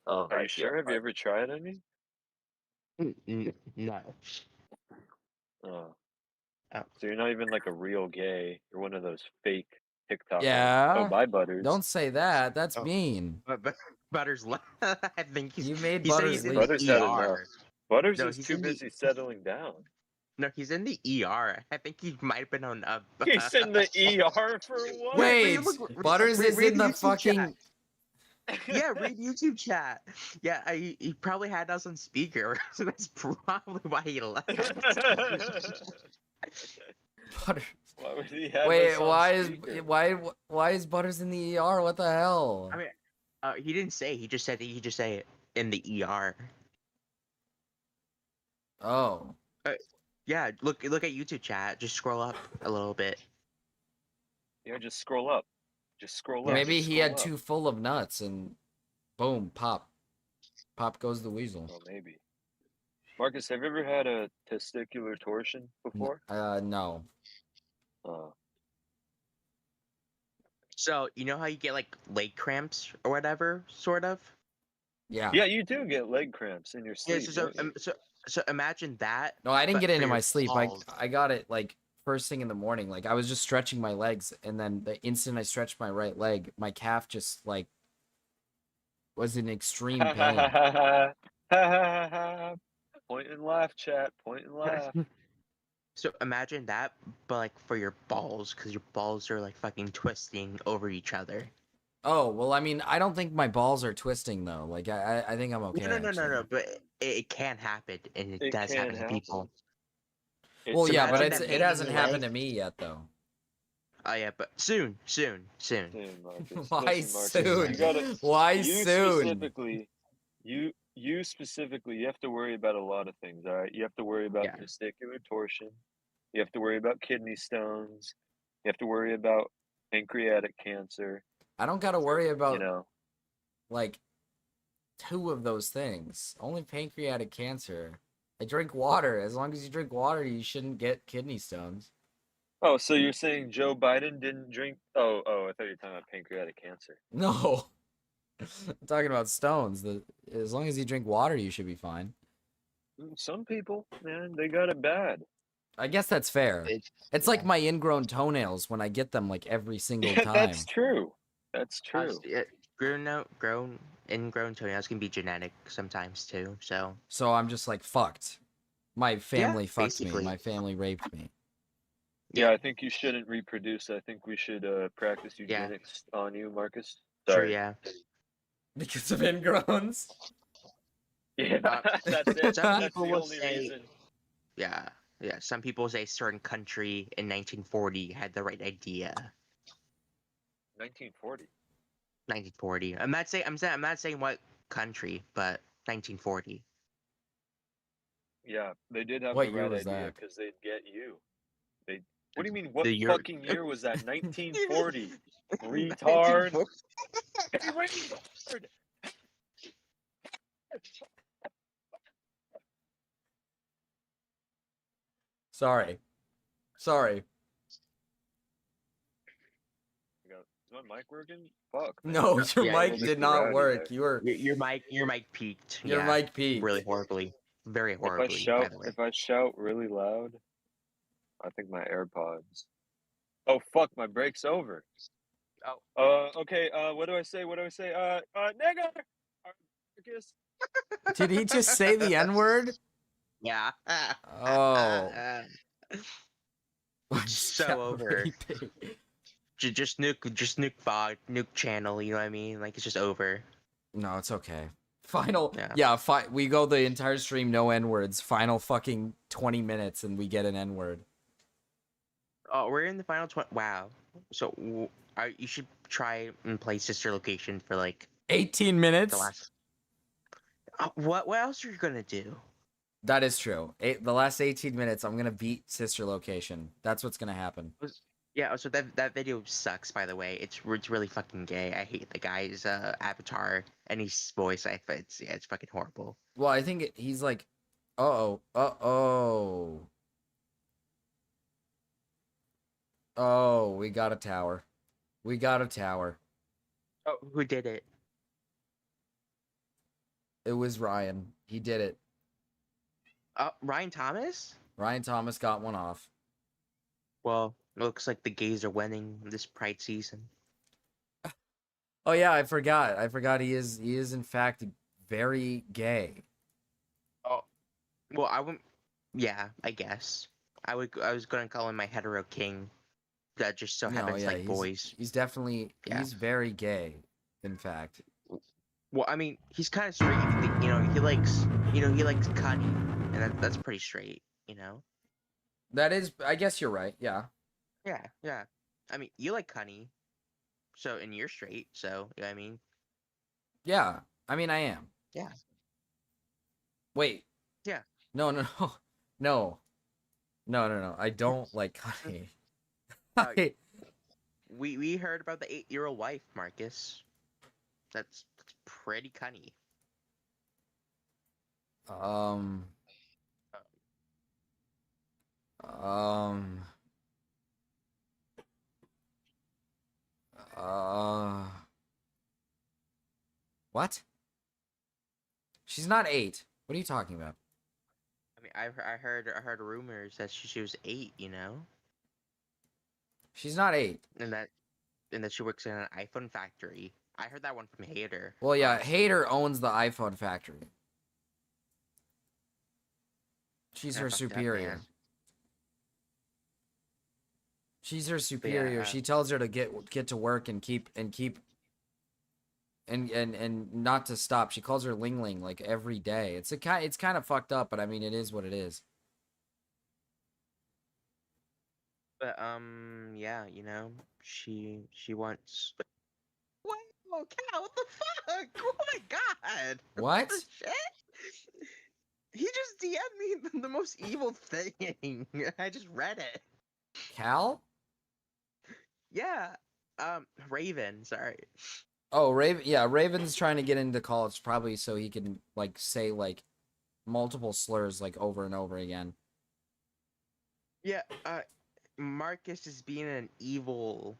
Oh, Are you sure? Have you ever tried any? No. Oh. So you're not even like a real gay. You're one of those fake TikTok. Yeah. Oh, bye, Butters. Don't say that. That's mean. But Butters left. I think You made he said Butters he's in leave. Butters the had ER. enough. Butters No, is he's too in the- busy settling down. No, he's in the ER. I think he might have been on a. He's in the ER for what? Wait, look, Butters read- is read in the YouTube fucking. chat. Yeah, read YouTube chat. Yeah, he probably had us on speaker, so that's probably why he left. Butters. Why would he have Wait, us on why is speaker? why is Butters in the ER? What the hell? I mean, he didn't say. He just said it in the ER. Oh. Yeah, look at YouTube chat. Just scroll up a little bit. Yeah, just scroll up. Just scroll up. Maybe just he scroll had up. too full of nuts and boom, pop. Pop goes the weasel. Oh, maybe. Marcus, have you ever had a testicular torsion before? No. So you know how you get like leg cramps or whatever, sort of. Yeah. Yeah, you do get leg cramps in your Yeah. sleep. So don't you? so imagine that. No, I didn't but get it for in my your sleep. balls. I got it like first thing in the morning. Like I was just stretching my legs, and then the instant I stretched my right leg, my calf just like was in extreme pain. Point and laugh, chat. Point and laugh. So imagine that, but like for your balls, because your balls are like fucking twisting over each other. Oh well, I mean, I don't think my balls are twisting though. Like I think I'm okay. No, no, actually. no. But it can happen, and it does can happen to people. Well, So yeah, but imagine that it hasn't baby happened leg- to me yet though. Oh yeah, but soon. Marcus. Why Listen, Marcus, soon? you gotta- Why you soon? Specifically, you specifically, you have to worry about a lot of things. All right, you have to worry about testicular torsion. You have to worry about kidney stones. You have to worry about pancreatic cancer. I don't got to worry about You know, like two of those things. Only pancreatic cancer. I drink water. As long as you drink water, you shouldn't get kidney stones. oh, so you're saying Joe Biden didn't drink? Oh, I thought you were talking about pancreatic cancer. No. I'm talking about stones. As long as you drink water, you should be fine. Some people, man, they got it bad. I guess that's fair. It's like my ingrown toenails when I get them like every single Yeah, time. that's true. That's true. Ingrown toenails can be genetic sometimes too. So So I'm just like fucked. My family fucked me. basically. My family raped me. Yeah, I think you shouldn't reproduce. I think we should practice eugenics on you, Marcus. sure, Sorry. yeah. Because of ingrowns. Yeah, that's it. Some That's people the will only say, reason. yeah. Some people say a certain country in 1940 had the right idea. 1940. 1940. I'm not saying what country, but 1940. Yeah, they did have What the year right was idea that? because they'd get you. They. What do you mean? What The year- fucking year was that? 1940. Retard. 1940. Retard. Sorry. Is my mic working? Fuck. man. No, your Yeah, mic you're did Mr. not Rowdy work. there. You were Your mic peaked. your yeah, mic peaked. really horribly, very If I horribly. by shout, the way. if I shout really loud, I think my AirPods. Oh fuck, my break's over. Oh. Okay. What do I say? Nigger. Marcus. Did he just say the N-word? Yeah. Oh. So Yeah, over. really big. Just nuke VOD, nuke channel. You know what I mean? Like it's just over. No, it's okay. Final, we go the entire stream, no N-words. Final fucking 20 minutes, and we get an N-word. Oh, we're in the final 20. Wow. So, you should try and play Sister Location for like 18 minutes? the last. What else are you gonna do? That is true. The last 18 minutes, I'm gonna beat Sister Location. That's what's gonna happen. Yeah, so that video sucks, by the way. It's really fucking gay. I hate the guy's avatar and his voice. It's fucking horrible. Well, I think he's like, oh, we got a tower. We got a tower. Oh, who did it? It was Ryan. He did it. Ryan Thomas? Ryan Thomas got one off. Well, it looks like the gays are winning this Pride season. Oh yeah, I forgot. He is in fact very gay. Oh, well, I wouldn't. Yeah, I guess I was gonna call him my hetero king. That just so happens like boys. He's definitely he's very gay. In fact. Well, I mean, he's kind of straight. He likes cunning, and that's pretty straight. That is, I guess you're right. Yeah. Yeah. I mean, you like cunning, and you're straight. So, you know what I mean? Yeah. I mean, I am. Yeah. Wait. Yeah. No. I don't like cunning. We heard about the 8-year-old wife, Marcus. That's pretty cunny. What? She's not 8. What are you talking about? I mean, I heard rumors that she was 8. She's not 8. And that she works in an iPhone factory. I heard that one from Hater. Well, yeah, Hater owns the iPhone factory. She's her superior. She's her superior. She tells her to get to work and keep and not to stop. She calls her Ling Ling like every day. It's kind of fucked up, but I mean it is what it is. But yeah, she wants. Whoa, cow! What the fuck? Oh my god! What? The shit? He just DM'd me the most evil thing. I just read it. Cal? Yeah. Raven. Sorry. Oh, Raven. Yeah, Raven's trying to get into college probably so he can like say like multiple slurs like over and over again. Yeah. Marcus is being an evil.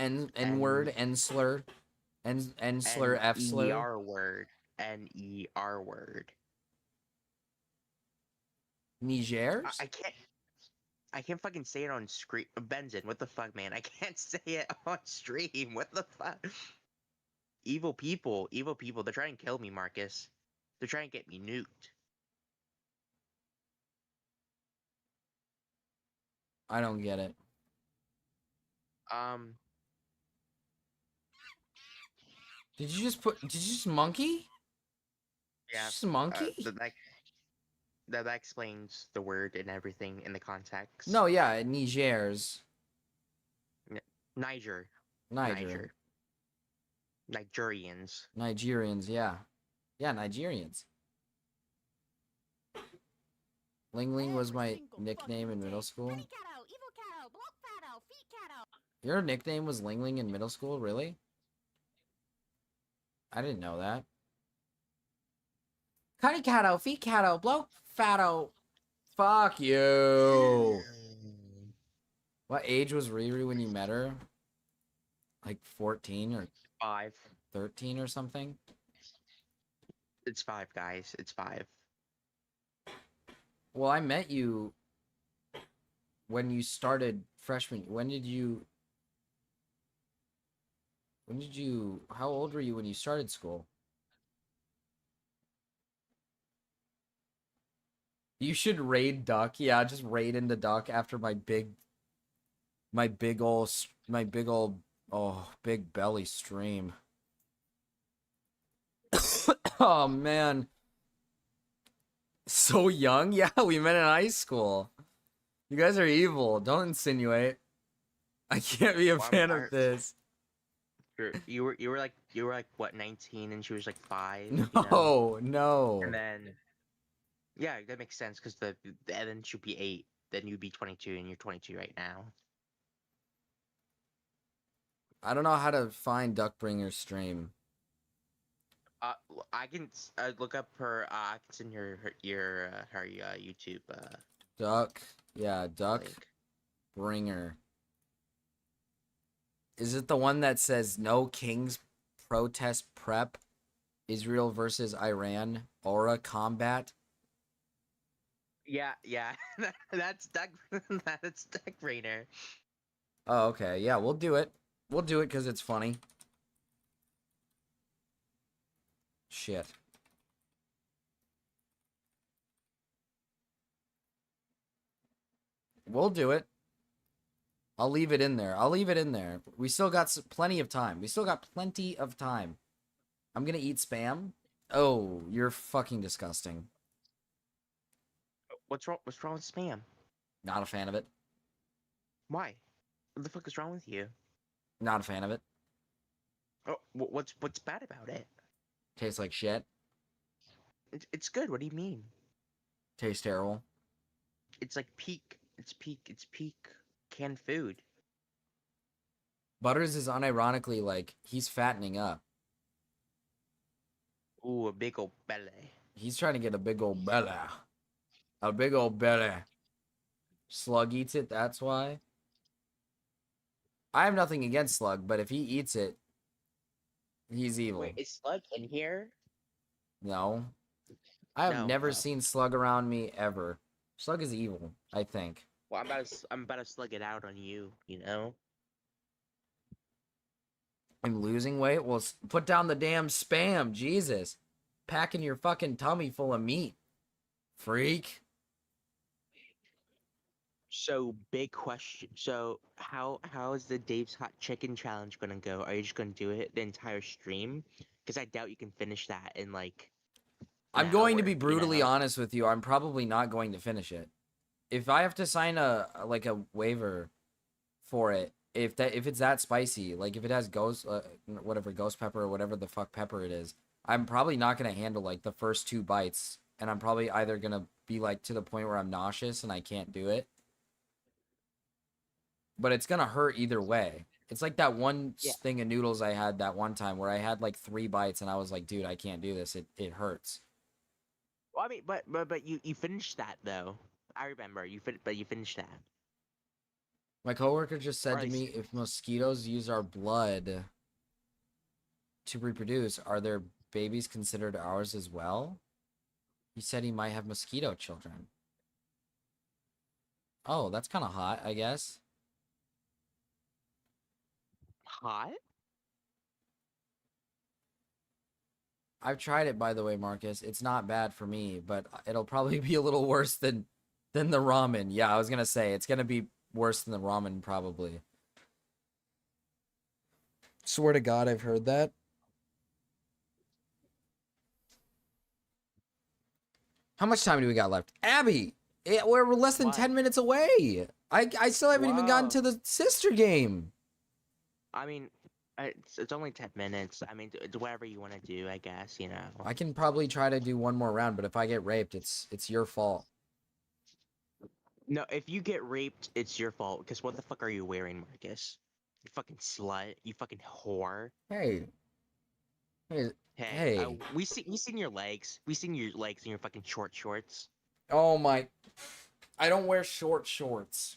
N-word, N-slur, N-slur, F-slur. N-E-R word. N-E-R word. Nigers? I can't fucking say it on screen. Benzin, what the fuck, man? I can't say it on stream. What the fuck? Evil people. They're trying to kill me, Marcus. They're trying to get me nuked. I don't get it. Did you just monkey? Yeah. Just monkey? That explains the word and everything in the context. No, yeah, Nigers. Niger. Nigerians. Nigerians, yeah. Yeah, Nigerians. Ling Ling was my nickname in middle school. Your nickname was Ling Ling in middle school, really? I didn't know that. Cutty catto, feet catto, blow fatto. Fuck you. What age was Riri when you met her? Like 14 or 5. 13 or something? It's 5, guys. It's 5. Well, I met you when you started freshman. When did you... How old were you when you started school? You should raid Duck. Yeah, just raid into Duck after my big My big old, oh, big belly stream. Oh, man. So young? Yeah, we met in high school. You guys are evil. Don't insinuate. I can't be a fan of this. You were like what, 19 and she was like 5. You know? No, no. And then yeah, that makes sense because and then she'll be 8. Then you'd be 22 and you're 22 right now. I don't know how to find Duckbringer's stream. I can look up her. I can send her YouTube. Duckbringer. Is it the one that says no kings protest prep? Israel versus Iran aura combat? Yeah. That's Doug. That's Doug Rayner. Oh, okay. Yeah, we'll do it. We'll do it because it's funny. Shit. We'll do it. I'll leave it in there. I'll leave it in there. We still got plenty of time. We still got plenty of time. I'm gonna eat Spam. Oh, you're fucking disgusting. What's wrong? What's wrong with Spam? Not a fan of it. Why? What the fuck is wrong with you? Not a fan of it. Oh, what's bad about it? Tastes like shit. It's good. What do you mean? Tastes terrible. It's like peak. It's peak canned food. Butters is unironically like he's fattening up. Ooh, a big old belly. He's trying to get a big old belly. A big old belly. Slug eats it, that's why. I have nothing against Slug, but if he eats it, he's evil. Wait, is Slug in here? No. I have No, never no. seen Slug around me ever. Slug is evil, I think. Well, I'm about to slug it out on you. You know. I'm losing weight? Well, put down the damn Spam, Jesus. Packing your fucking tummy full of meat. Freak. So big question. So how is the Dave's Hot Chicken Challenge gonna go? Are you just gonna do it the entire stream? Because I doubt you can finish that in like. I'm going to be brutally honest with you. I'm probably not going to finish it. If I have to sign a waiver for it, if it's that spicy, like if it has ghost pepper or whatever the fuck pepper it is, I'm probably not gonna handle like the first 2 bites, and I'm probably either gonna be like to the point where I'm nauseous and I can't do it. But it's gonna hurt either way. It's like that one thing of noodles I had that one time where I had like 3 bites and I was like, dude, I can't do this. It hurts. Well, I mean, but you finished that though. I remember you finished that. My coworker just said to me, if mosquitoes use our blood to reproduce, are their babies considered ours as well? He said he might have mosquito children. Oh, that's kind of hot, I guess. Hot? I've tried it, by the way, Marcus. It's not bad for me, but it'll probably be a little worse than the ramen. Yeah, I was gonna say it's gonna be worse than the ramen, probably. Swear to God, I've heard that. How much time do we got left? Abby, we're less than 10 minutes away. I still haven't even gotten to the sister game. I mean, it's only 10 minutes. I mean, it's whatever you want to do, I guess. You know. I can probably try to do one more round, but if I get raped, it's your fault. No, if you get raped, it's your fault. Because what the fuck are you wearing, Marcus? You fucking slut. You fucking whore. Hey. Hey. We seen your legs. We seen your legs in your fucking short shorts. Oh my. I don't wear short shorts.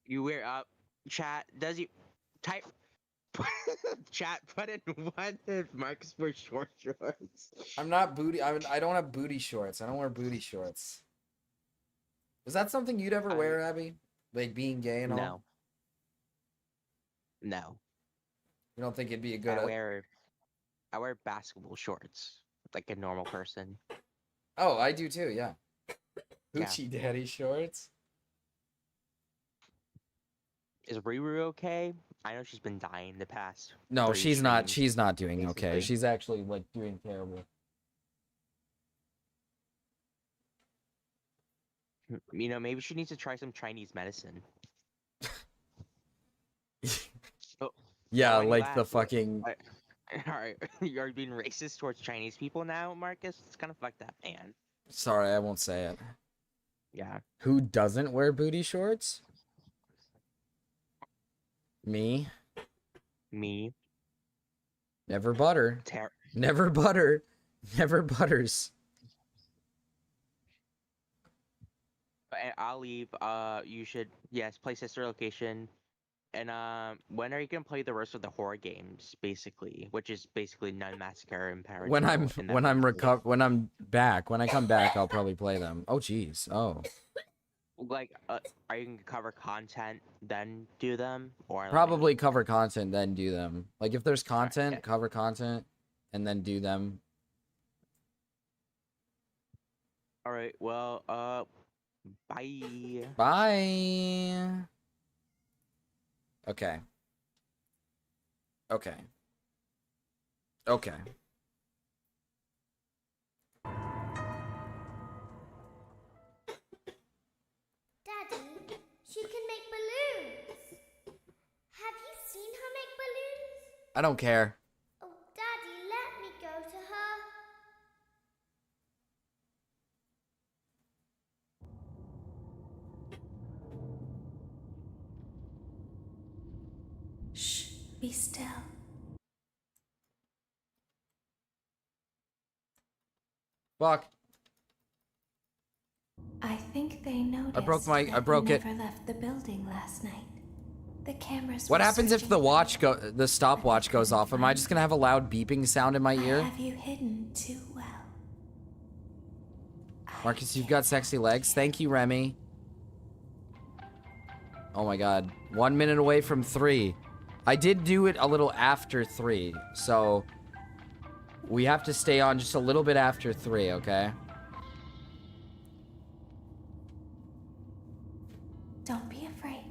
You wear chat. Does you type? Chat. Put in what if Marcus wears short shorts? I'm not booty. I don't have booty shorts. I don't wear booty shorts. Is that something you'd ever wear, Abby? Like being gay and all? No. You don't think it'd be a good? I wear basketball shorts like a normal person. Oh, I do too. Yeah. Hoochie Daddy shorts. Is Riri okay? I know she's been dying the past. No, 3 she's not. streams, She's not doing okay. basically. She's actually like doing terrible. You know, maybe she needs to try some Chinese medicine. Oh, Yeah, why do you like the laugh? fucking. Alright, you're being racist towards Chinese people now, Marcus? It's kind of fucked up, man. Sorry, I won't say it. Yeah. Who doesn't wear booty shorts? Me. Me. Never butter. Ter- Never butter. Never butters. I'll leave. You should, yes, play Sister Location. And when are you gonna play the rest of the horror games, basically, which is basically Nun Massacre and Paranoia? When I'm back, when I come back, I'll probably play them. Oh jeez. Oh. Like, are you gonna cover content then do them, or Probably cover content then do them. Like if there's content, cover content, and then do them. All right. Well, bye. Bye. Okay. Okay. Okay. Daddy, she can make balloons. Have you seen her make balloons? I don't care. Oh, Daddy, let me go to her. Shh, be still. Fuck. I think they noticed I broke that it. you never left the building last night. The cameras What were happens if the stopwatch goes off? Am I just gonna have a loud beeping sound in my I ear? have you hidden too well. Marcus, you've got sexy legs. Thank you, Remy. Oh my god. 1 minute away from 3. I did do it a little after 3, so we have to stay on just a little bit after 3, okay? Don't be afraid.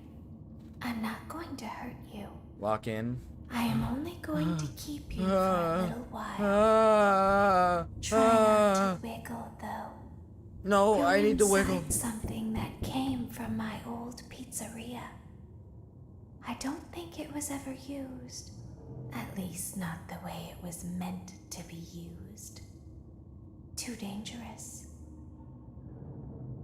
I'm not going to hurt you. Lock in. I am only going to keep you for a little while. Try not to wiggle, though. No, Go I need to inside wiggle. Something that came from my old pizzeria. I don't think it was ever used. At least not the way it was meant to be used. Too dangerous.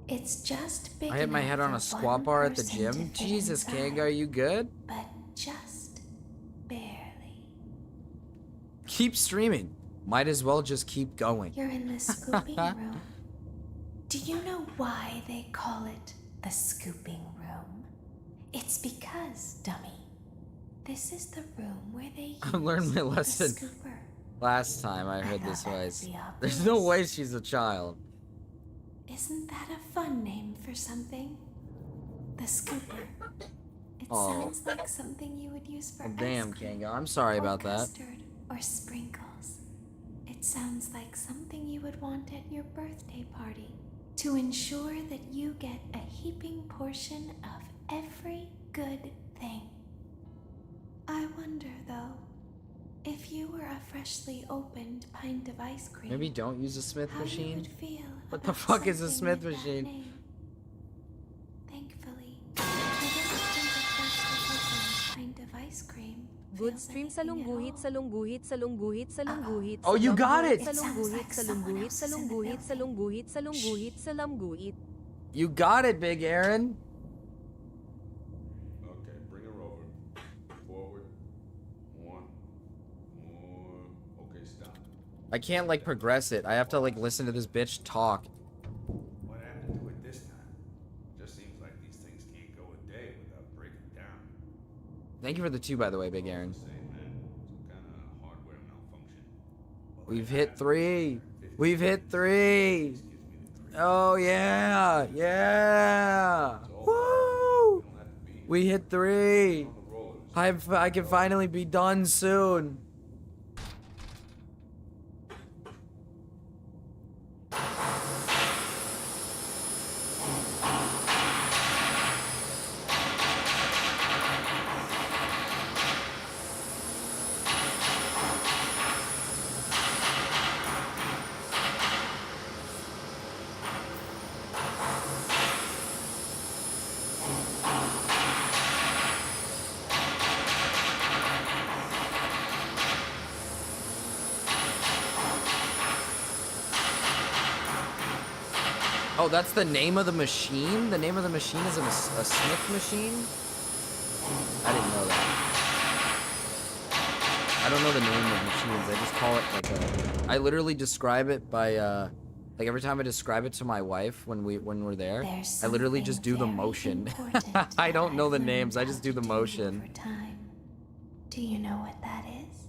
It's just big I hit my enough head on for a squat one bar at the person gym. to fit Jesus, inside, Kang, are you good? But just barely. Keep streaming. Might as well just keep going. You're in the scooping room. Do you know why they call it the scooping room? It's because, dummy, this is the room where they use I learned my the lesson scooper. last time I heard this thought that voice. would be There's no way she's a child. Isn't that a fun name for something? The scooper. It Oh. sounds like something you would use for Oh, ice damn, cream Kanga. I'm sorry or about that. custard or sprinkles. It sounds like something you would want at your birthday party to ensure that you get a heaping portion of every good thing. I wonder, though, if you were a freshly opened pint of ice cream, Maybe don't use a Smith how you machine. would feel What the about fuck is a something Smith with that machine? name. Thankfully, I don't think a freshly opened pint of ice cream. Good stream sa lungguhit, sa lungguhit, sa lungguhit, sa lungguhit. Oh, you got it! Sa lungguhit, sa lungguhit, sa lungguhit, sa lungguhit, sa lungguhit, sa lungguhit. You got it, Big Aaron. Okay, bring her over. Forward. One. More. Okay, stop. I can't like progress it. I have to like listen to this bitch talk. What happened to it this time? Just seems like these things can't go a day without breaking down. Thank you for the 2, by the way, Big Aaron. Some kind of hardware malfunction. We've hit 3. We've hit 3. Oh yeah, yeah. Woo! We hit 3. I can finally be done soon. Oh, that's the name of the machine? The name of the machine is a Smith machine? I didn't know that. I don't know the name of machines. I just call it like a... I literally describe it by, like every time I describe it to my wife when we're there, I literally just do the motion. I don't know the names. I just do the motion. Do you know what that is?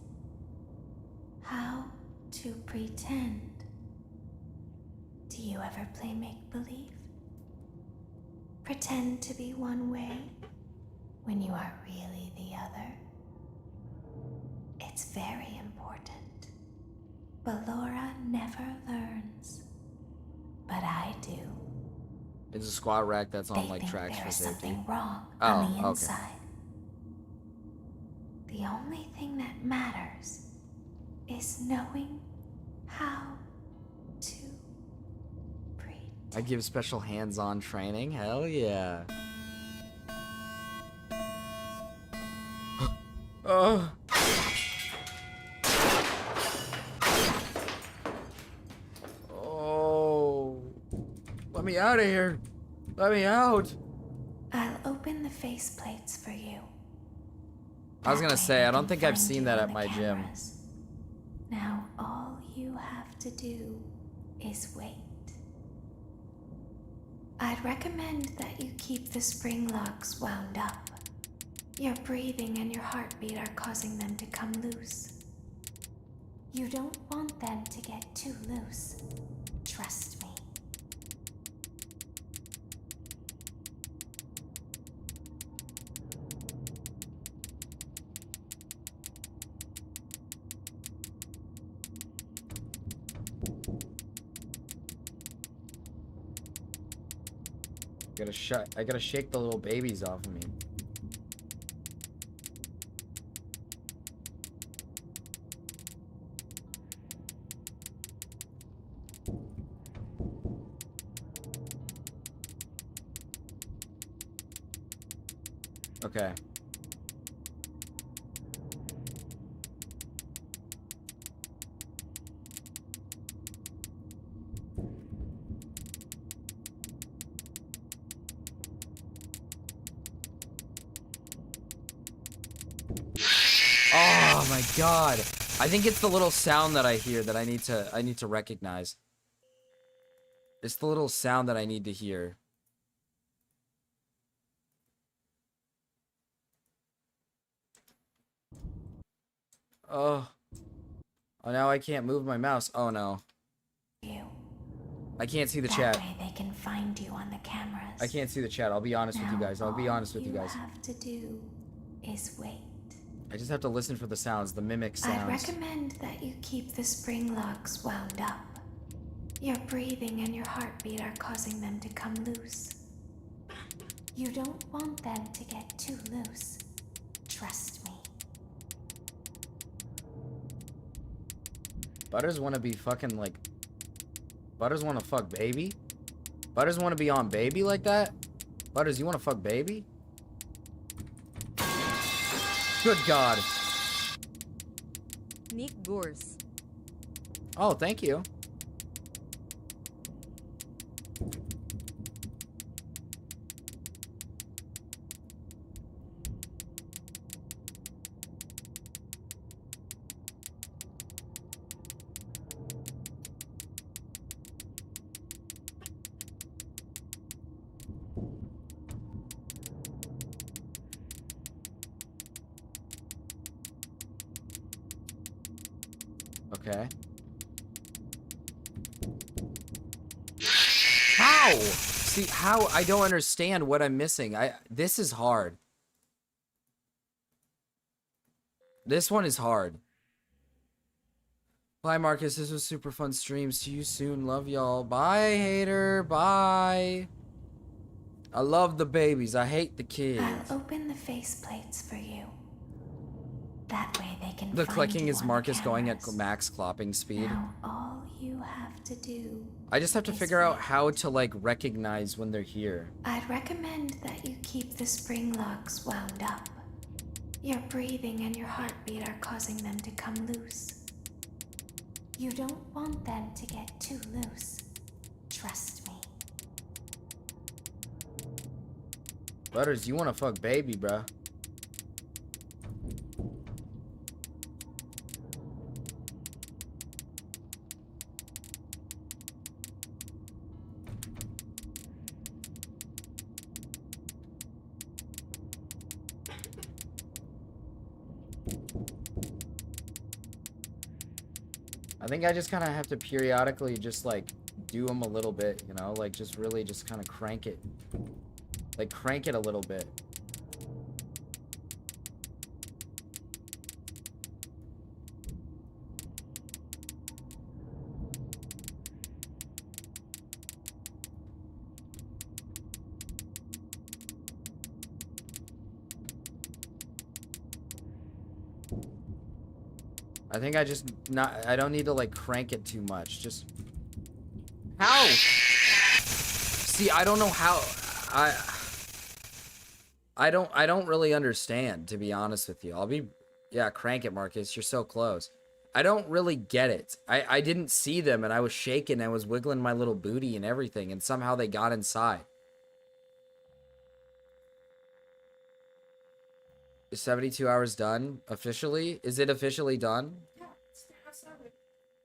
How to pretend. Do you ever play make-believe? Pretend to be one way when you are really the other. It's very important. Ballora never learns. But I do. It's a squat rack that's on like tracks for There's safety. something wrong Oh, on the okay. inside. The only thing that matters is knowing how to. I give special hands-on training. Hell yeah. Oh. Oh. Let me out of here. Let me out. I'll open the faceplates for you. I was gonna say, I don't think I've seen that at my gym. Now all you have to do is wait. I'd recommend that you keep the spring locks wound up. Your breathing and your heartbeat are causing them to come loose. You don't want them to get too loose. Trust me. I gotta shake the little babies off of me. Okay. Oh my god. I think it's the little sound that I hear that I need to recognize. It's the little sound that I need to hear. Oh. Oh, now I can't move my mouse. Oh no. I can't see the chat. That way they can find you on the cameras. I can't see the chat. I'll be honest with you guys. I'll be honest with you guys. All you have to do is wait. I just have to listen for the sounds, the mimic I'd sounds. recommend that you keep the spring locks wound up. Your breathing and your heartbeat are causing them to come loose. You don't want them to get too loose. Trust me. Butters wanna be fucking like... Butters wanna fuck baby? Butters wanna be on baby like that? Butters, you wanna fuck baby? Good God. Nick Gors. Oh, thank you. Okay. How? See, how? I don't understand what I'm missing. This is hard. This one is hard. Bye, Marcus. This was super fun stream. See you soon. Love y'all. Bye, hater. Bye. I love the babies. I hate the kids. I'll open the faceplates for you. That way they can The find clicking you is on Marcus the going at cameras. max clopping speed. Now all you have to do. I just have to figure out how to like recognize when they're here. I'd recommend that you keep the spring locks wound up. Your breathing and your heartbeat are causing them to come loose. You don't want them to get too loose. Trust me. Butters, you wanna fuck baby, bruh. I think I just kind of have to periodically just like do them a little bit, you know, like just really just kind of crank it. Like crank it a little bit. I think I don't need to like crank it too much. Just how? See, I don't know how. I don't really understand, to be honest with you. Yeah, crank it, Marcus. You're so close. I don't really get it. I didn't see them and I was shaking. I was wiggling my little booty and everything, and somehow they got inside. Is 72 hours done officially? Is it officially done? Yeah, I started.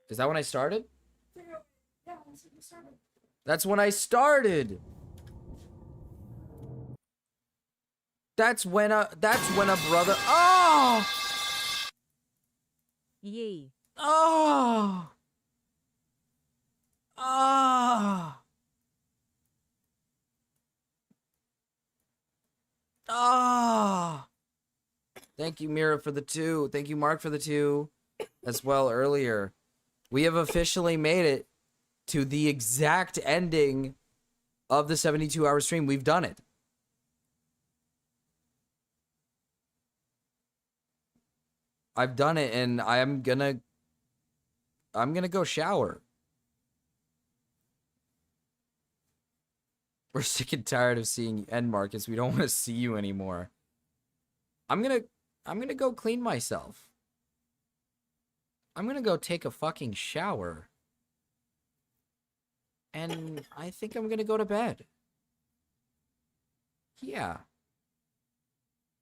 Is that when I started? Yeah, that's when you started. That's when I started. That's when a brother. Oh! Yay. Oh! Ah! Ah! Thank you, Mira, for the 2. Thank you, Mark, for the 2 as well earlier. We have officially made it to the exact ending of the 72-hour stream. We've done it. I've done it, and I'm gonna go shower. We're sick and tired of seeing you end, Marcus. We don't want to see you anymore. I'm gonna go clean myself. I'm gonna go take a fucking shower. And I think I'm gonna go to bed. Yeah.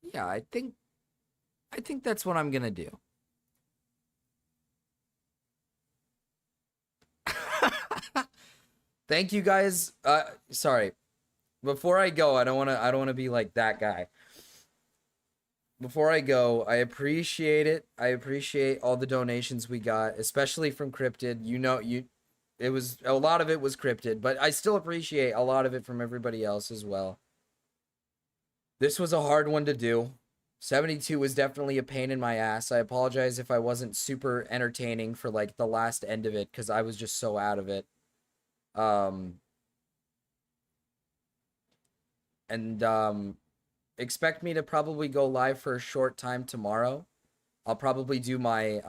Yeah, I think that's what I'm gonna do. Thank you guys. Sorry. Before I go, I don't wanna be like that guy. Before I go, I appreciate it. I appreciate all the donations we got, especially from Cryptid. It was a lot of it was Cryptid, but I still appreciate a lot of it from everybody else as well. This was a hard one to do. 72 was definitely a pain in my ass. I apologize if I wasn't super entertaining for like the last end of it, because I was just so out of it. Expect me to probably go live for a short time tomorrow. I'll probably do my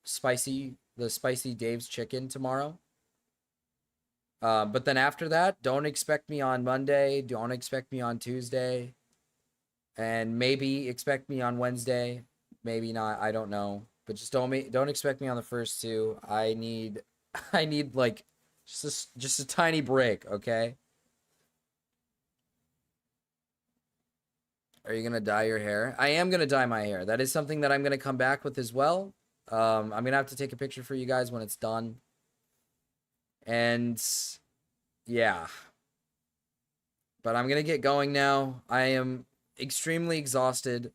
spicy Dave's chicken tomorrow. But then after that, don't expect me on Monday. Don't expect me on Tuesday. And maybe expect me on Wednesday. Maybe not. I don't know. But just don't expect me on the first 2. I need like just a tiny break, okay? Are you gonna dye your hair? I am gonna dye my hair. That is something that I'm gonna come back with as well. I'm gonna have to take a picture for you guys when it's done. And yeah. But I'm gonna get going now. I am extremely exhausted.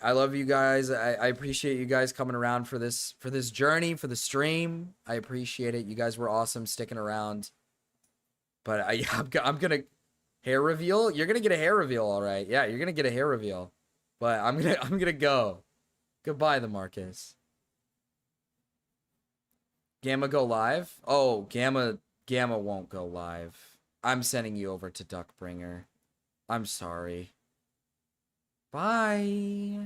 I love you guys. I appreciate you guys coming around for this journey, for the stream. I appreciate it. You guys were awesome sticking around. But I'm gonna hair reveal. You're gonna get a hair reveal, all right. Yeah, you're gonna get a hair reveal. But I'm gonna go. Goodbye, the Marcus. Gamma go live? Oh, Gamma won't go live. I'm sending you over to Duckbringer. I'm sorry. Bye.